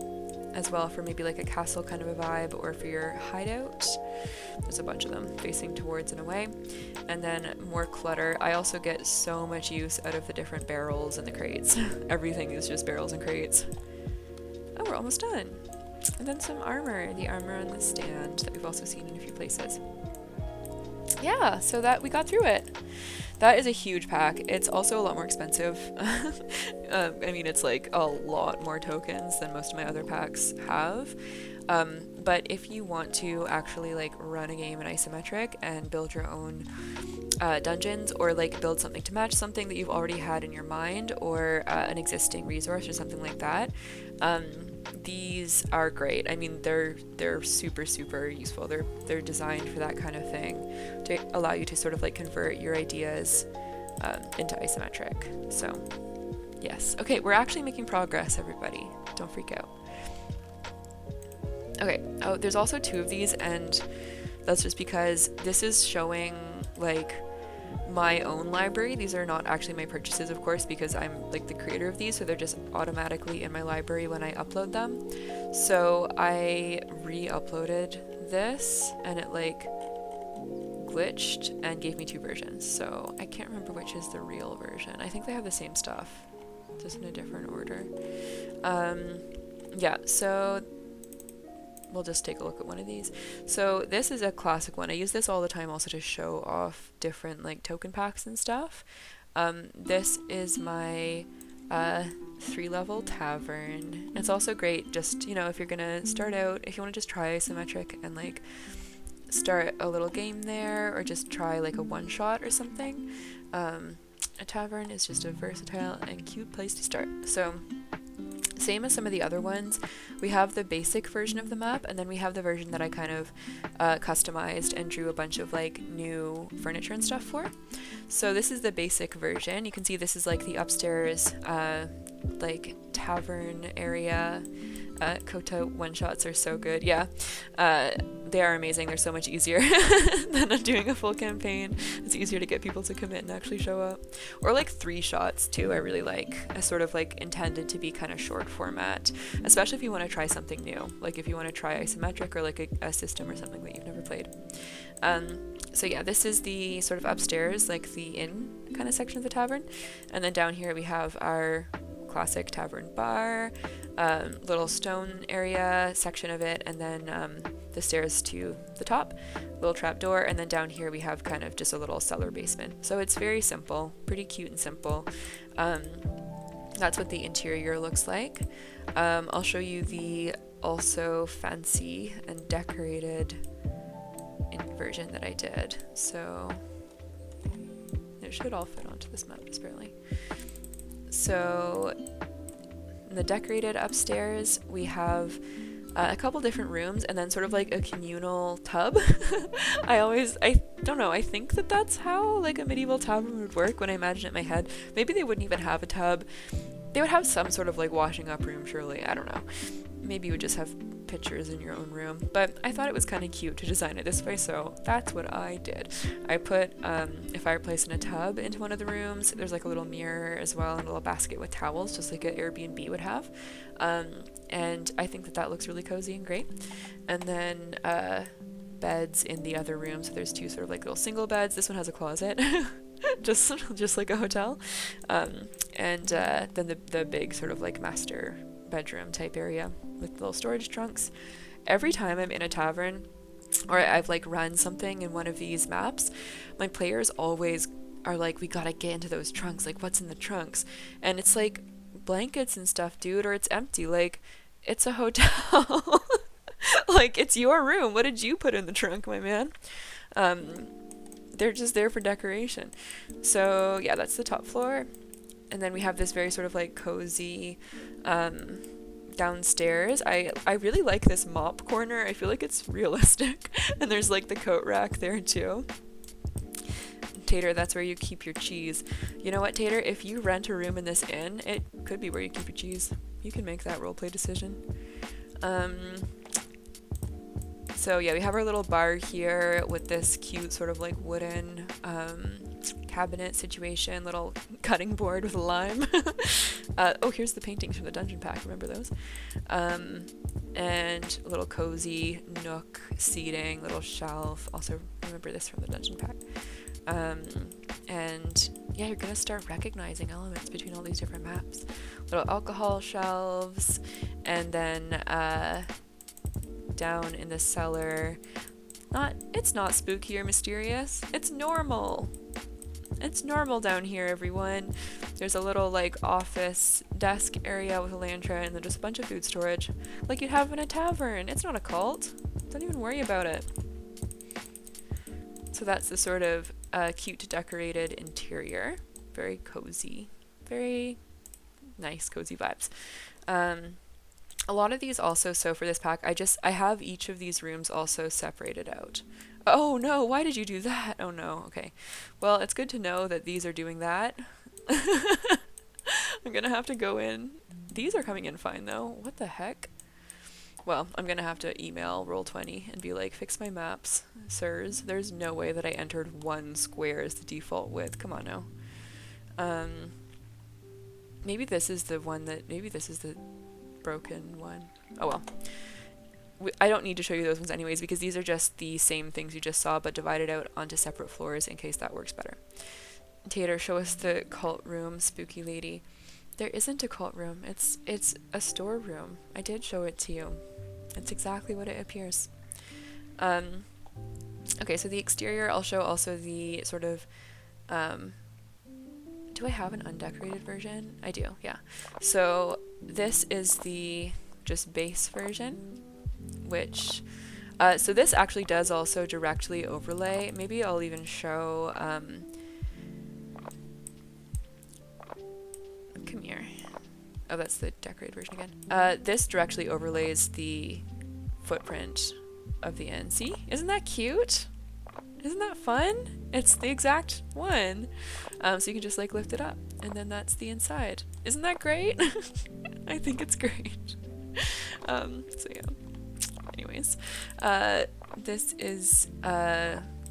as well for maybe like a castle kind of a vibe, or for your hideout. There's a bunch of them facing towards and away. And then more clutter. I also get so much use out of the different barrels and the crates. Everything is just barrels and crates. Oh, we're almost done. And then some armor, the armor on the stand that we've also seen in a few places. Yeah, so that we got through it. That is a huge pack. It's also a lot more expensive. I mean, it's like a lot more tokens than most of my other packs have. But if you want to actually like run a game in isometric and build your own dungeons, or like build something to match something that you've already had in your mind, or an existing resource or something like that, these are great. I mean, they're super useful. They're designed for that kind of thing, to allow you to sort of like convert your ideas into isometric. So yes, okay, we're actually making progress, everybody. Don't freak out. Okay, oh, there's also 2 of these, and that's just because this is showing like my own library. These are not actually my purchases, of course, because I'm like the creator of these, so they're just automatically in my library when I upload them. So I re-uploaded this and it like glitched and gave me 2 versions, so I can't remember which is the real version. I think they have the same stuff, just in a different order. Yeah, so we'll just take a look at one of these. So this is a classic one. I use this all the time also to show off different like token packs and stuff. This is my 3-level tavern. It's also great just, you know, if you're gonna start out, if you want to just try isometric and like start a little game there, or just try like a one-shot or something. A tavern is just a versatile and cute place to start. So same as some of the other ones, we have the basic version of the map, and then we have the version that I kind of customized and drew a bunch of like new furniture and stuff for. So this is the basic version. You can see this is like the upstairs like tavern area. Kota one-shots are so good. Yeah, they are amazing. They're so much easier than doing a full campaign. It's easier to get people to commit and actually show up. Or like 3-shots too, I really like. A sort of like intended to be kind of short format, especially if you want to try something new. Like if you want to try isometric, or like a system or something that you've never played. So yeah, this is the sort of upstairs, like the inn kind of section of the tavern. And then down here we have our classic tavern bar, little stone area section of it, and then the stairs to the top, little trap door, and then down here we have kind of just a little cellar basement. So it's very simple, pretty cute and simple. That's what the interior looks like. I'll show you the also fancy and decorated version that I did. So it should all fit onto this map just barely. So in the decorated upstairs, we have a couple different rooms, and then sort of like a communal tub. I don't know, I think that that's how like a medieval tavern would work when I imagine it in my head. Maybe they wouldn't even have a tub. They would have some sort of like washing up room, surely. I don't know. Maybe you would just have pictures in your own room. But I thought it was kind of cute to design it this way, so that's what I did. I put a fireplace and a tub into one of the rooms. There's like a little mirror as well and a little basket with towels, just like an Airbnb would have. And I think that that looks really cozy and great. And then beds in the other room. So there's two sort of like little single beds. This one has a closet. just like a hotel, and then the big sort of like master bedroom type area with little storage trunks. Every time I'm in a tavern or I've like run something in one of these maps, my players always are like, we gotta get into those trunks, like what's in the trunks? And it's like blankets and stuff, dude, or it's empty. Like, it's a hotel. Like, it's your room. What did you put in the trunk, my man? They're just there for decoration. So yeah, that's the top floor. And then we have this very sort of like cozy downstairs. I really like this mop corner. I feel like it's realistic. And there's like the coat rack there too. Tater, that's where you keep your cheese. You know what, Tater? If you rent a room in this inn, it could be where you keep your cheese. You can make that roleplay decision. So yeah, we have our little bar here with this cute sort of like wooden cabinet situation, little cutting board with a lime. Oh, here's the paintings from the dungeon pack, remember those? And a little cozy nook seating, little shelf, also remember this from the dungeon pack. And yeah, you're gonna start recognizing elements between all these different maps. Little alcohol shelves, and then down in the cellar, it's not spooky or mysterious, it's normal. It's normal down here, everyone. There's a little like office desk area with a lantern and then just a bunch of food storage like you'd have in a tavern. It's not a cult. Don't even worry about it. So that's the sort of cute decorated interior. Very cozy. Very nice cozy vibes. A lot of these also, so for this pack, I have each of these rooms also separated out. Oh no, why did you do that? Oh no, okay. Well, it's good to know that these are doing that. I'm gonna have to go in. These are coming in fine though. What the heck? Well, I'm gonna have to email Roll20 and be like, fix my maps, sirs. There's no way that I entered one square as the default width. Come on now. Maybe this is the one that, maybe this is the broken one. Oh well. I don't need to show you those ones anyways because these are just the same things you just saw but divided out onto separate floors in case that works better. Tater, show us the cult room, spooky lady. There isn't a cult room. It's a storeroom. I did show it to you. It's exactly what it appears. Okay, so the exterior, I'll show also the sort of do I have an undecorated version? I do, yeah. So this is the just base version, which so this actually does also directly overlay. Maybe I'll even show come here. Oh, that's the decorated version again. This directly overlays the footprint of the inn. See? Isn't that cute? Isn't that fun? It's the exact one. So you can just like lift it up and then that's the inside. Isn't that great? I think it's great. So yeah. Anyways, this is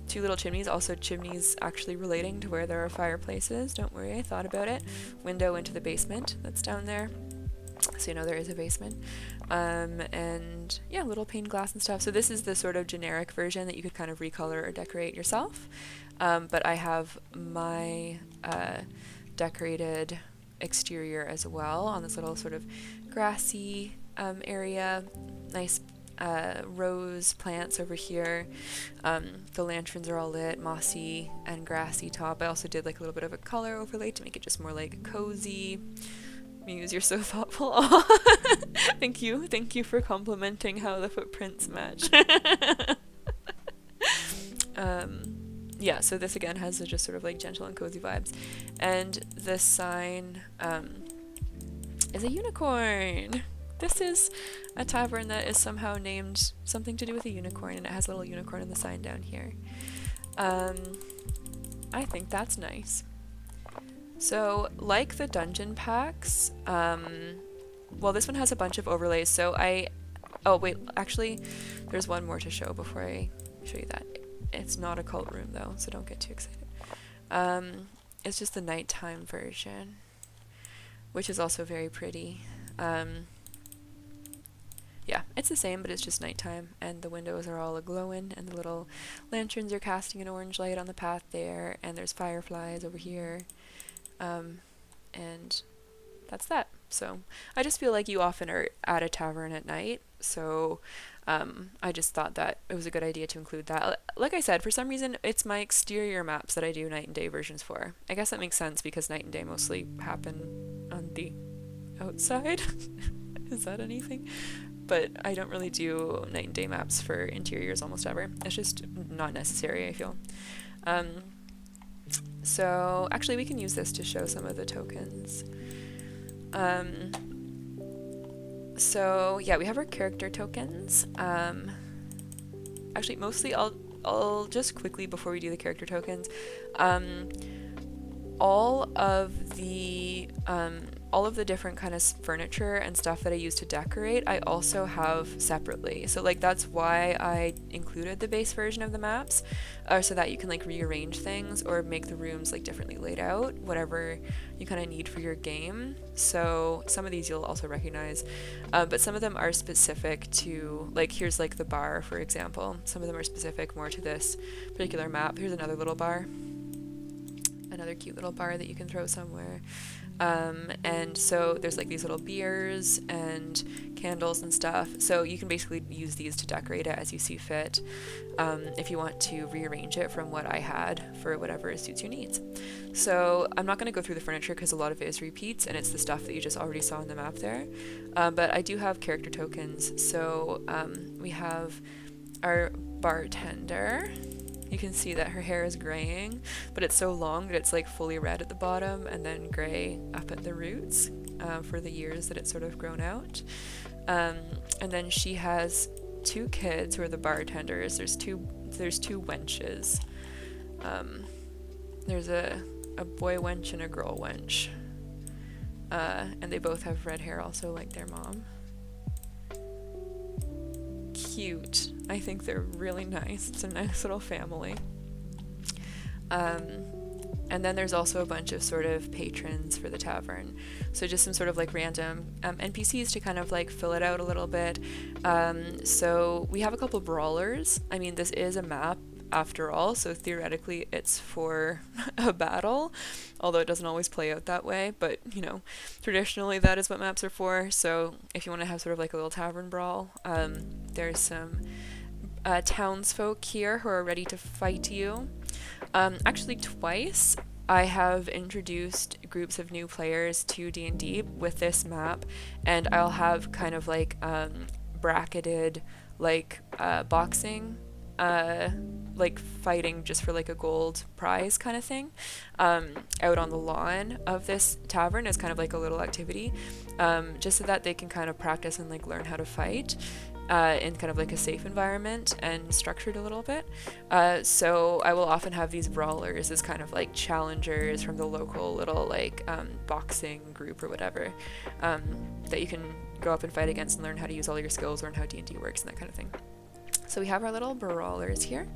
two little chimneys, also chimneys actually relating to where there are fireplaces. Don't worry, I thought about it. Window into the basement that's down there. So you know there is a basement. And yeah, little pane glass and stuff. So this is the sort of generic version that you could kind of recolor or decorate yourself. But I have my decorated exterior as well on this little sort of grassy area. Nice rose plants over here. The lanterns are all lit, mossy and grassy top. I also did like a little bit of a color overlay to make it just more like cozy. Muse, you're so thoughtful. Thank you for complimenting how the footprints match. Yeah, so this again has just sort of like gentle and cozy vibes. And this sign is a unicorn. This is a tavern that is somehow named something to do with a unicorn, and it has a little unicorn in the sign down here. I think that's nice. So, like the dungeon packs, well, this one has a bunch of overlays, so oh wait, actually, there's one more to show before I show you that. It's not a cult room though, so don't get too excited. It's just the nighttime version, which is also very pretty. Yeah, it's the same, but it's just nighttime, and the windows are all a-glowing, and the little lanterns are casting an orange light on the path there, and there's fireflies over here, and that's that. So I just feel like you often are at a tavern at night, so I just thought that it was a good idea to include that. Like I said, for some reason, it's my exterior maps that I do night and day versions for. I guess that makes sense because night and day mostly happen on the outside. Is that anything? But I don't really do night and day maps for interiors almost ever. It's just not necessary, I feel. So actually we can use this to show some of the tokens. So yeah, we have our character tokens. Actually, mostly I'll just quickly before we do the character tokens, all of the different kind of furniture and stuff that I use to decorate, I also have separately. So like that's why I included the base version of the maps, so that you can like rearrange things or make the rooms like differently laid out, whatever you kind of need for your game. So some of these you'll also recognize, but some of them are specific to, like here's like the bar, for example. Some of them are specific more to this particular map. Here's another little bar. Another cute little bar that you can throw somewhere. And so there's like these little beers and candles and stuff. So you can basically use these to decorate it as you see fit, if you want to rearrange it from what I had for whatever suits your needs. So I'm not going to go through the furniture because a lot of it is repeats and it's the stuff that you just already saw on the map there. But I do have character tokens. So we have our bartender. You can see that her hair is graying, but it's so long that it's like fully red at the bottom and then gray up at the roots, for the years that it's sort of grown out. And then she has two kids who are the bartenders. There's two wenches. There's a boy wench and a girl wench. And they both have red hair also like their mom. Cute. I think they're really nice. It's a nice little family. And then there's also a bunch of sort of patrons for the tavern. So just some sort of like random NPCs to kind of like fill it out a little bit. So we have a couple brawlers. I mean, this is a map after all, so theoretically it's for a battle, although it doesn't always play out that way, but you know, traditionally that is what maps are for. So if you want to have sort of like a little tavern brawl, there's some townsfolk here who are ready to fight you. Actually twice I have introduced groups of new players to D&D with this map, and I'll have kind of like bracketed like boxing, like fighting just for like a gold prize kind of thing, out on the lawn of this tavern as kind of like a little activity, just so that they can kind of practice and like learn how to fight in kind of like a safe environment and structured a little bit. So I will often have these brawlers as kind of like challengers from the local little like boxing group or whatever, that you can go up and fight against and learn how to use all your skills, learn how D&D works and that kind of thing. So we have our little brawlers here.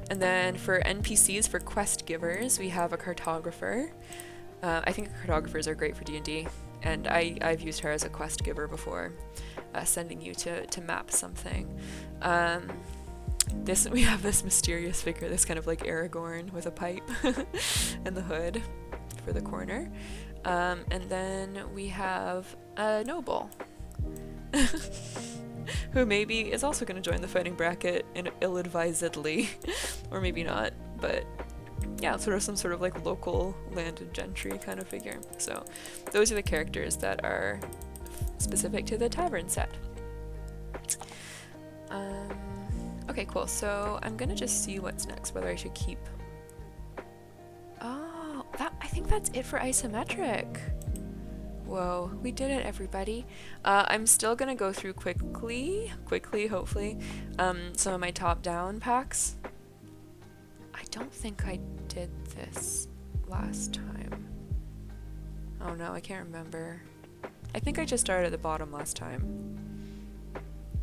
And then for NPCs, for quest givers, we have a cartographer. I think cartographers are great for D&D, and I've used her as a quest giver before, sending you to map something. We have this mysterious figure, this kind of like Aragorn with a pipe and the hood for the corner. And then we have a noble. Who maybe is also going to join the fighting bracket ill-advisedly, or maybe not, but yeah, sort of some sort of like local landed gentry kind of figure. So those are the characters that are specific to the tavern set. Okay, cool. So I'm gonna just see what's next, whether I should keep... Oh, I think that's it for isometric. Whoa, we did it, everybody. I'm still gonna go through quickly, hopefully, some of my top-down packs. I don't think I did this last time. Oh no, I can't remember. I think I just started at the bottom last time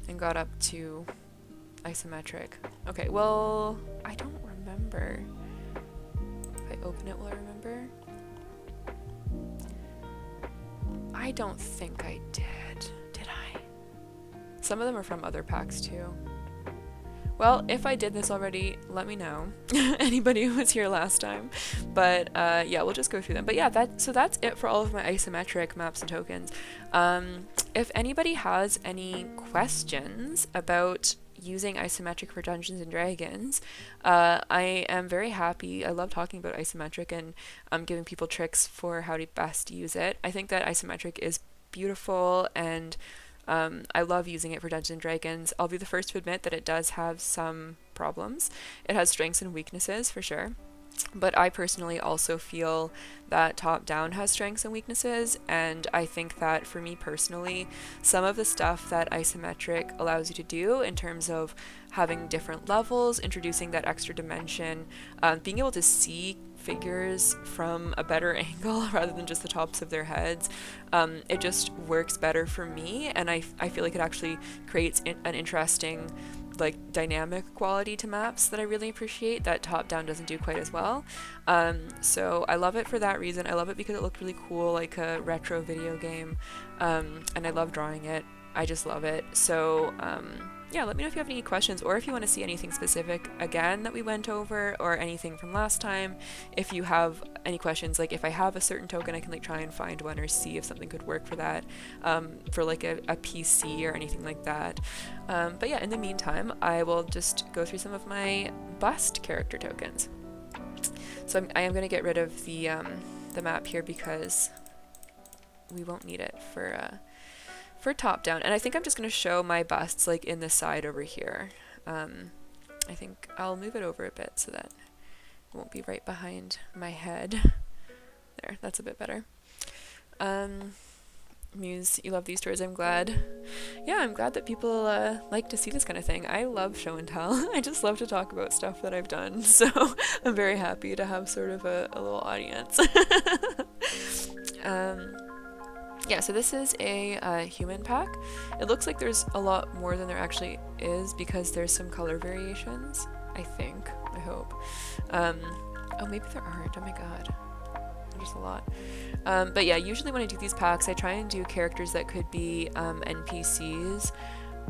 and got up to isometric. Okay, well, I don't remember. If I open it, will I remember? I don't think I did. Did I? Some of them are from other packs too. Well, if I did this already, let me know. Anybody who was here last time. But yeah, we'll just go through them. But yeah, so that's it for all of my isometric maps and tokens. If anybody has any questions about using isometric for Dungeons and Dragons, I am very happy. I love talking about isometric and giving people tricks for how to best use it. I think that isometric is beautiful, and I love using it for Dungeons and Dragons. I'll be the first to admit that it does have some problems. It has strengths and weaknesses for sure. But I personally also feel that top-down has strengths and weaknesses, and I think that for me personally, some of the stuff that isometric allows you to do in terms of having different levels, introducing that extra dimension, being able to see figures from a better angle rather than just the tops of their heads, it just works better for me, and I feel like it actually creates an interesting dynamic quality to maps that I really appreciate that top-down doesn't do quite as well. So I love it for that reason. I love it because it looked really cool, like a retro video game, and I love drawing it. I just love it. So yeah, let me know if you have any questions, or if you want to see anything specific again that we went over, or anything from last time. If you have any questions, like if I have a certain token, I can try and find one or see if something could work for that, for a PC or anything like that. But yeah, in the meantime, I will just go through some of my bust character tokens. So I am going to get rid of the map here because we won't need it for top down, and I think I'm just going to show my busts in the side over here. I think I'll move it over a bit so that it won't be right behind my head. There, that's a bit better. Muse, you love these tours. I'm glad. Yeah, I'm glad that people like to see this kind of thing. I love show and tell. I just love to talk about stuff that I've done, so I'm very happy to have sort of a little audience. Yeah, so this is a human pack. It looks like there's a lot more than there actually is because there's some color variations, I think. I hope. Oh, maybe there aren't. Oh my god. There's a lot. But yeah, usually when I do these packs, I try and do characters that could be NPCs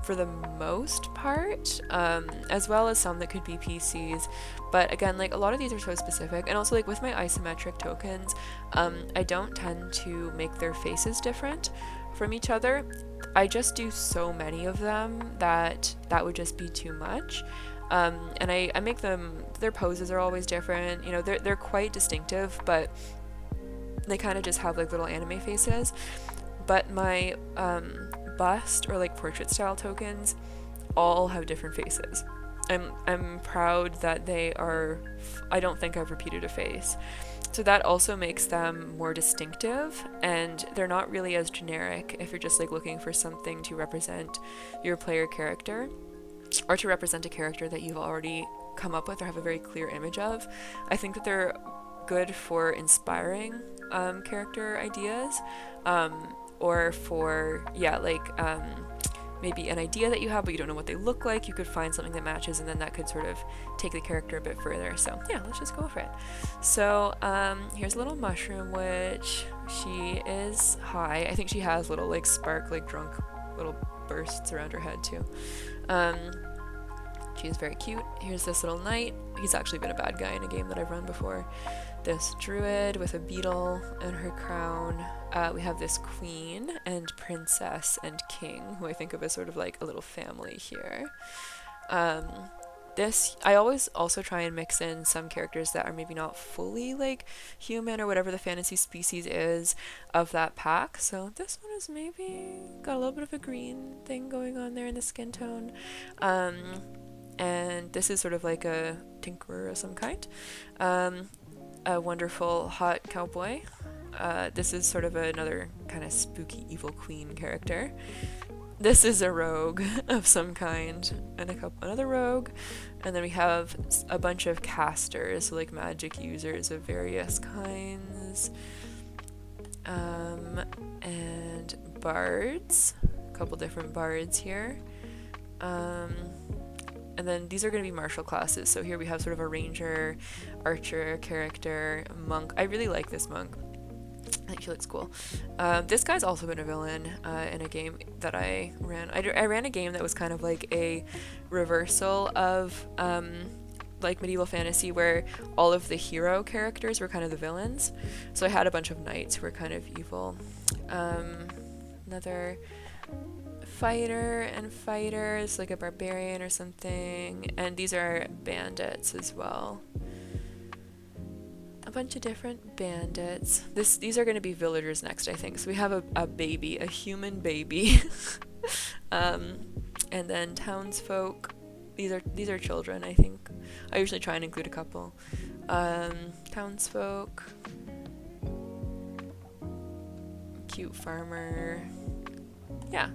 for the most part, as well as some that could be PCs. But again, a lot of these are so specific, and also with my isometric tokens, I don't tend to make their faces different from each other. I just do so many of them that would just be too much. And I make them, their poses are always different, they're quite distinctive, but they kind of just have little anime faces. But my bust or portrait style tokens all have different faces. I'm proud that they are, I don't think I've repeated a face. So that also makes them more distinctive, and they're not really as generic if you're just looking for something to represent your player character, or to represent a character that you've already come up with or have a very clear image of. I think that they're good for inspiring character ideas, or for maybe an idea that you have but you don't know what they look like. You could find something that matches, and then that could sort of take the character a bit further. So yeah, let's just go for it. So here's a little mushroom witch. She is high. I think she has little spark drunk little bursts around her head too. She is very cute. Here's this little knight. He's actually been a bad guy in a game that I've run before. This druid with a beetle and her crown. We have this queen and princess and king, who I think of as sort of a little family here. I always also try and mix in some characters that are maybe not fully human or whatever the fantasy species is of that pack. So this one is maybe got a little bit of a green thing going on there in the skin tone. And this is sort of a tinkerer of some kind. A wonderful hot cowboy This is sort of another kind of spooky evil queen character. This is a rogue of some kind, and another rogue, and then we have a bunch of casters, so like magic users of various kinds, and bards, a couple different bards here, and then these are going to be martial classes. So here we have sort of a ranger, archer character, monk. I really like this monk. I think she looks cool. This guy's also been a villain in a game that I ran. I ran a game that was kind of like a reversal of like medieval fantasy, where all of the hero characters were kind of the villains. So I had a bunch of knights who were kind of evil. Another fighter is like a barbarian or something, and these are bandits as well. A bunch of different bandits. These are going to be villagers next, I think. So we have a baby, a human baby, and then townsfolk. These are children, I think. I usually try and include a couple. Townsfolk, cute farmer. Yeah,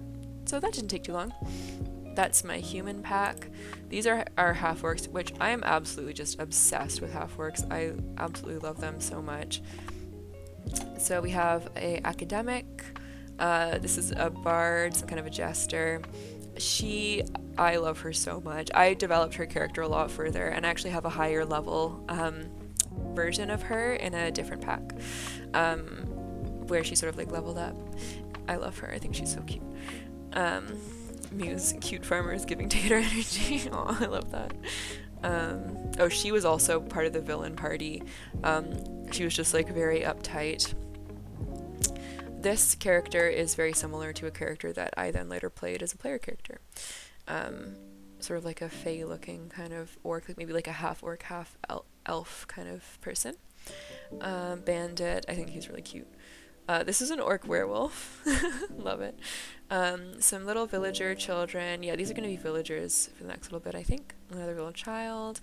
so that didn't take too long. That's my human pack. These are our half-orcs, which I am absolutely just obsessed with half-orcs. I absolutely love them so much. So we have a academic. This is a bard, some kind of a jester. I love her so much. I developed her character a lot further, and I actually have a higher level version of her in a different pack, where she sort of like leveled up. I love her. I think she's so cute. Muse, cute farmers giving tater energy. Oh, I love that. Oh, she was also part of the villain party. She was just like very uptight. This character is very similar to a character that I then later played as a player character. Sort of like a fae looking kind of orc, like maybe like a half orc, half elf kind of person. Bandit, I think he's really cute. This is an orc werewolf. Love it. Some little villager children. Yeah, these are going to be villagers for the next little bit, I think. Another little child.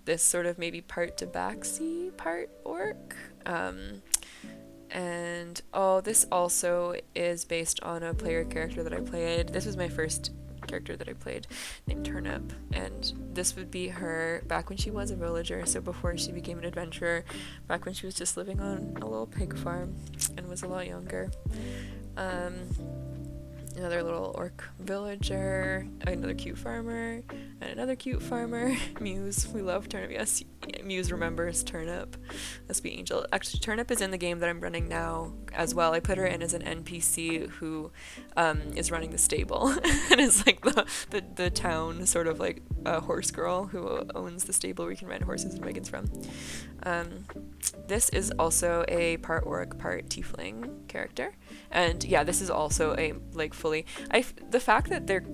This sort of maybe part tabaxi, part orc. And this also is based on a player character that I played. This was my first character that I played, named Turnip, and this would be her back when she was a villager, so before she became an adventurer, back when she was just living on a little pig farm and was a lot younger. Another little orc villager, another cute farmer, and another cute farmer. Muse, we love Turnip. Yes, Muse remembers Turnip. Must be Angel. Actually, Turnip is in the game that I'm running now as well. I put her in as an NPC who is running the stable and is like the town sort of like horse girl who owns the stable where you can rent horses and wagons from. This is also a part orc, part tiefling character, and yeah, this is also a like fully. The fact that they're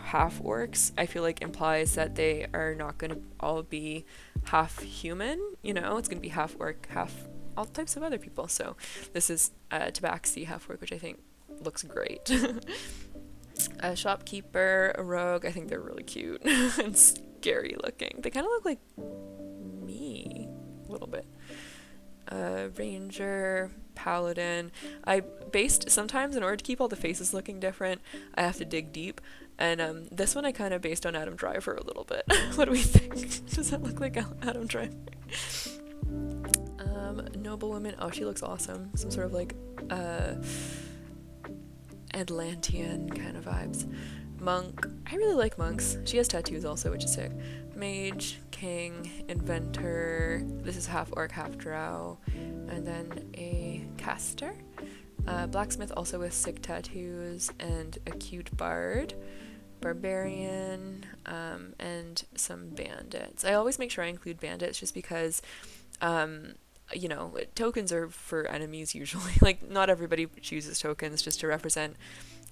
half orcs, I feel like implies that they are not going to all be half human. You know, it's going to be half orc, half all types of other people. So this is tabaxi half orc, which I think looks great. A shopkeeper, a rogue. I think they're really cute and scary looking. They kind of look like me a little bit. Ranger, paladin. Sometimes in order to keep all the faces looking different, I have to dig deep. And this one I kind of based on Adam Driver a little bit. What do we think? Does that look like Adam Driver? Noblewoman. Oh, she looks awesome. Some sort of like Atlantean kind of vibes. Monk. I really like monks. She has tattoos also, which is sick. Mage, king, inventor. This is half orc, half drow. And then a caster. Blacksmith also with sick tattoos, and a cute bard. Barbarian, and some bandits. I always make sure I include bandits just because you know, tokens are for enemies usually. Like, not everybody chooses tokens just to represent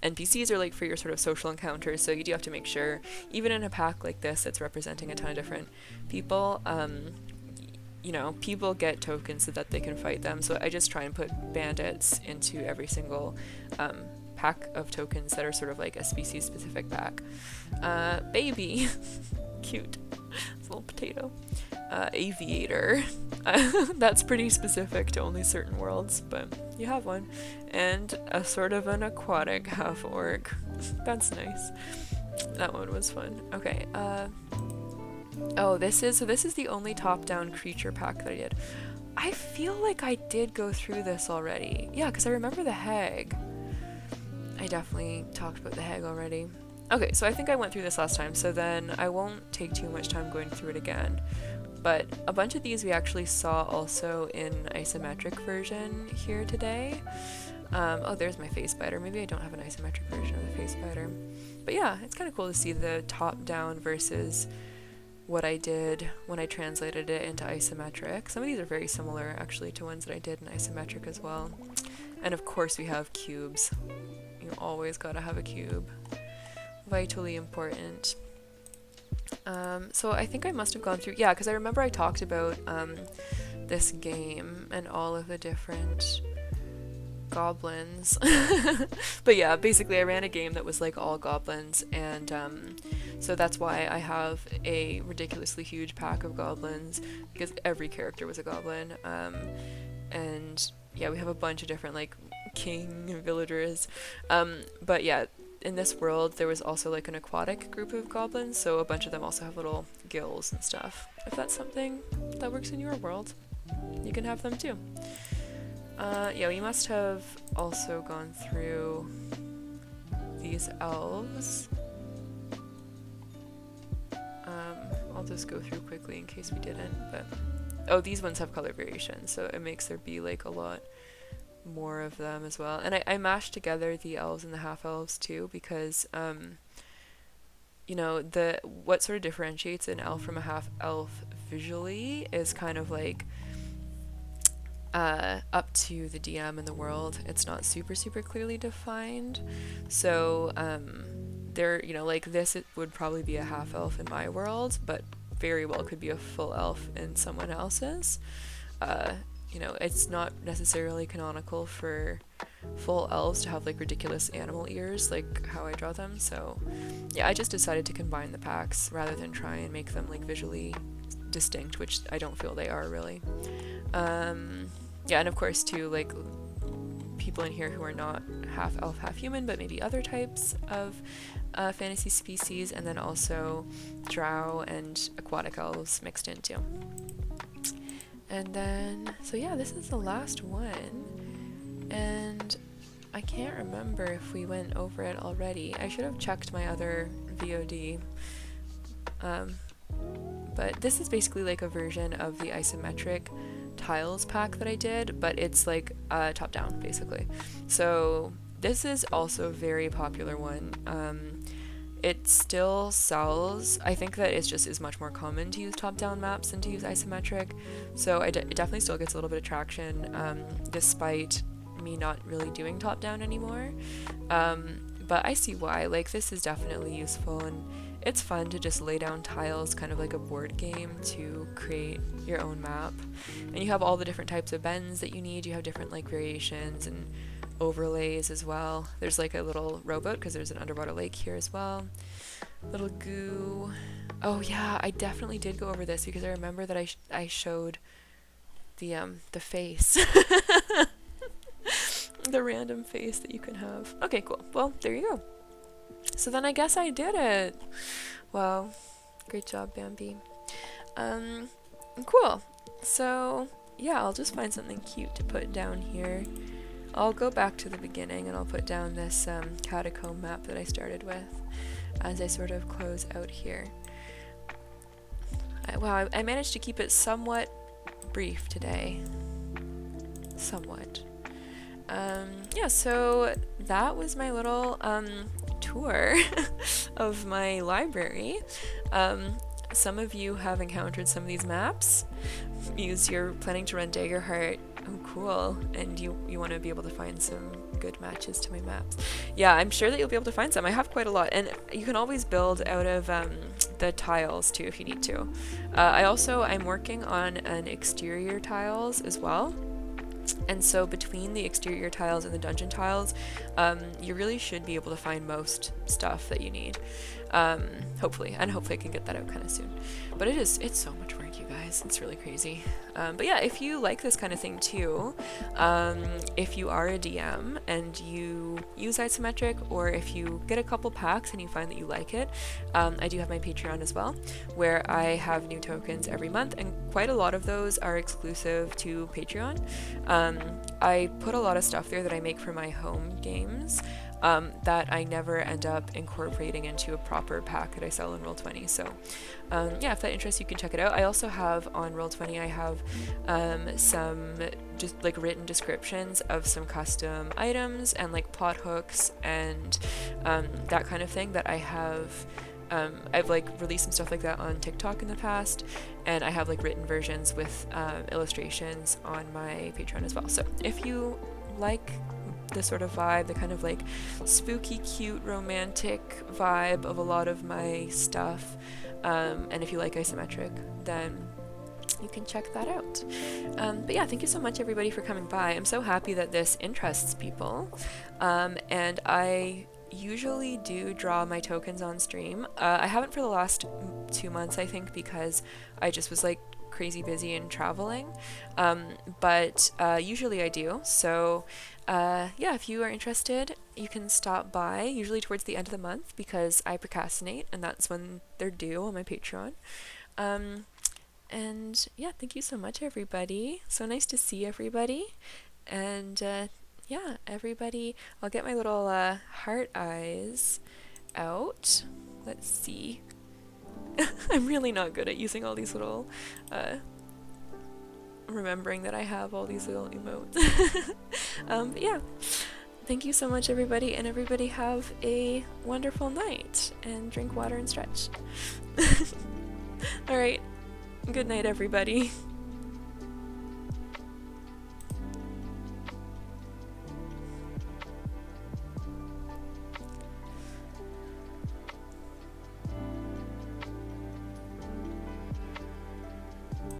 NPCs or like for your sort of social encounters, so you do have to make sure, even in a pack like this that's representing a ton of different people, you know, people get tokens so that they can fight them. So I just try and put bandits into every single pack of tokens that are sort of like a species specific pack. Baby. Cute. It's a little potato. aviator. That's pretty specific to only certain worlds, but you have one. And a sort of an aquatic half-orc. That's nice. That one was fun. Okay, oh, this is the only top-down creature pack that I did. I feel like I did go through this already. Yeah, because I remember the hag. I definitely talked about the hag already. Okay, so I think I went through this last time, so then I won't take too much time going through it again. But a bunch of these we actually saw also in isometric version here today. Oh, there's my face spider. Maybe I don't have an isometric version of the face spider. But yeah, it's kind of cool to see the top-down versus what I did when I translated it into isometric. Some of these are very similar actually to ones that I did in isometric as well. And of course we have cubes. You always gotta have a cube. Vitally important. So I think I must have gone through, yeah, because I remember I talked about this game and all of the different goblins. But yeah, basically I ran a game that was like all goblins, and so that's why I have a ridiculously huge pack of goblins, because every character was a goblin. And yeah, we have a bunch of different like king and villagers. But yeah, in this world there was also like an aquatic group of goblins, so a bunch of them also have little gills and stuff. If that's something that works in your world, you can have them too. Yeah, we must have also gone through these elves. I'll just go through quickly in case we didn't, but oh, these ones have color variation, so it makes there be like a lot more of them as well. And I mashed together the elves and the half-elves too, because you know, what sort of differentiates an elf from a half-elf visually is kind of like up to the DM in the world. It's not super clearly defined. So there, you know, like this, it would probably be a half elf in my world, but very well could be a full elf in someone else's. You know, it's not necessarily canonical for full elves to have like ridiculous animal ears like how I draw them. So yeah, I just decided to combine the packs rather than try and make them like visually distinct, which I don't feel they are really. Yeah, and of course too, like people in here who are not half elf, half human, but maybe other types of fantasy species, and then also drow and aquatic elves mixed in too. And then, so yeah, this is the last one, and I can't remember if we went over it already. I should have checked my other VOD. But this is basically like a version of the isometric tiles pack that I did, but it's like top down basically. So this is also a very popular one. It still sells. I think that it just is much more common to use top down maps than to use isometric, so it definitely still gets a little bit of traction, despite me not really doing top down anymore. But I see why. Like, this is definitely useful, and it's fun to just lay down tiles, kind of like a board game, to create your own map. And you have all the different types of bends that you need. You have different like variations and overlays as well. There's like a little rowboat because there's an underwater lake here as well. Little goo. Oh yeah, I definitely did go over this because I remember that I showed the face. The random face that you can have. Okay, cool. Well, there you go. So then I guess I did it. Wow. Great job, Bambii. Cool. So, yeah, I'll just find something cute to put down here. I'll go back to the beginning and I'll put down this catacomb map that I started with as I sort of close out here. Wow, I managed to keep it somewhat brief today. Somewhat. Yeah, so that was my little tour of my library. Some of you have encountered some of these maps because you're planning to run Daggerheart. Oh, cool. And you want to be able to find some good matches to my maps. Yeah, I'm sure that you'll be able to find some. I have quite a lot, and you can always build out of the tiles too if you need to. I'm working on an exterior tiles as well. And so between the exterior tiles and the dungeon tiles, you really should be able to find most stuff that you need. hopefully, and hopefully I can get that out kind of soon. But it's so much work, you guys. It's really crazy. But yeah, if you like this kind of thing too, if you are a DM and you use isometric, or if you get a couple packs and you find that you like it, I do have my Patreon as well, where I have new tokens every month, and quite a lot of those are exclusive to Patreon. I put a lot of stuff there that I make for my home games, that I never end up incorporating into a proper pack that I sell on Roll20. So yeah, if that interests you, can check it out. I also have on Roll20, I have some just like written descriptions of some custom items and like plot hooks and that kind of thing that I have. I've like released some stuff like that on TikTok in the past, and I have like written versions with illustrations on my Patreon as well. So if you like the sort of vibe, the kind of like spooky, cute, romantic vibe of a lot of my stuff, and if you like isometric, then you can check that out. But yeah, thank you so much everybody for coming by. I'm so happy that this interests people, and I usually do draw my tokens on stream. I haven't for the last 2 months, I think, because I just was like crazy busy and traveling, but usually I do. So yeah, if you are interested, you can stop by, usually towards the end of the month, because I procrastinate and that's when they're due on my Patreon. And yeah, thank you so much everybody. So nice to see everybody. And yeah, everybody, I'll get my little heart eyes out. Let's see. I'm really not good at using all these little remembering that I have all these little emotes. But yeah, thank you so much everybody, and everybody have a wonderful night and drink water and stretch. Alright, good night everybody.